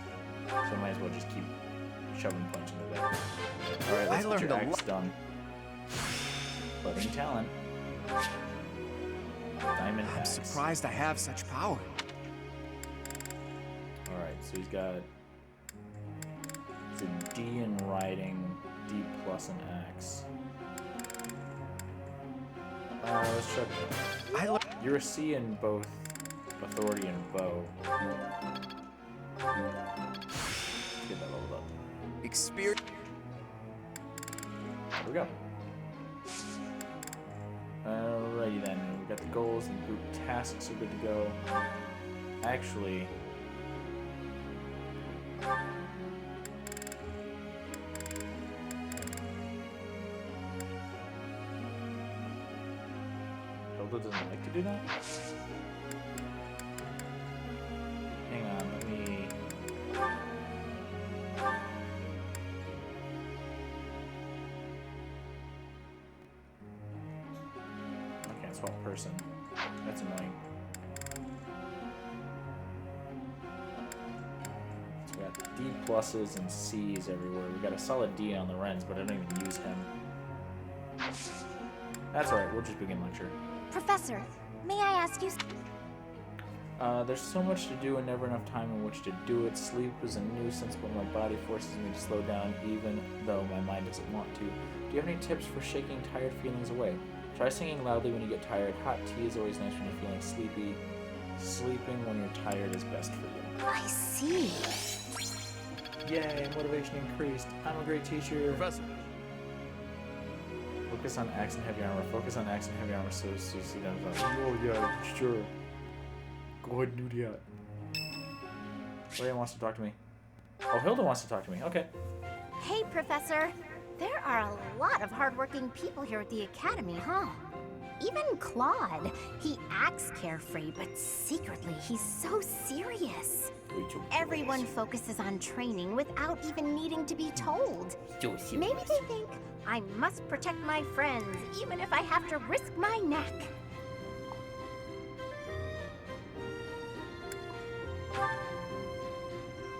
so I might as well just keep shoving points into that. All right, let's get your axe done. Budding talent. Diamond I'm axe. surprised I have such power. All right, so he's got it's a D in riding, D plus an axe. Let's check. You're a C in both authority and bow. Get that leveled up. Experience. There we go. Alrighty then, we got the goals and group tasks are good to go. Actually, Hilda doesn't like to do that? Hang on, let me... I can't swap person. That's annoying. So we got D pluses and C's everywhere. We got a solid D on the Rens, but I don't even use him. That's alright, we'll just begin lecture. Professor, may I ask you... There's so much to do and never enough time in which to do it. Sleep is a nuisance, but my body forces me to slow down even though my mind doesn't want to. Do you have any tips for shaking tired feelings away? Try singing loudly when you get tired. Hot tea is always nice when you're feeling sleepy. Sleeping when you're tired is best for you. I see. Yay, motivation increased. I'm a great teacher. Professor. Focus on axe and heavy armor. Focus on axe and heavy armor so you see them. Oh yeah, sure. Go ahead and do that. Leia wants to talk to me. Oh, Hilda wants to talk to me. Okay. Hey, Professor. There are a lot of hardworking people here at the Academy, huh? Even Claude. He acts carefree, but secretly he's so serious. Everyone focuses on training without even needing to be told. Maybe they think I must protect my friends, even if I have to risk my neck.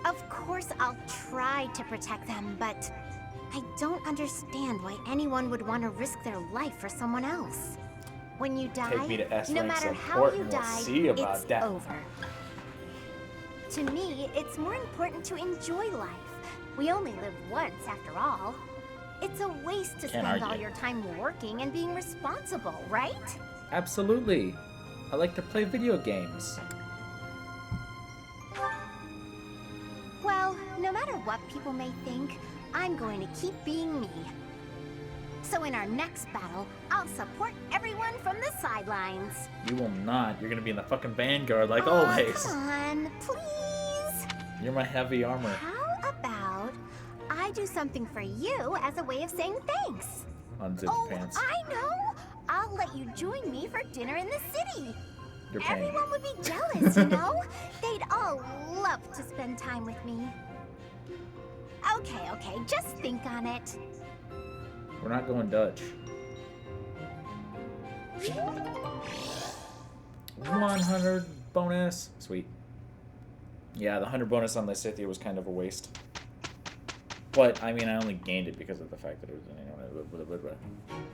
Of course, I'll try to protect them, but I don't understand why anyone would want to risk their life for someone else. When you die, Take me to S no rank matter how support you and we'll die, see about it's that. over. To me, it's more important to enjoy life. We only live once, after all. It's a waste to Can't spend all argue. your time working and being responsible, right? Absolutely. I like to play video games. Well, no matter what people may think, I'm going to keep being me. So in our next battle, I'll support everyone from the sidelines. You will not. You're gonna be in the fucking vanguard like Aw, always. Come on, please. You're my heavy armor. How about I do something for you as a way of saying thanks? Unzip Oh, pants. I know. I'll let you join me for dinner in the city. You're paying. Everyone would be jealous, you know? They'd all love to spend time with me. Okay, just think on it. We're not going Dutch. 100 bonus. Sweet. Yeah, the 100 bonus on Lysithia was kind of a waste. But, I mean, I only gained it because of the fact that it was...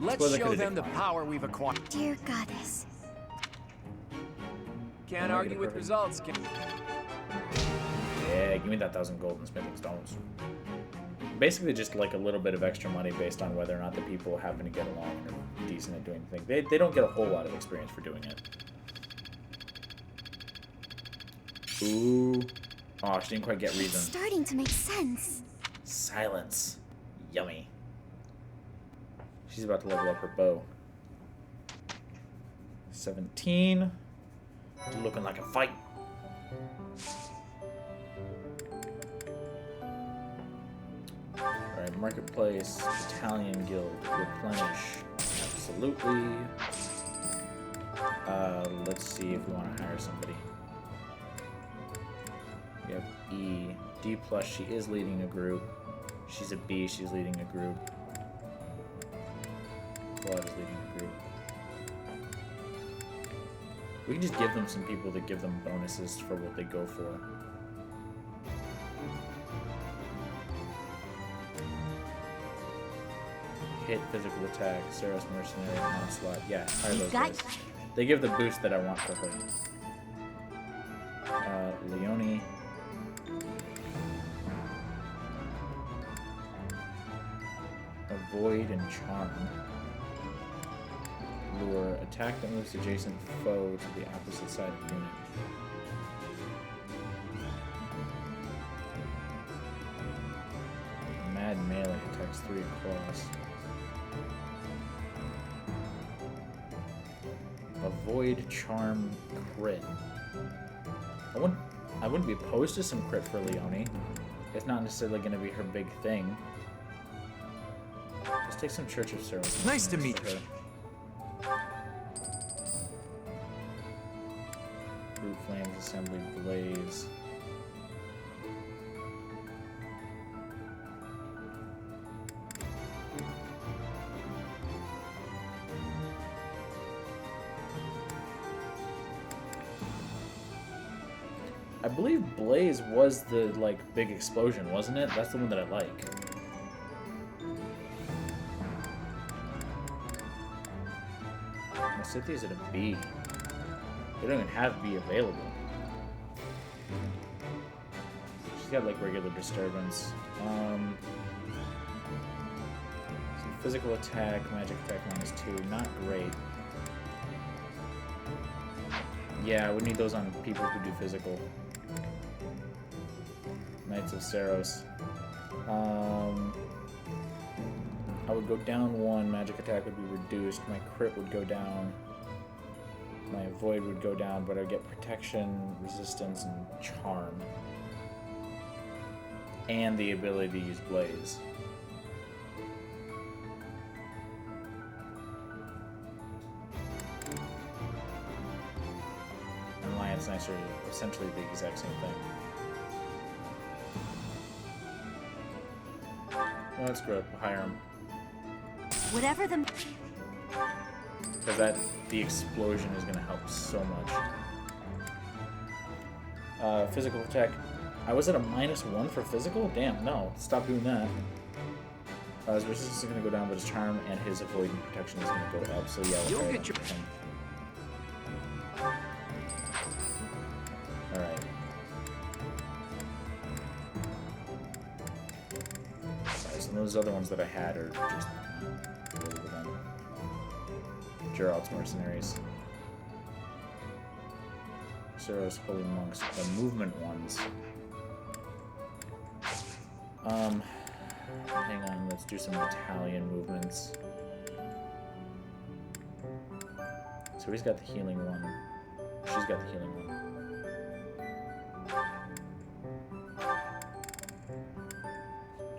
Let's show them the power we've acquired. Dear Goddess. Can't argue with results, can Yeah, give me that 1,000 gold and smithing stones. Basically just like a little bit of extra money based on whether or not the people happen to get along and are decent at doing things. They don't get a whole lot of experience for doing it. Ooh. Oh, she didn't quite get reason. It's starting to make sense. Silence. Yummy. She's about to level up her bow. 17. Looking like a fight. Alright, marketplace, battalion guild, replenish. Absolutely. Let's see if we want to hire somebody. We have E. D plus, she is leading a group. She's a B, she's leading a group. Claude is leading a group. We can just give them some people that give them bonuses for what they go for. Hit, physical attack, Sarah's mercenary, onslaught. Yeah, hire those guys. They give the boost that I want for her. Leonie. Avoid and charm. Lure. Attack that moves adjacent foe to the opposite side of the unit. Add melee attacks 3 across. Avoid charm crit. I wouldn't be opposed to some crit for Leone. It's not necessarily going to be her big thing. Let's take some Church of Service. Nice to meet you. Root Flames, Assembly Blaze. I believe Blaze was the, like, big explosion, wasn't it? That's the one that I like. My Cynthia's at a B. They don't even have B available. She's got, like, regular disturbance. So physical attack, magic attack -2. Not great. Yeah, I would need those on people who do physical. Knights of Saros. I would go down 1, magic attack would be reduced, my crit would go down, my avoid would go down, but I'd get protection, resistance, and charm. And the ability to use Blaze. And Lion's Knights are essentially the exact same thing. Well, let's go hire him. Whatever the... Because the explosion is going to help so much. Physical attack. I was at a -1 for physical? Damn, no. Stop doing that. His resistance is going to go down, but his charm and his avoid and protection is going to go up. So yeah, we'll get your... Alright. So those other ones that I had are just... Gerald's Mercenaries. Saros Holy Monks, the movement ones. Hang on, let's do some Italian movements. So he's got the healing one. She's got the healing one.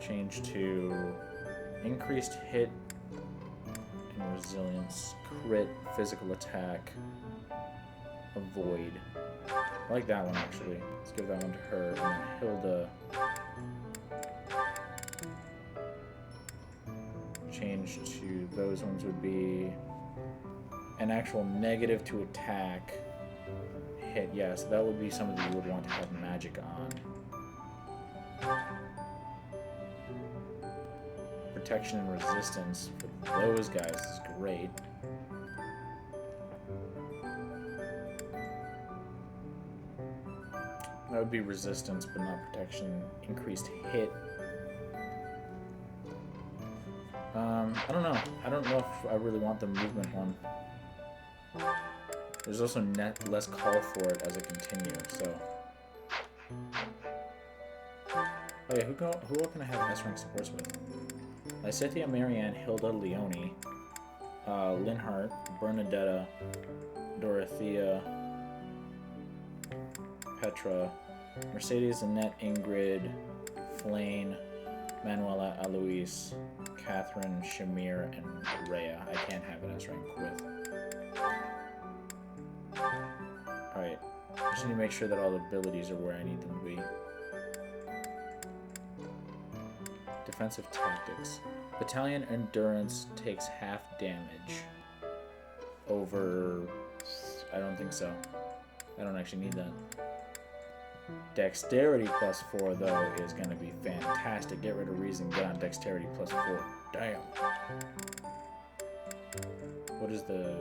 Change to increased hit and resilience, crit, physical attack, avoid. I like that one actually. Let's give that one to her. And then Hilda. Change to those ones would be an actual negative to attack hit. Yeah, so that would be something you would want to have magic on. Protection and resistance for those guys is great. That would be resistance, but not protection. Increased hit. I don't know. I don't know if I really want the movement one. There's also less call for it as it continues, so... Oh yeah, who all can I have S-rank supports with? Lysithea, Marianne, Hilda, Leone, Linhart, Bernadetta, Dorothea, Petra, Mercedes, Annette, Ingrid, Flaine, Manuela, Eloise, Catherine, Shamir, and Rhea. I can't have an S-rank with. Alright, I just need to make sure that all the abilities are where I need them to be. Defensive tactics. Battalion endurance takes half damage. Over... I don't think so. I don't actually need that. Dexterity +4, though, is going to be fantastic. Get rid of reason, get on dexterity +4. Damn. What is the...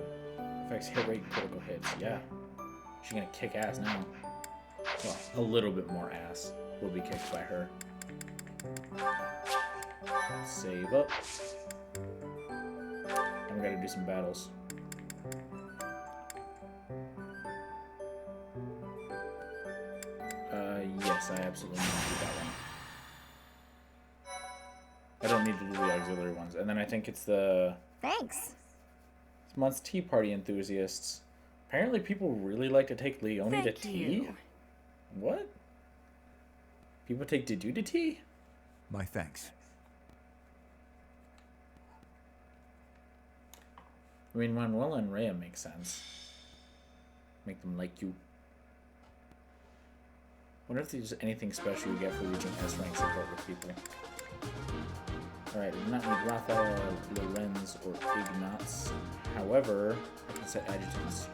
Affects hit rate and critical hits. Yeah. She's going to kick ass now. Well, a little bit more ass will be kicked by her. Save up. And we gotta do some battles. Yes, I absolutely need to do that I don't need to do the auxiliary ones. And then I think it's the... Thanks. This month's tea party enthusiasts. Apparently people really like to take Leonie to tea? What? People take Didu to tea? My thanks. I mean, Manuela and Rhea make sense. Make them like you. Wonder if there's anything special you get for reaching S rank support with people. Alright, we do not need Raphael, Lorenz, or Ignatz. However, I can set adjutants.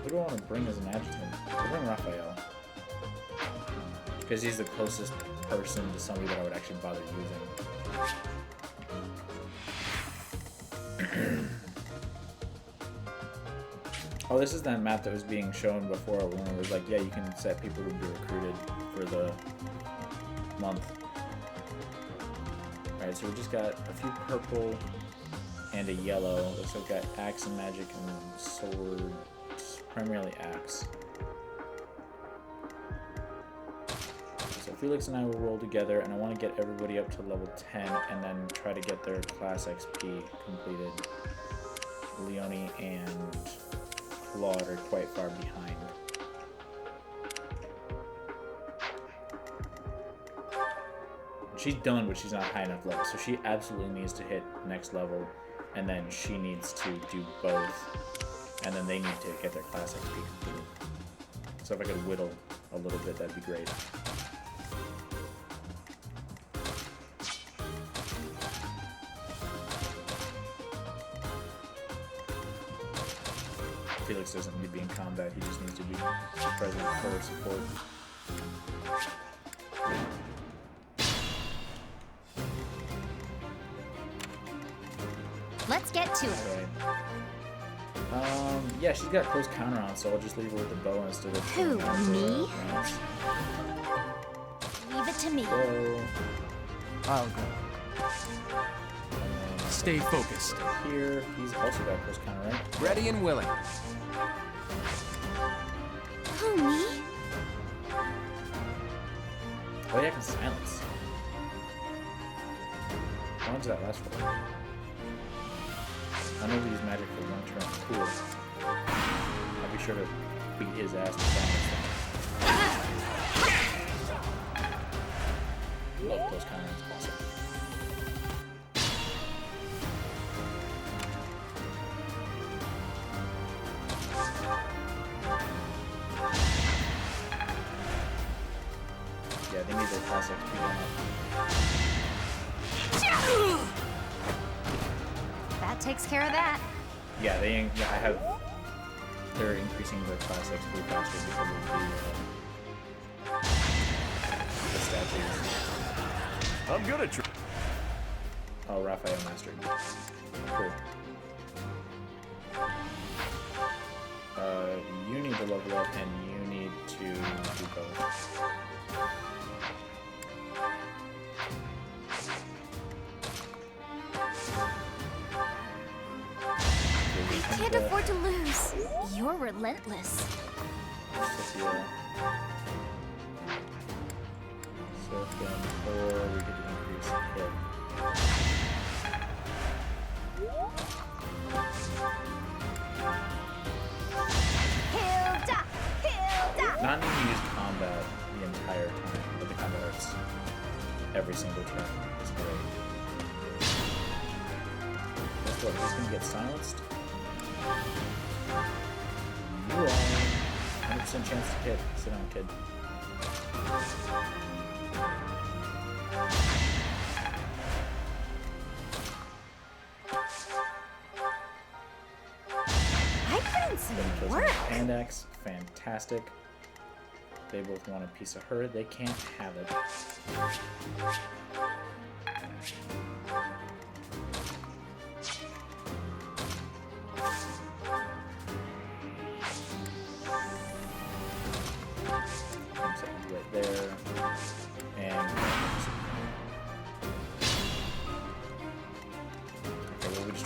Who do I want to bring as an adjutant? I'll bring Raphael. Because he's the closest person to somebody that I would actually bother using. Oh, this is that map that was being shown before when it was like, yeah, you can set people who be recruited for the month. Alright, so we just got a few purple and a yellow. Looks like we've got axe and magic and sword. Primarily axe. So Felix and I will roll together, and I want to get everybody up to level 10 and then try to get their class XP completed. Leonie and Claude are quite far behind. She's done, but she's not high enough level, so she absolutely needs to hit next level, and then she needs to do both. And then they need to get their class XP completed. So if I could whittle a little bit, that'd be great. Felix doesn't need to be in combat, he just needs to be present for support. Let's get to it. Right. Yeah, she's got close counter on, so I'll just leave her with the bow instead of... Who, me? Leave it to me. So, I'll go. Stay focused. Here, he's also got close counter, right? Ready and willing. Who, me? Oh yeah, I can silence. How long does that last for? I know we use magic for one turn. Cool. I'll be sure to beat his ass to silence him. Love close counter, it's awesome. Yeah, they need their class XP going up. That takes care of that. Yeah, they're increasing their class XP faster because of the statues. I'm good at Oh, Raphael mastered. Cool. You need to level up and you need to do both. I can't afford to lose. You're relentless. Sophia. Or we could increase hit. Hilda! Hilda! Not needing to use combat the entire time, but the combat hurts every single turn. It's great. Guess what? He's gonna get silenced. You are 100% chance to hit. Sit down, kid. I put in some work. Hand axe, fantastic. They both want a piece of her. They can't have it. Right there. And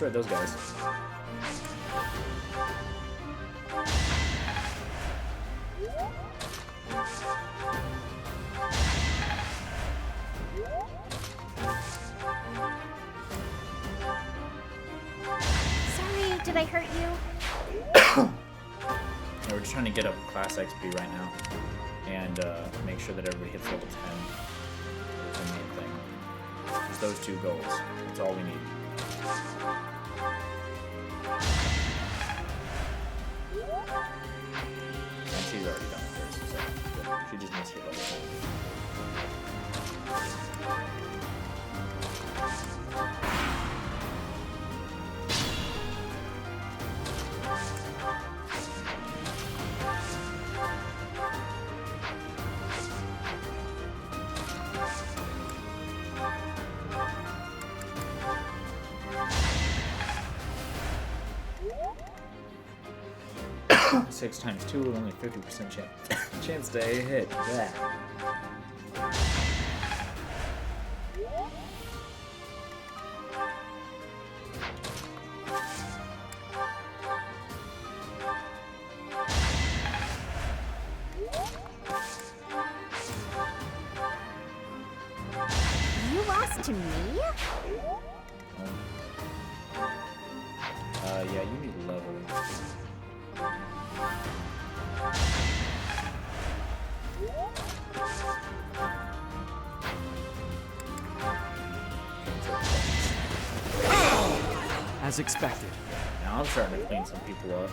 destroyed those guys. Sorry, did I hurt you? Yeah, we're just trying to get up class XP right now and make sure that everybody hits level 10. That's the main thing. Just those two goals. That's all we need. And she's already done with hers, so good. She just needs to hit level 10. Six times 2 with only 50% chance to hit that. You lost to me? Yeah, you need leveling. As expected. Now I'm starting to clean some people up.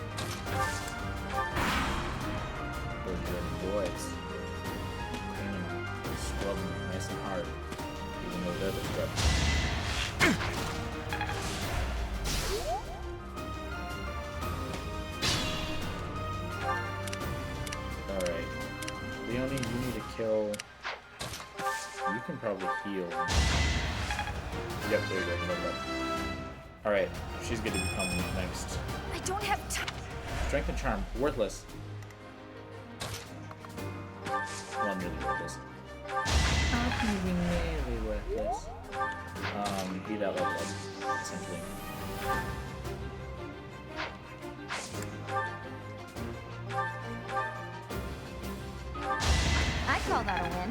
Those dirty boys. Cleaning them, scrubbing them nice and hard, even though they're the scrub. Alright. Leonie, you need to kill. You can probably heal. Yep, there you go. Alright, she's going to become next. I don't have time. Strength and Charm, worthless. Well, really worthless. Not even nearly worthless. Be that level up, essentially. I call that a win.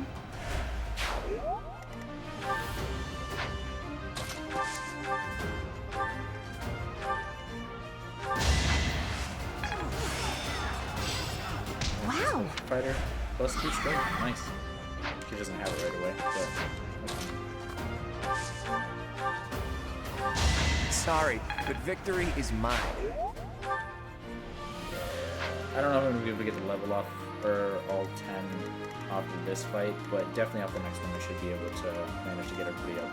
Wow. Fighter, plus 2 strength, nice. She doesn't have it right away, but... Sorry, but victory is mine. I don't know if I'm going to be able to get the level off for all 10 off of this fight, but definitely off the next one I should be able to manage to get everybody up.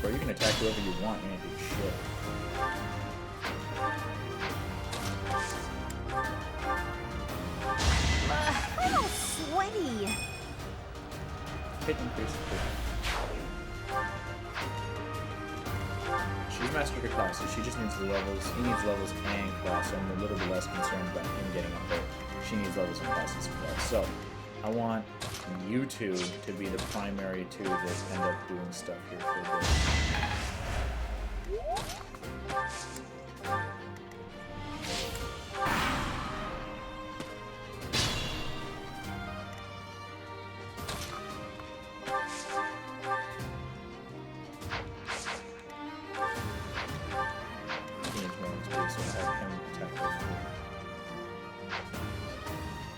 Or you can attack whoever you want, you ain't do shit. I'm all sweaty. Hit increase. She's mastered her class, so she just needs the levels. He needs levels and class, so I'm a little bit less concerned about him getting up there. She needs levels and classes as well. So, I want you two to be the primary two that end up doing stuff here for a bit.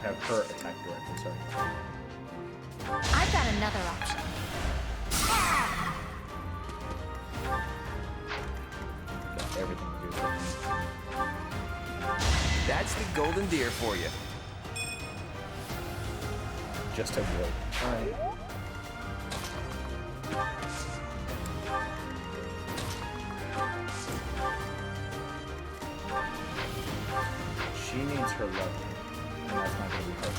Have her attack directly, sorry. I've got another option. Got everything to do with That's the golden deer for you. just avoid. Alright. She needs her level. And that's not going to be her.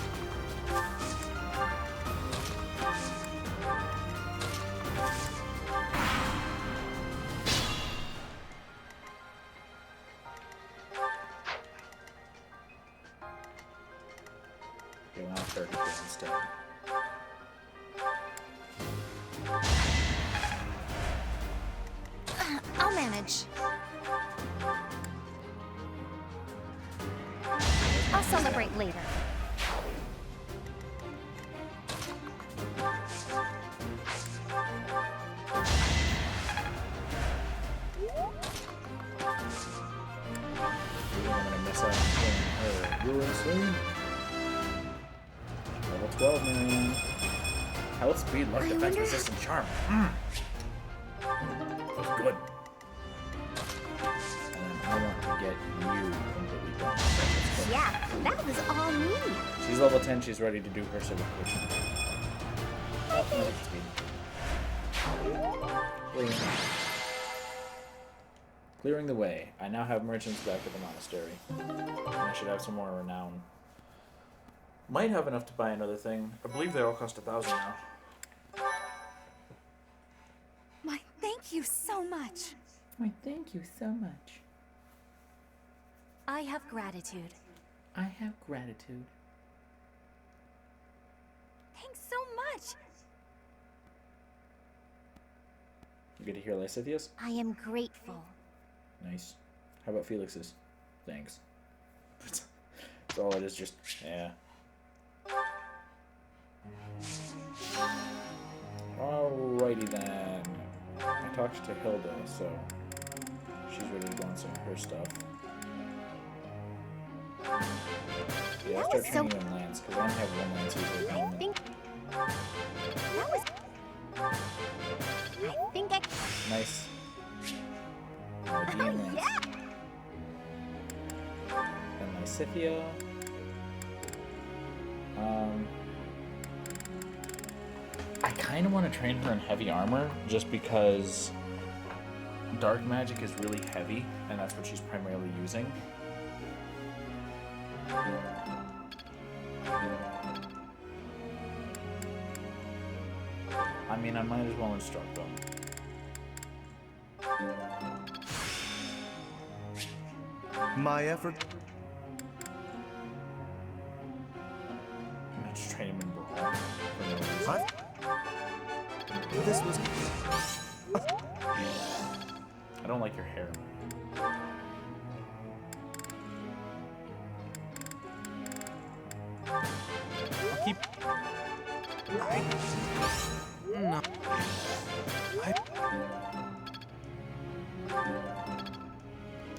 They want her to do instead. lunch. I'll celebrate later. I'm gonna miss out on killing her. Ruin soon. Level 12, man. Health, speed, luck, defense, resistance, charm. That's good. And then I want to get you completely done. So Yeah, that was all me. she's level 10, she's ready to do her certification. Magic speed. Clearing the way. I now have merchants back at the monastery. And I should have some more renown. Might have enough to buy another thing. I believe they all cost 1,000 now. My thank you so much. Why, thank you so much. I have gratitude. I have gratitude. Thanks so much. You get to hear Lysithia's? I am grateful. Nice. How about Felix's? Thanks. That's all it is, just, yeah. Alrighty then. I talked to Hilda, so she's ready to go on some of her stuff. Yeah, I'll start training in Lance, because I only have one Lance user. I think I... Nice. Lance. Yeah. And Lysithia. I kind of want to train her in heavy armor, just because dark magic is really heavy, and that's what she's primarily using. I mean, I might as well instruct them. My effort. I'm just train him in brawl. What? This was. I don't like your hair. I'll keep. No.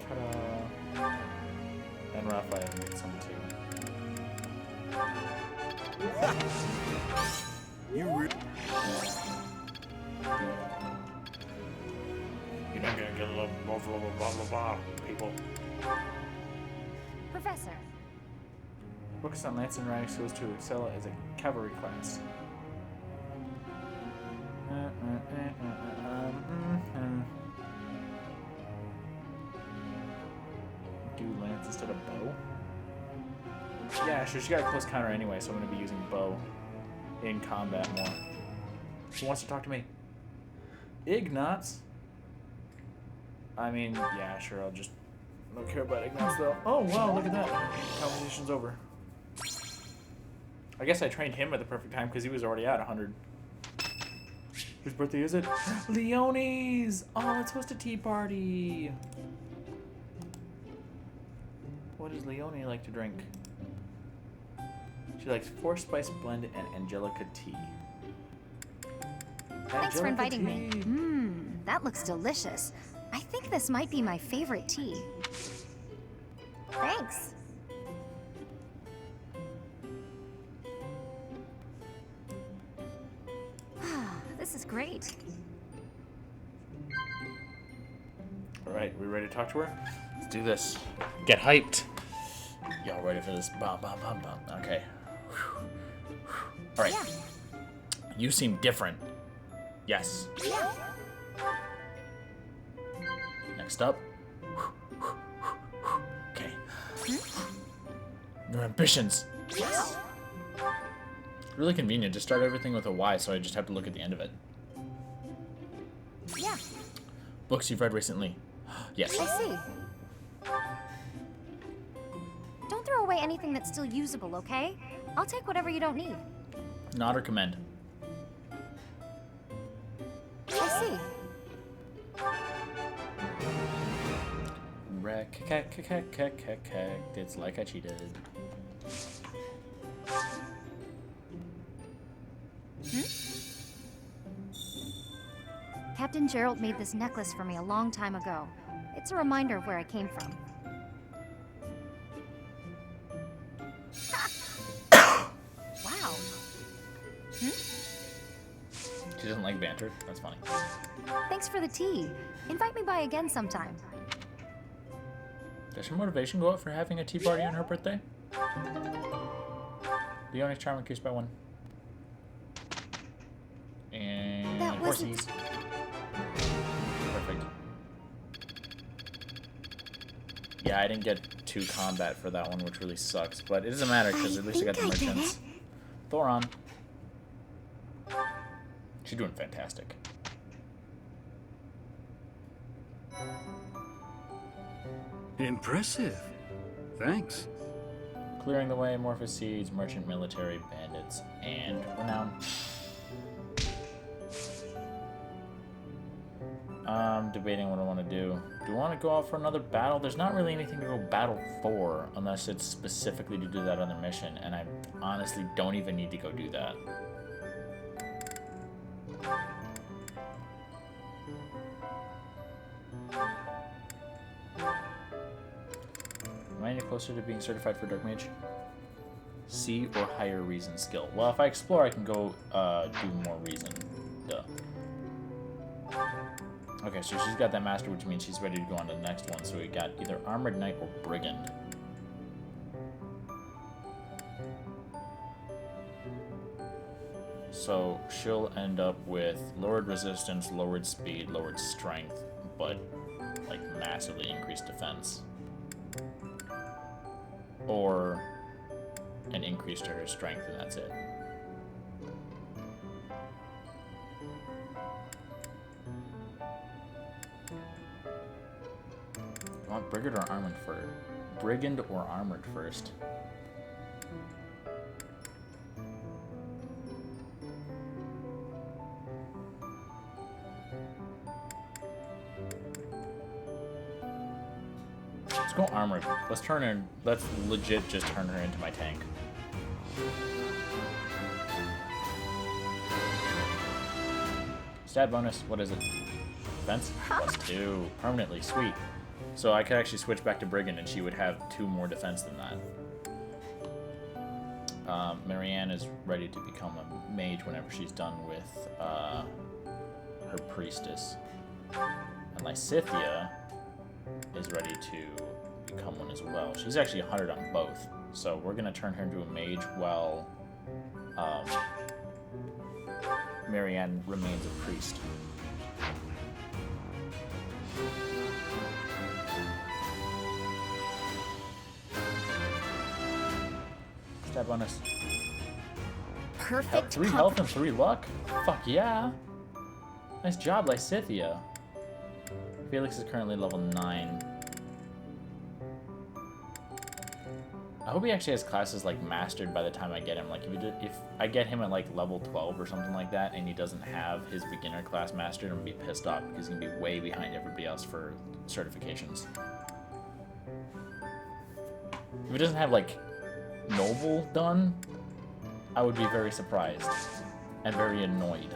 Ta-da. And Raphael gets some too. You really. You're not gonna get a little blah blah blah blah blah, people. Professor. Focus on lance and riding skills to excel as a cavalry class. Do lance instead of bow? Yeah, sure. She got a close counter anyway, so I'm gonna be using bow in combat more. Who wants to talk to me? Ignatz? I mean, yeah, sure. I don't care about Ignatz though. Oh wow, look at that. Conversation's over. I guess I trained him at the perfect time because he was already at 100. Whose birthday is it? Leonie's! Oh, let's host a tea party. What does Leonie like to drink? She likes 4-spice blend and Angelica tea. Thanks for inviting me. That looks delicious. I think this might be my favorite tea. Thanks. This is great. Alright, we ready to talk to her? Let's do this. Get hyped. Y'all ready for this? Bum, bum, bum, bum. Okay. Alright. Yeah. You seem different. Yes. Yeah. Next up. Okay. Your ambitions. Yes. Really convenient. Just start everything with a Y, so I just have to look at the end of it. Yeah. Books you've read recently. Yes. I see. Don't throw away anything that's still usable, okay? I'll take whatever you don't need. Nod or commend. I see. It's like I cheated. Captain Gerald made this necklace for me a long time ago. It's a reminder of where I came from. Wow. She doesn't like banter. That's funny. Thanks for the tea. Invite me by again sometime. Does her motivation go up for having a tea party on her birthday? Leonie's charm increased by 1. And That wasn't- horsies. Perfect. Yeah, I didn't get 2 combat for that one, which really sucks. But it doesn't matter, because at least I got the think I did merchants. Thoron. She's doing fantastic. Impressive. Thanks. Clearing the way, amorphous seeds, merchant, military, bandits, and renown. Debating what I want to do. Do I want to go out for another battle? There's not really anything to go battle for, unless it's specifically to do that other mission, and I honestly don't even need to go do that. Am I any closer to being certified for Dark Mage? C or higher reason skill. Well, if I explore, I can go do more reason. Duh. Okay, so she's got that master, which means she's ready to go on to the next one. So we got either Armored Knight or Brigand. So she'll end up with lowered resistance, lowered speed, lowered strength, but like massively increased defense. Or an increase to her strength, and that's it. I want Brigand or Armored first? Brigand or Armored first? Let's go Armored. Let's turn her. Let's legit just turn her into my tank. Stat bonus. What is it? Defense +2. Permanently. Sweet. So I could actually switch back to Brigand and she would have 2 more defense than that. Marianne is ready to become a mage whenever she's done with her priestess. And Lysithia is ready to become one as well. She's actually 100 on both. So we're going to turn her into a mage while Marianne remains a priest. Stat bonus. Perfect. 3 health and 3 luck? Fuck yeah. Nice job, Lysithia. Felix is currently level 9. I hope he actually has classes like mastered by the time I get him. Like if I get him at like level 12 or something like that and he doesn't have his beginner class mastered, I'm gonna be pissed off because he's gonna be way behind everybody else for certifications. If he doesn't have like Noble done, I would be very surprised and very annoyed.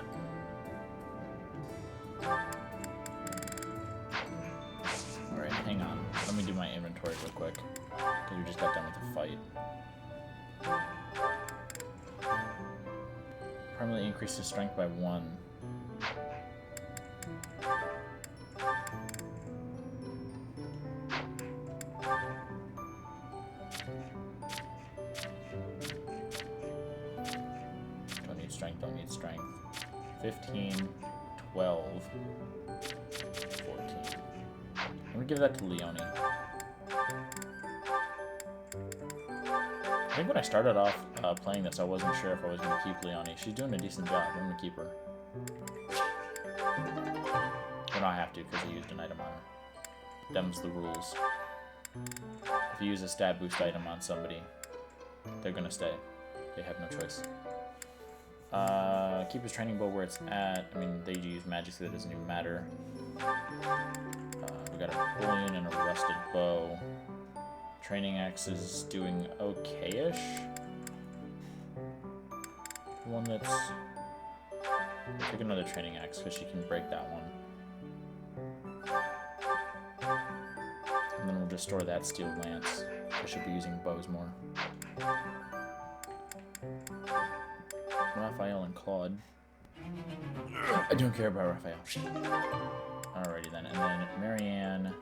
Alright, hang on. Let me do my inventory real quick. Because we just got done with the fight. Permanently increases strength by 1. Don't need strength. 15, 12, 14. I'm gonna give that to Leonie. I think when I started off playing this, I wasn't sure if I was gonna keep Leonie. She's doing a decent job. I'm gonna keep her. Well, no, I have to because I used an item on her. Them's the rules. If you use a stat boost item on somebody, they're gonna stay. They have no choice. Keep his training bow where it's at. I mean, they use magic, so that doesn't even matter. We got a bullion and a rusted bow. Training axe is doing okay-ish. One that's... Pick another training axe because she can break that one. And then we'll just store that steel lance. I should be using bows more. Raphael and Claude. I don't care about Raphael. Alrighty then, and then Marianne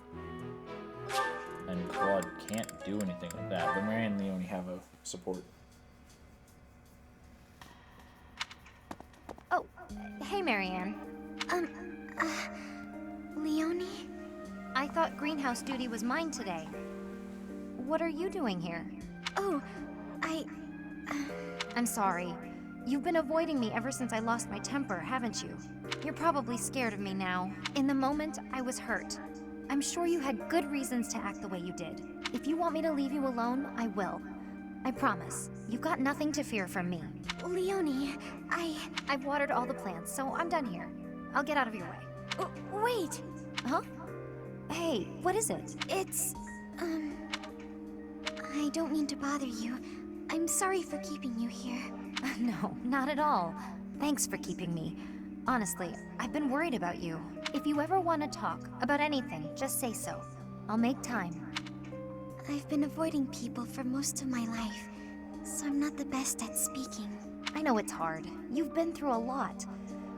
and Claude can't do anything with that, but Marianne and Leonie have a support. Oh, hey, Marianne. Leonie? I thought greenhouse duty was mine today. What are you doing here? Oh, I'm sorry. You've been avoiding me ever since I lost my temper, haven't you? You're probably scared of me now. In the moment, I was hurt. I'm sure you had good reasons to act the way you did. If you want me to leave you alone, I will. I promise. You've got nothing to fear from me. Leonie, I've watered all the plants, so I'm done here. I'll get out of your way. Wait! Huh? Hey, what is it? It's, I don't mean to bother you. I'm sorry for keeping you here. No, not at all. Thanks for keeping me. Honestly, I've been worried about you. If you ever want to talk about anything, just say so. I'll make time. I've been avoiding people for most of my life, so I'm not the best at speaking. I know it's hard. You've been through a lot.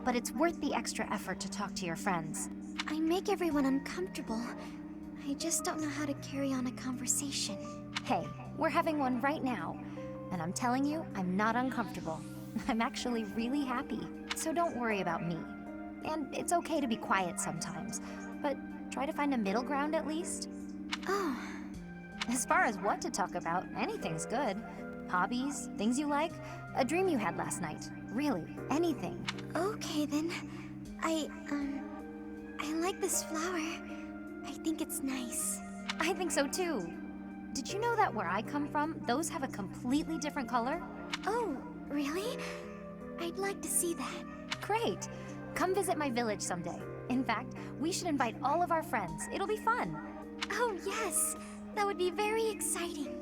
But it's worth the extra effort to talk to your friends. I make everyone uncomfortable. I just don't know how to carry on a conversation. Hey, we're having one right now. And I'm telling you, I'm not uncomfortable. I'm actually really happy. So don't worry about me. And it's okay to be quiet sometimes, but try to find a middle ground at least. Oh. As far as what to talk about, anything's good. Hobbies, things you like, a dream you had last night. Really, anything. Okay then. I like this flower. I think it's nice. I think so too. Did you know that where I come from, those have a completely different color? Oh, really? I'd like to see that. Great. Come visit my village someday. In fact, we should invite all of our friends. It'll be fun. Oh, yes. That would be very exciting.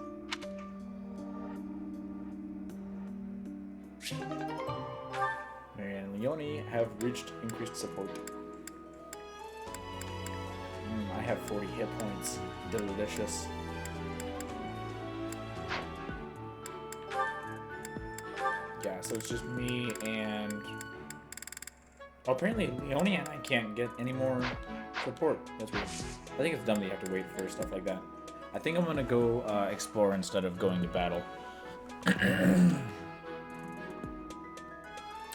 Marianne and Leonie have reached increased support. I have 40 hit points. Delicious. Yeah, so it's just me and... Oh, apparently Leonie and I can't get any more support. That's weird. I think it's dumb that you have to wait for stuff like that. I think I'm gonna go explore instead of going to battle.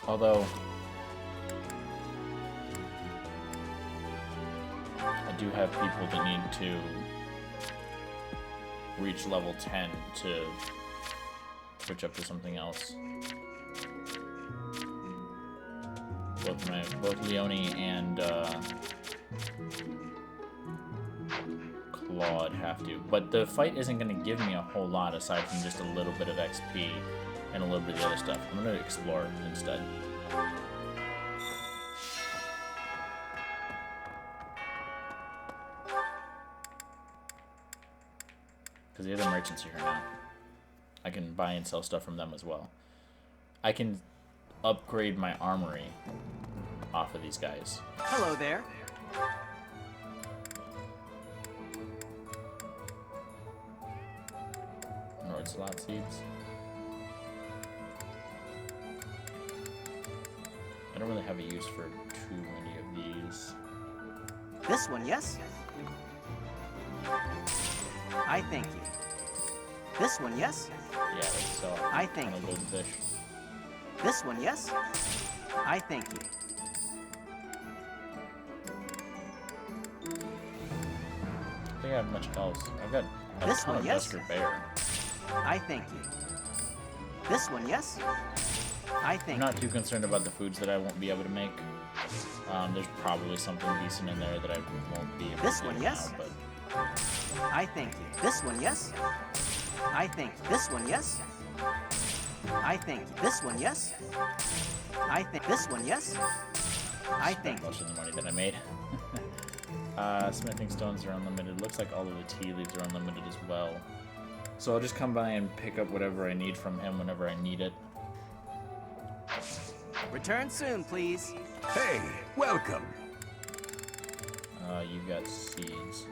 Although... I do have people that need to reach level 10 to switch up to something else. Both Leonie and Claude have to. But the fight isn't going to give me a whole lot aside from just a little bit of XP and a little bit of the other stuff. I'm going to explore instead. Because the other merchants are here now. I can buy and sell stuff from them as well. I can upgrade my armory off of these guys. Hello there. Nord slot seeds. I don't really have a use for too many of these. This one, yes? I thank you. This one, yes? Yeah, so I thank you. Goldfish. This one, yes? I thank you. I think I have much else. I've got a This ton one, of yes? Dusker Bear. I thank you. This one, yes? I I'm thank not too concerned about the foods that I won't be able to make. There's probably something decent in there that I won't be able This to one, do yes? now, but I thank you. This one, yes? I thank you. This one, yes? I thank you. This one, yes? I think this one, yes? I think most of the money that I made. Smithing stones are unlimited. Looks like all of the tea leaves are unlimited as well. So I'll just come by and pick up whatever I need from him whenever I need it. Return soon, please. Hey, welcome. You got seeds. Is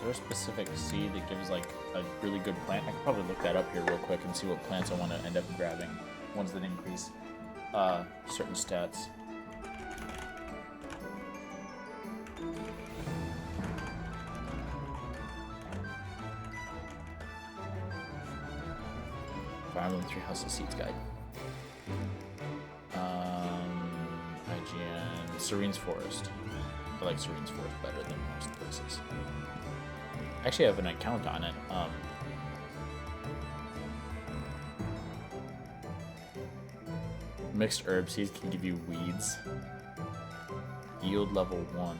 there a specific seed that gives like a really good plant? I could probably look that up here real quick and see what plants I want to end up grabbing. Ones that increase certain stats. Fire Emblem 3 House of Seeds guide. IGN Serene's Forest. I like Serene's Forest better than most places. Actually, I have an account on it. Mixed herb seeds can give you weeds. Yield level 1.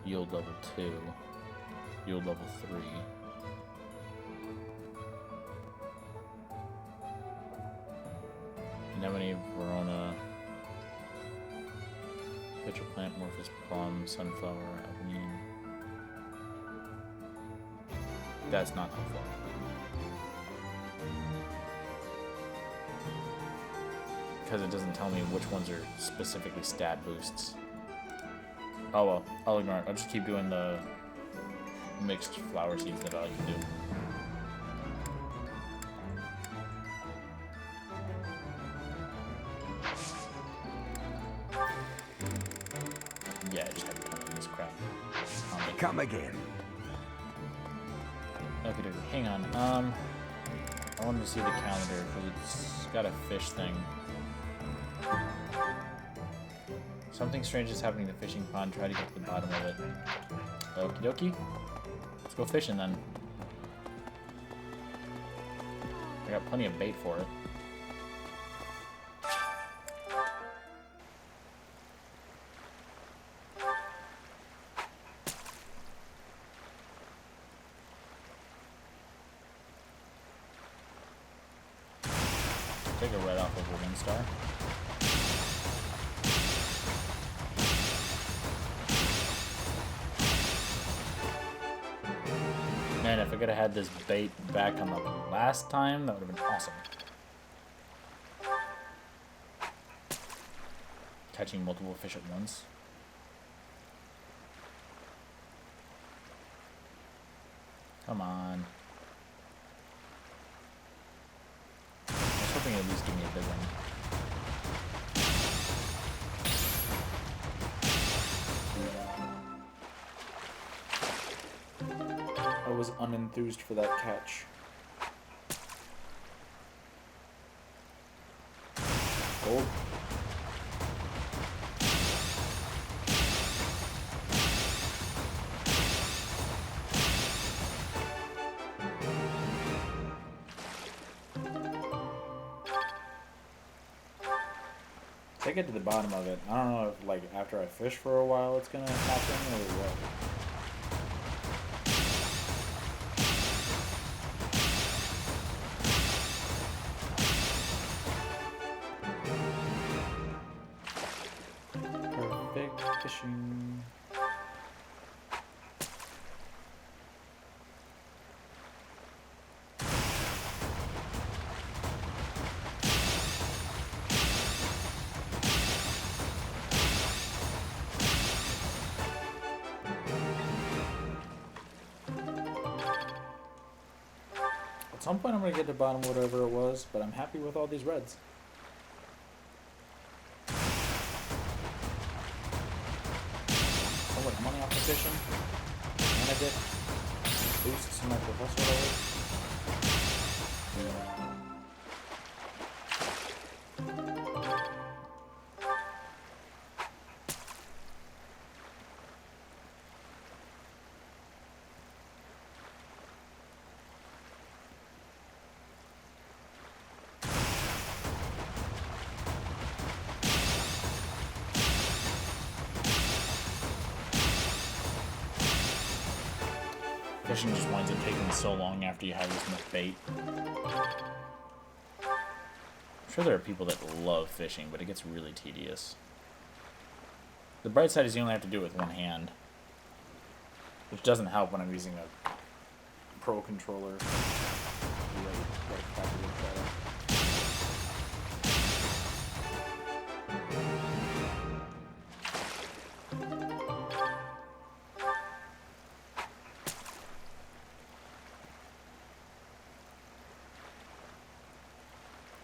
Yield level 2. Yield level 3. Anemone, Verona, Pitcher Plant, Morphus Plum, Sunflower, Avenine. That's not helpful. Because it doesn't tell me which ones are specifically stat boosts. Oh well, I'll ignore it. I'll just keep doing the mixed flower seeds that I like to do. Yeah, I just have to come in this crap. Come again. Okay, hang on. I wanted to see the calendar because it's got a fish thing. Something strange is happening in the fishing pond. Try to get to the bottom of it. Okie dokie. Let's go fishing then. I got plenty of bait for it. Take a red off of a wind star. Man, if I could have had this bait back on the last time, that would have been awesome. Catching multiple fish at once. Come on. I was hoping it'd at least give me a big one. I was unenthused for that catch. Gold. If I get to the bottom of it, I don't know if like after I fish for a while it's gonna happen or what. Perfect fishing. At some point I'm going to get to the bottom of whatever it was, but I'm happy with all these reds. So much money off the fishing, and I get boosts in my professor level. Fishing just winds up taking so long after you have this much bait. sure there are people that love fishing, but it gets really tedious. The bright side is you only have to do it with one hand, which doesn't help when I'm using a pro controller.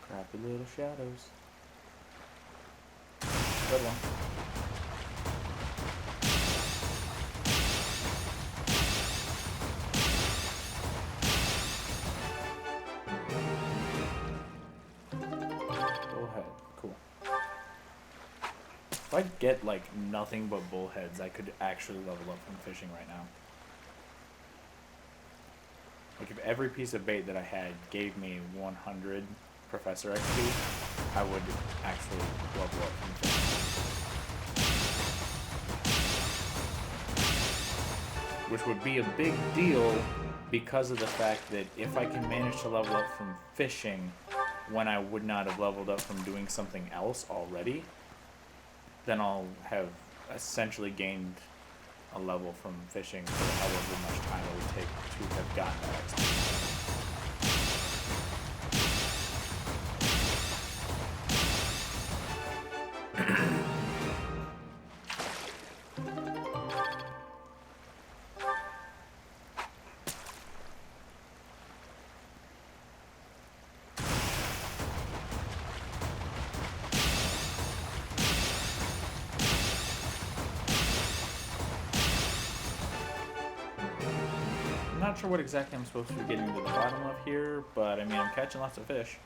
Crappy little shadows. Good one. Bullhead, cool. If I get like nothing but bullheads, I could actually level up from fishing right now. Like if every piece of bait that I had gave me 100 Professor XP, I would actually level up from fishing. Which would be a big deal because of the fact that if I can manage to level up from fishing when I would not have leveled up from doing something else already, then I'll have essentially gained a level from fishing for however much time it would take to have gotten that XP. I'm not sure what exactly I'm supposed to be getting to the bottom of here, but I mean, I'm catching lots of fish.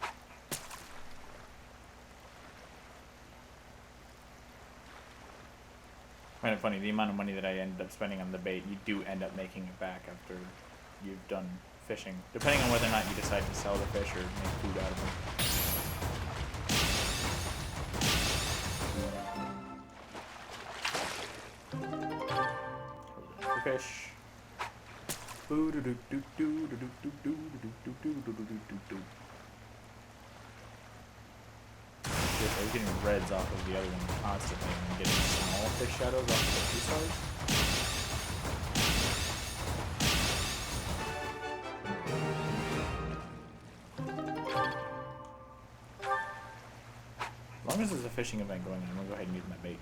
Kind of funny, the amount of money that I ended up spending on the bait, you do end up making it back after you've done fishing, depending on whether or not you decide to sell the fish or make food out of them. Fish. Boo doo doo doo doo doo doo doo doo doo doo doo doo doo. I was getting reds off of the other one constantly, and I'm getting small fish shadows off of the 2 stars. As long as there's a fishing event going on, I'm gonna go ahead and use my bait.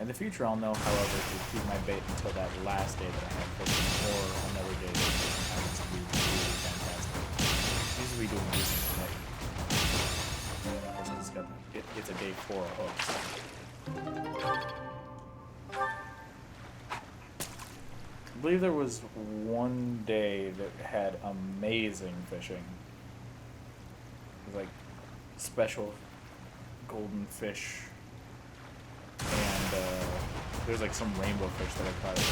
In the future, I'll know, however, to keep my bait until that last day that I have fishing, or another day that fishing happens to be really fantastic. Usually doing decent today. It's a day 4 hooks. I believe there was one day that had amazing fishing. It was like special golden fish. And there's like some rainbow fish that I caught too.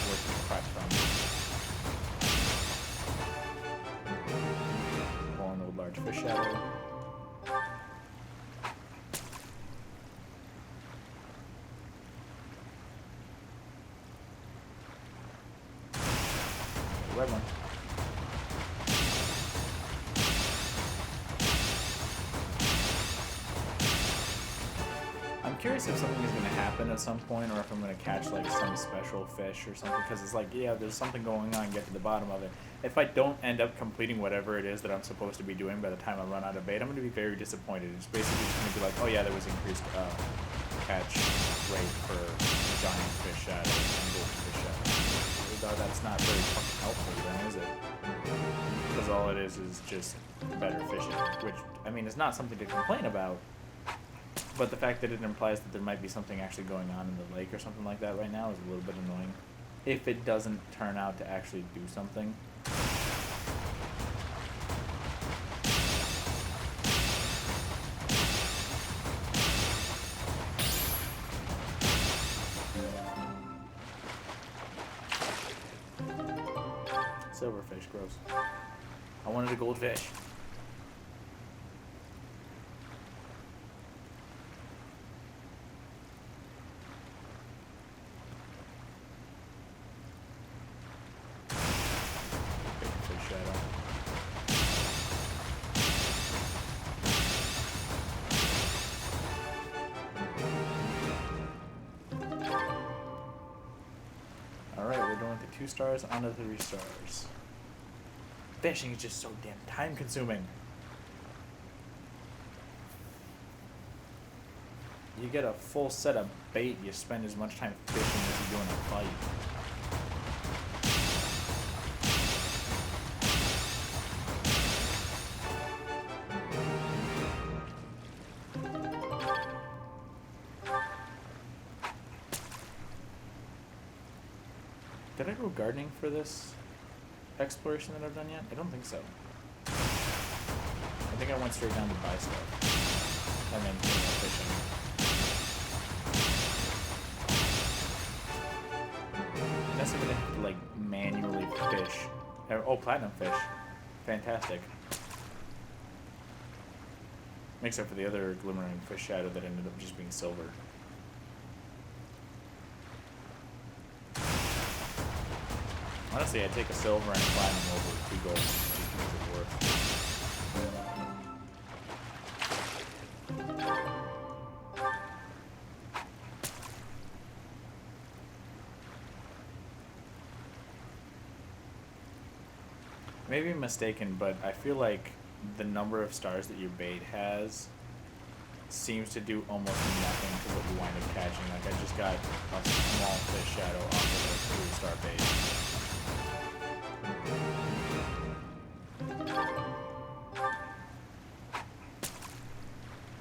Worth the crap ton. More an old large fish shadow. Red one. I'm curious if something is going to happen at some point, or if I'm going to catch like some special fish or something, because it's like, yeah, there's something going on, get to the bottom of it. If I don't end up completing whatever it is that I'm supposed to be doing by the time I run out of bait, I'm going to be very disappointed. It's basically just going to be like, oh yeah, there was increased catch rate for giant fish shadows and golden fish shadows. That's not very fucking helpful then, is it? Because all it is just better fishing, which, I mean, is not something to complain about. But the fact that it implies that there might be something actually going on in the lake or something like that right now is a little bit annoying. If it doesn't turn out to actually do something. Silverfish, gross. I wanted a goldfish. with the 2 stars onto the 3 stars. Fishing is just so damn time consuming. You get a full set of bait, you spend as much time fishing as you do in a fight. Did I go gardening for this exploration that I've done yet? I don't think so. I think I went straight down to buy stuff. And then came up fishing. That's if I didn't have to, like, manually fish. Oh, platinum fish. Fantastic. Except for the other glimmering fish shadow that ended up just being silver. Honestly, I'd take a silver and a platinum over 2 gold just because it's worth. Maybe I'm mistaken, but I feel like the number of stars that your bait has seems to do almost nothing to what you wind up catching. Like, I just got a small fish shadow off of a 3-star bait.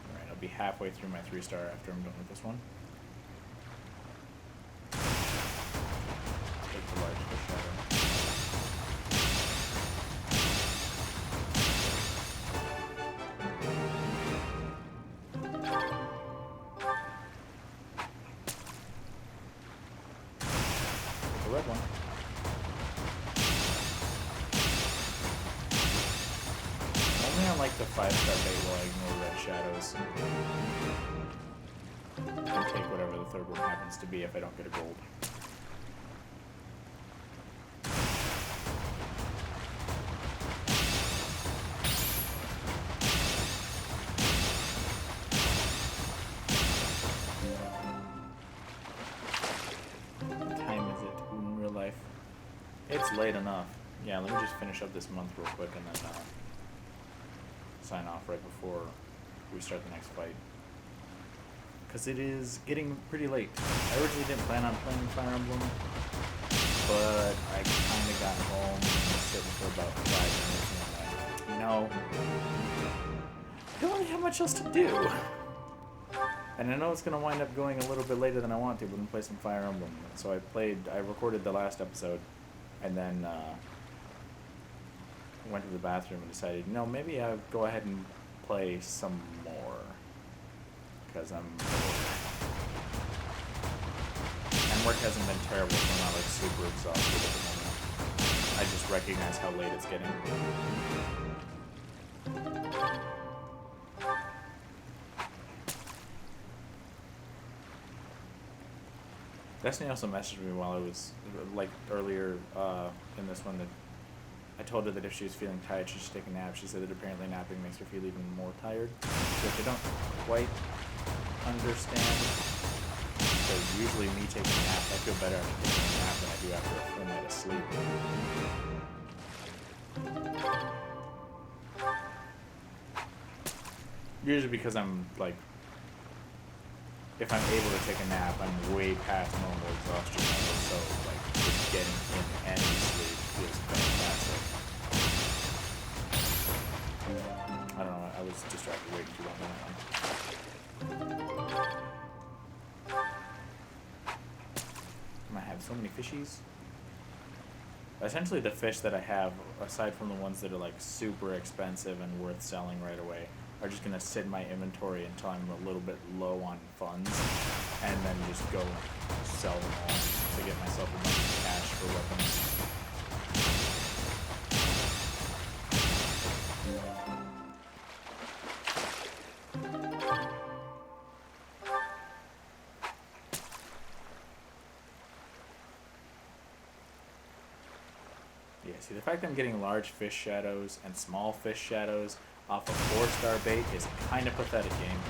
Alright, I'll be halfway through my 3-star after I'm done with this one. Take the large fish shadow. The red one. Only on like the 5-star bait will I ignore red shadows. And take whatever the 3rd one happens to be if I don't get a gold. It's late enough. Yeah, let me just finish up this month real quick and then sign off right before we start the next fight. Because it is getting pretty late. I originally didn't plan on playing Fire Emblem, but I kind of got home and was sitting for about 5 minutes and I'm like, you know, I don't really have much else to do. And I know it's going to wind up going a little bit later than I want to, but I'm going to play some Fire Emblem. So I recorded the last episode. And then went to the bathroom and decided, you know, maybe I'll go ahead and play some more. Because I'm bored. And work hasn't been terrible, so I'm not like super exhausted at the moment. I just recognize how late it's getting. Destiny also messaged me while I was, like, earlier in this one that I told her that if she was feeling tired, she should take a nap. She said that apparently napping makes her feel even more tired, which I don't quite understand. Because usually me taking a nap, I feel better after taking a nap than I do after a full night of sleep. Usually because I'm, like, if I'm able to take a nap, I'm way past normal exhaustion level, so like just getting in any sleep feels fantastic. I don't know, I was distracted waiting too long on that one. I have so many fishies. Essentially the fish that I have, aside from the ones that are like super expensive and worth selling right away, are just gonna sit in my inventory until I'm a little bit low on funds, and then just go sell them all to get myself a bunch of cash for weapons. Yeah, see, the fact that I'm getting large fish shadows and small fish shadows off a 4-star bait is kind of pathetic, game.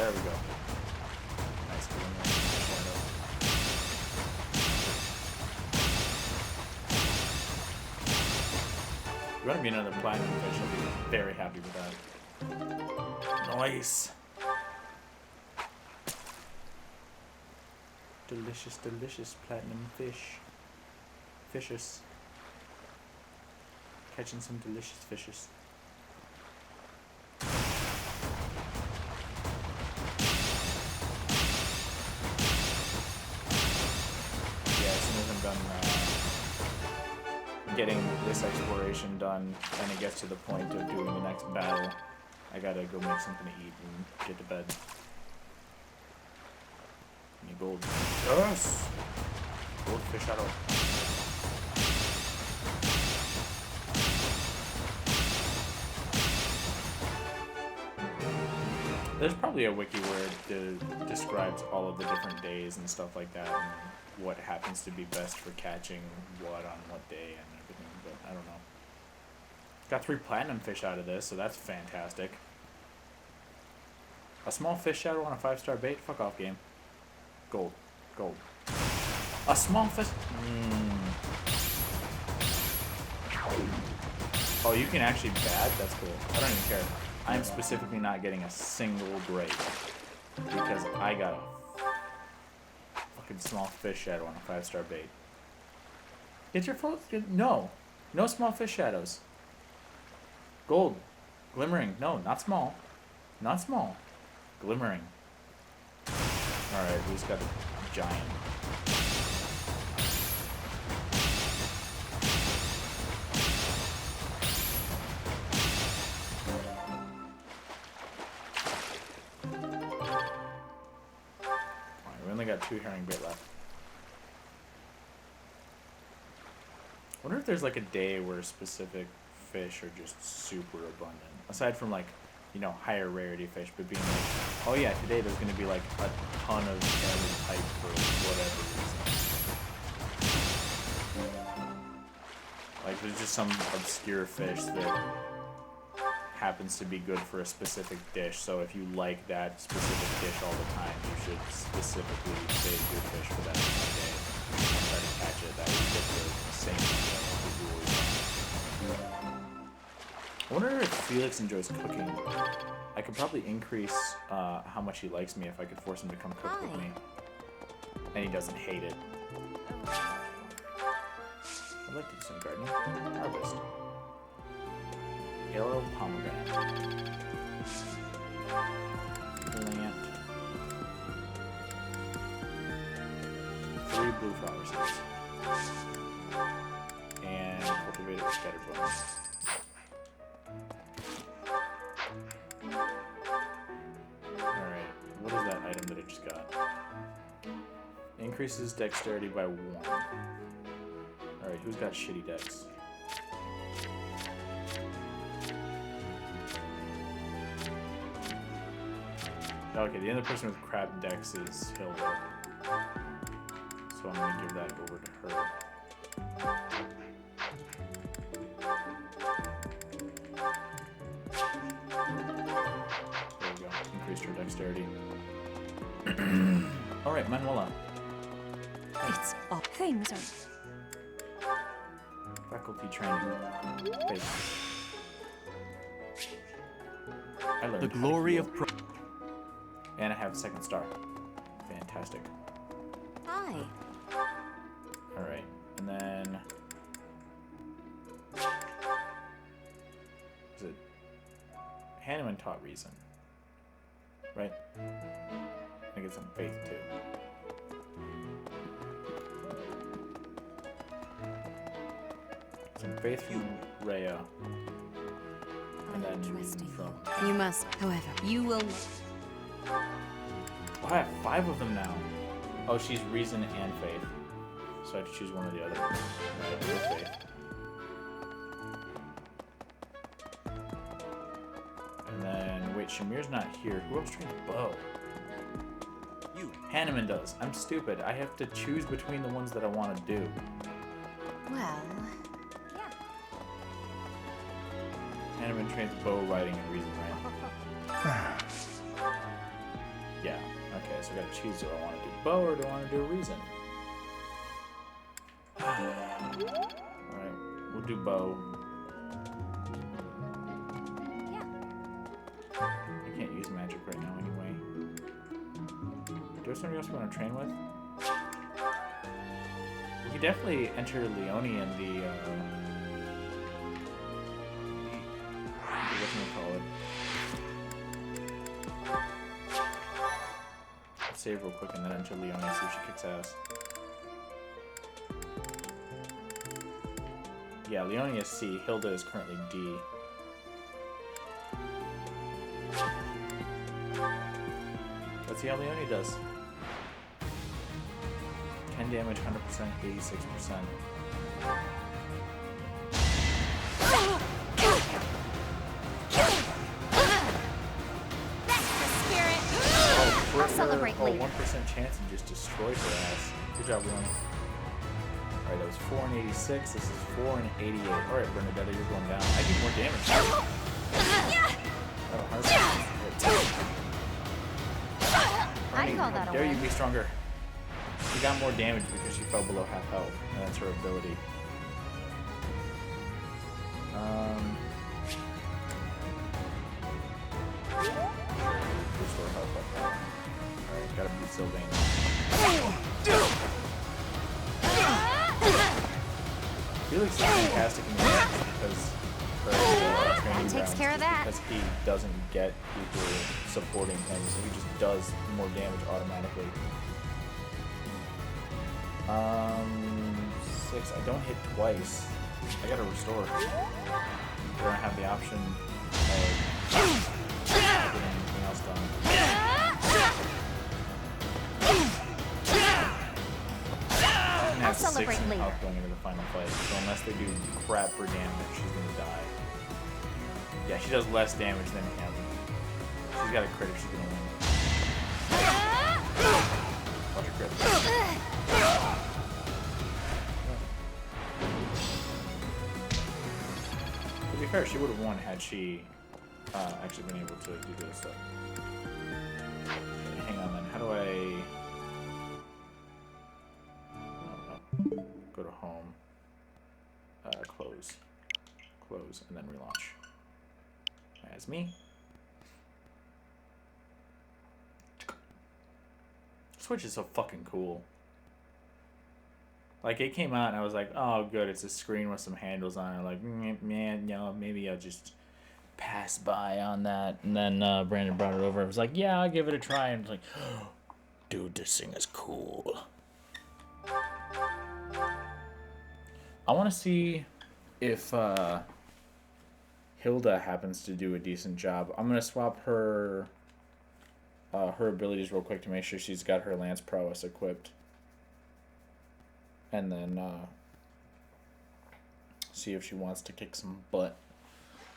There we go. Nice glimmering shadow. You want to be another platinum fish, I'll be very happy with that. Nice. Delicious, delicious platinum fish. Fishes. Catching some delicious fishes. Yeah, as soon as I'm done getting this exploration done and it gets to the point of doing the next battle, I gotta go make something to eat and get to bed. Any gold? Yes! Goldfish out of. There's probably a wiki where it describes all of the different days and stuff like that, and what happens to be best for catching what on what day and everything, but I don't know. Got 3 platinum fish out of this, so that's fantastic. A small fish shadow on a 5-star bait? Fuck off, game. Gold. Gold. A small fish... Oh, you can actually bat? That's cool. I don't even care. I'm specifically not getting a single grape because I got a fucking small fish shadow on a 5-star bait. Get your full... No. No small fish shadows. Gold. Glimmering. No, not small. Not small. Glimmering. Alright, we just got a giant. We only got 2 herring bait left. I wonder if there's like a day where specific fish are just super abundant. Aside from like, you know, higher rarity fish, but being like, oh yeah, today there's going to be like a ton of every type for whatever reason. Like there's just some obscure fish that happens to be good for a specific dish, so if you like that specific dish all the time, you should specifically save your fish for that one day and try to catch it. That would get the same thing. I wonder if Felix enjoys cooking. I could probably increase how much he likes me if I could force him to come cook with me. And he doesn't hate it. I'd like to do some gardening. Harvest. Yellow pomegranate. Plant. 3 blue flower seeds. And cultivated with scattered buds. Alright, what is that item that I just got? Increases dexterity by 1. Alright, who's got shitty dex? Okay, the other person with crap dex is Hilda. So I'm gonna give that over to her. There we go. Increased her dexterity. Alright, Manuela. It's all things are... Faculty training. Faith. I learned The glory of... And I have a 2nd star. Fantastic. Hi. Alright, and then... Is it... Hanneman taught reason. Right? I get some faith, too. Some faith from Rhea. And then reason from... You must, however, you will... Oh, I have 5 of them now. Oh, she's reason and faith. So I have to choose one or the other. Right, faith. And then, wait, Shamir's not here. Who else trains bow? You. Hanneman does. I'm stupid. I have to choose between the ones that I want to do. Well, Hanneman trains bow, riding, and reason, right? Okay, so I gotta choose, do I want to do bow or do I want to do reason? Alright, we'll do bow. Yeah. I can't use magic right now anyway. Do we have somebody else we want to train with? We could definitely enter Leone in the whatchamacallit. Let's save real quick and then enter Leone, see if she kicks ass. Yeah, Leone is C, Hilda is currently D. Let's see how Leone does. 10 damage, 100%, 86%. I'll celebrate later. 1% chance and just destroyed her ass. Good job, Leone. Alright, that was 4 and 86. This is 4 and 88. Alright, Bernadetta, you're going down. I do more damage. Oh, hard. I call that a dare you win. be stronger. She got more damage because she fell below half health, and that's her ability. Restore health up there. Alright, gotta beat Sylvain. Felix is fantastic in the match because her training Takes grounds, care of that. because he doesn't get people supporting him, so he just does more damage automatically. 6. I don't hit twice. I gotta restore. I don't have the option of getting anything else done. I have 6 in health going into the final fight, so unless they do crap for damage, she's gonna die. Yeah, she does less damage than him. She's got a crit if she's gonna win. Watch her crit. To be fair, she would have won had she actually been able to do this stuff. Okay, hang on then. How do I... No. Go to home. Close. Close, and then relaunch. As me. Switch is so fucking cool. Like, it came out and I was like, oh, good, it's a screen with some handles on it. Like, man, you know, maybe I'll just pass by on that. And then Brandon brought it over. I was like, yeah, I'll give it a try. And I was like, oh, dude, this thing is cool. I want to see if Hilda happens to do a decent job. I'm going to swap her abilities real quick to make sure she's got her Lance Prowess equipped. And then see if she wants to kick some butt.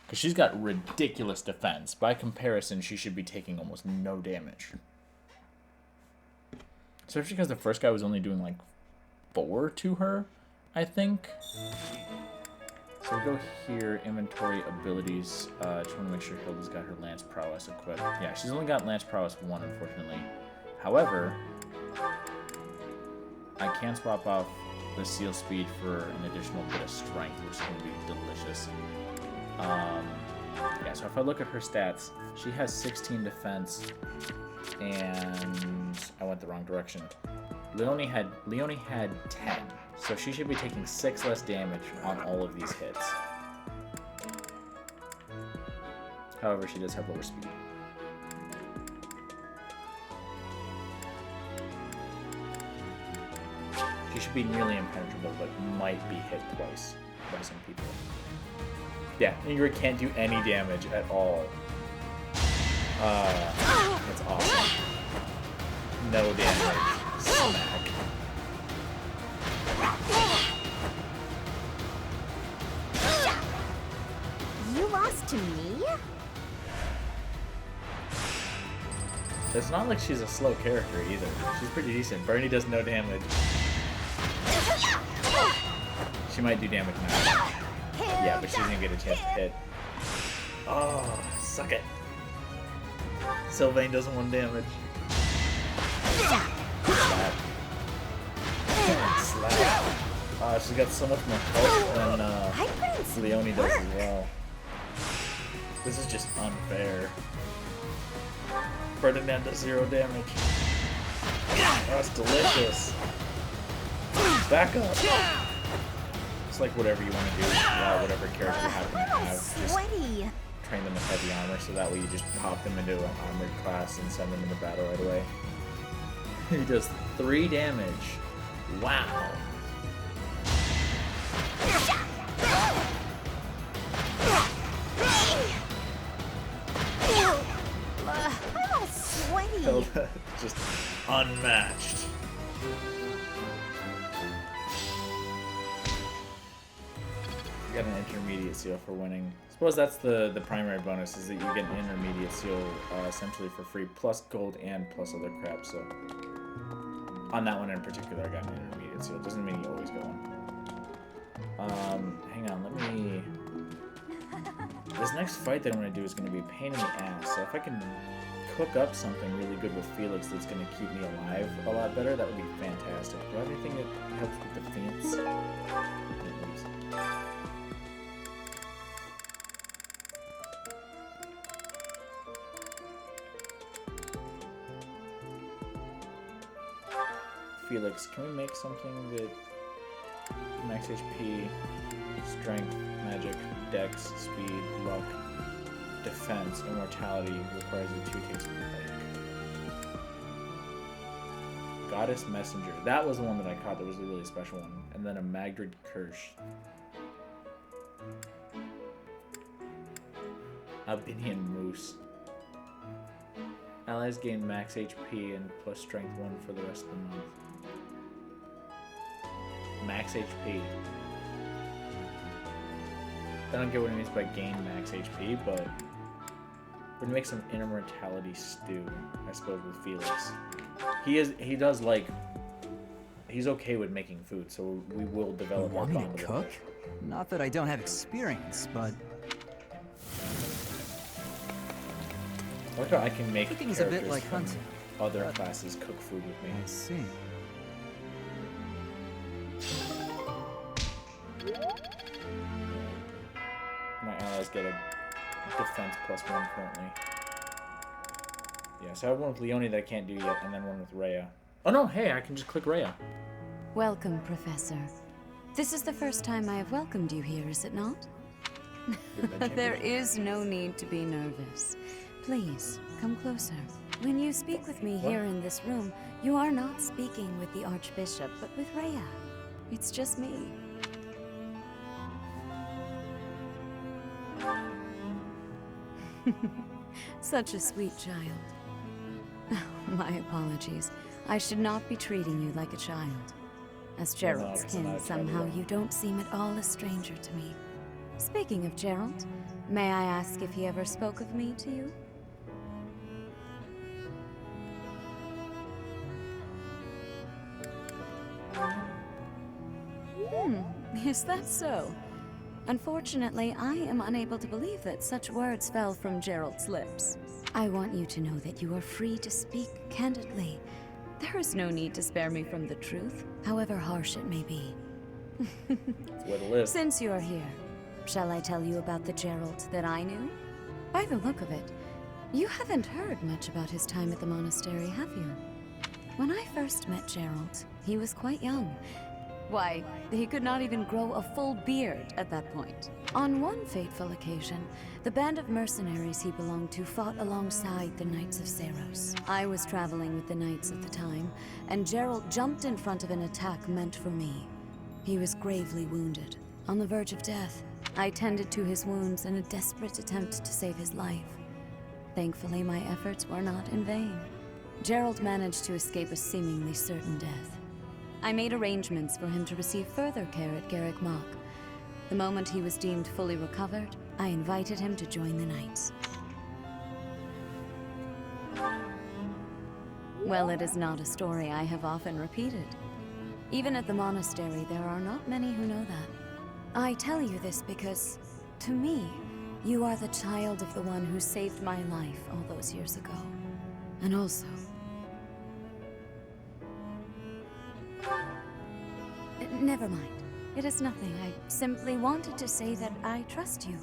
Because she's got ridiculous defense. By comparison, she should be taking almost no damage. Especially because the first guy was only doing like 4 to her, I think. So we go here, inventory, abilities. Just want to make sure Hilda's got her Lance Prowess equipped. Yeah, she's only got Lance Prowess 1, unfortunately. However, I can swap off the seal speed for an additional bit of strength, which is going to be delicious. Yeah, so if I look at her stats, she has 16 defense, and I went the wrong direction. Leone had 10, so she should be taking 6 less damage on all of these hits. However, she does have lower speed. She should be nearly impenetrable, but might be hit twice by some people. Yeah, Ingrid can't do any damage at all. That's awesome. No damage. Smack. You lost to me? It's not like she's a slow character either. She's pretty decent. Bernie does no damage. She might do damage now. Yeah, but she's gonna get a chance to hit. Oh, suck it. Sylvain doesn't want damage. Slap. She's got so much more health than Leone does as well. This is just unfair. Ferdinand does 0 damage. Oh, that's delicious. Back up. It's like whatever you want to do, whatever character you happen to have. Just train them with heavy armor, so that way you just pop them into an armored class and send them into battle right away. He does 3 damage. Wow. I'm all sweaty. Just unmatched. You got an intermediate seal for winning. I suppose that's the primary bonus, is that you get an intermediate seal essentially for free, plus gold and plus other crap. So on that one in particular, I got an intermediate seal. It doesn't mean you always get one. Hang on, let me... This next fight that I'm going to do is going to be a pain in the ass. So if I can cook up something really good with Felix that's going to keep me alive a lot better, that would be fantastic. Do I have anything that helps with defense? Felix, can we make something that max HP, strength, magic, dex, speed, luck, defense, immortality requires a 2 takes per fight? Goddess Messenger. That was the one that I caught that was a really special one. And then a Magdred Kirsch. Albinian Moose. Allies gain max HP and plus strength 1 for the rest of the month. Max HP. I don't get what it means by gain max HP, but we'd make some immortality stew, I suppose, with Felix. He does like, he's okay with making food, so we will develop. You want me to cook? Not that I don't have experience, but I like how I can make cooking is a bit like from hunting. Other classes cook food with me. I see. My allies get a defense plus 1 currently. Yeah, so I have one with Leone that I can't do yet, and then one with Rhea. Oh no, hey, I can just click Rhea. Welcome, Professor. This is the first time I have welcomed you here, is it not? There is no need to be nervous. Please, come closer. When you speak with me here in this room, you are not speaking with the Archbishop, but with Rhea. It's just me. Such a sweet child. My apologies. I should not be treating you like a child. As Gerald's kin, somehow you don't seem at all a stranger to me. Speaking of Gerald, may I ask if he ever spoke of me to you? Is that so? Unfortunately, I am unable to believe that such words fell from Gerald's lips. I want you to know that you are free to speak candidly. There is no need to spare me from the truth, however harsh it may be. Way to live. Since you are here, shall I tell you about the Gerald that I knew? By the look of it, you haven't heard much about his time at the monastery, have you? When I first met Gerald, he was quite young. Why, he could not even grow a full beard at that point. On one fateful occasion, the band of mercenaries he belonged to fought alongside the Knights of Seiros. I was traveling with the Knights at the time, and Gerald jumped in front of an attack meant for me. He was gravely wounded, on the verge of death. I tended to his wounds in a desperate attempt to save his life. Thankfully, my efforts were not in vain. Gerald managed to escape a seemingly certain death. I made arrangements for him to receive further care at Garrick Mach. The moment he was deemed fully recovered, I invited him to join the Knights. Well, it is not a story I have often repeated. Even at the monastery, there are not many who know that. I tell you this because, to me, you are the child of the one who saved my life all those years ago. And also, Never mind. It is nothing. I simply wanted to say that I trust you.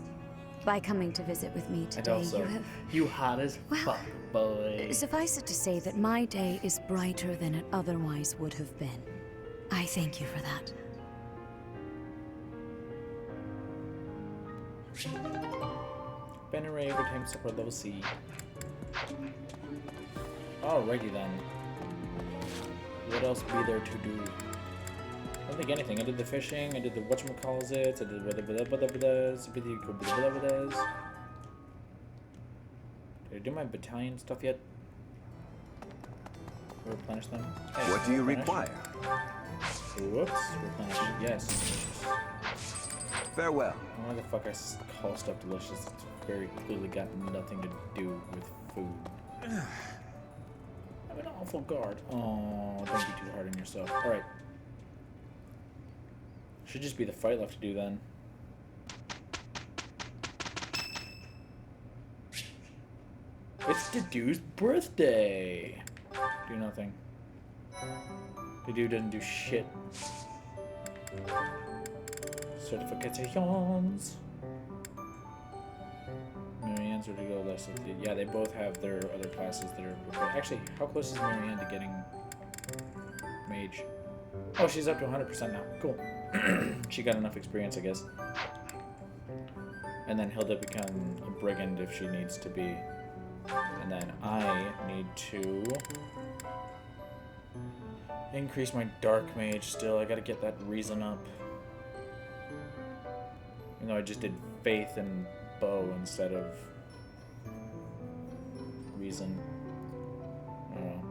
By coming to visit with me today, and also, you hot as fuck, boy. Suffice it to say that my day is brighter than it otherwise would have been. I thank you for that. Banner overtime support level C. Alrighty then. What else be there to do? I don't think anything. I did the fishing, I did the whatchamacallits, I did Did I do my battalion stuff yet? Replenish them? Hey, What do you require? Whoops, replenish. Yes. Farewell. Why the fuck I call stuff delicious? It's very clearly got nothing to do with food. I'm an awful guard. Oh, don't be too hard on yourself. Alright. Should just be the fight left to do then. It's the dude's birthday! Do nothing. The dude doesn't do shit. Certifications. Marianne's ready to go less. Yeah, they both have their other classes that are prepared. Actually, how close is Marianne to getting mage? Oh, she's up to 100% now. Cool. She got enough experience, I guess. And then Hilda become a brigand if she needs to be. And then I need to increase my dark mage still. I gotta get that reason up. You know, I just did faith and bow instead of reason. I don't know.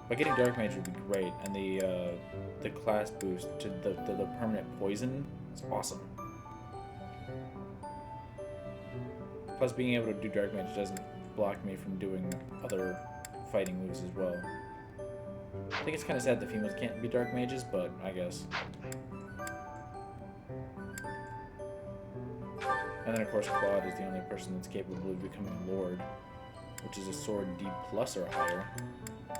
But getting dark mage would be great, and the class boost to the permanent poison is awesome. Plus, being able to do dark mage doesn't block me from doing other fighting moves as well. I think it's kind of sad that females can't be dark mages, but I guess. And then, of course, Claude is the only person that's capable of becoming a lord, which is a sword D+ or higher.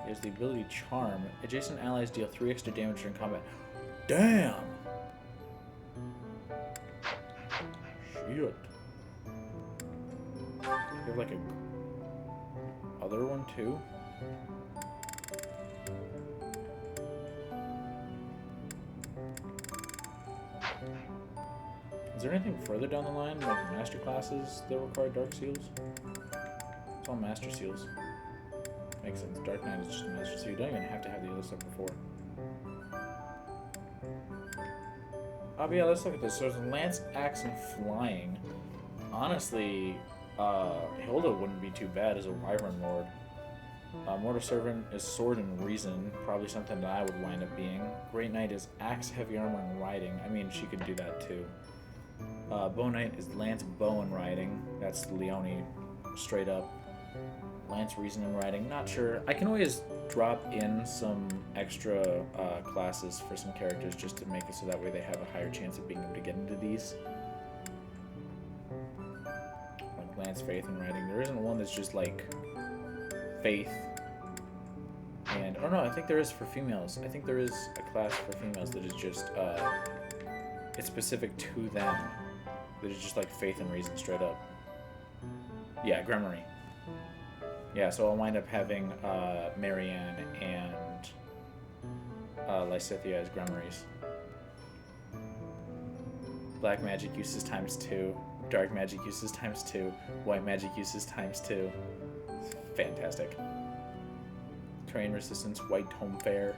He has the ability Charm. Adjacent allies deal 3 extra damage during combat. Damn! Shit. You have like a other one too? Is there anything further down the line, like master classes that require dark seals? It's all master seals. Makes sense. Dark Knight is just a master seal. You don't even have to have the other stuff before. Oh, but yeah, let's look at this. So there's Lance, Axe, and Flying. Honestly, Hilda wouldn't be too bad as a Wyvern Lord. Mortal Servant is Sword and Reason, probably something that I would wind up being. Great Knight is Axe, Heavy Armor, and Riding. I mean, she could do that too. Bow Knight is Lance, Bow, and Riding. That's Leone, straight up. Lance, Reason, and Riding. Not sure. I can always drop in some extra classes for some characters just to make it so that way they have a higher chance of being able to get into these. Like Lance, Faith, and Riding. There isn't one that's just like Faith. And, oh no, I think there is for females. I think there is a class for females that is just, it's specific to them. That is just like Faith and Reason straight up. Yeah, Grimoire. Yeah, so I'll wind up having Marianne and Lysithea as Grimoires. Black magic uses ×2. Dark magic uses ×2. White magic uses ×2. Fantastic. Terrain resistance, white home fair.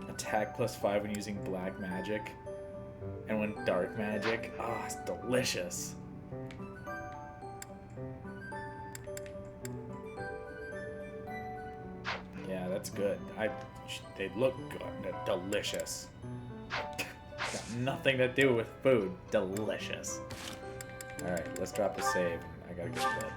Attack +5 when using black magic. And when dark magic. Oh, it's delicious. Yeah, that's good. They look good. They're delicious. Got nothing to do with food. Delicious. Alright, let's drop a save. I gotta get to bed.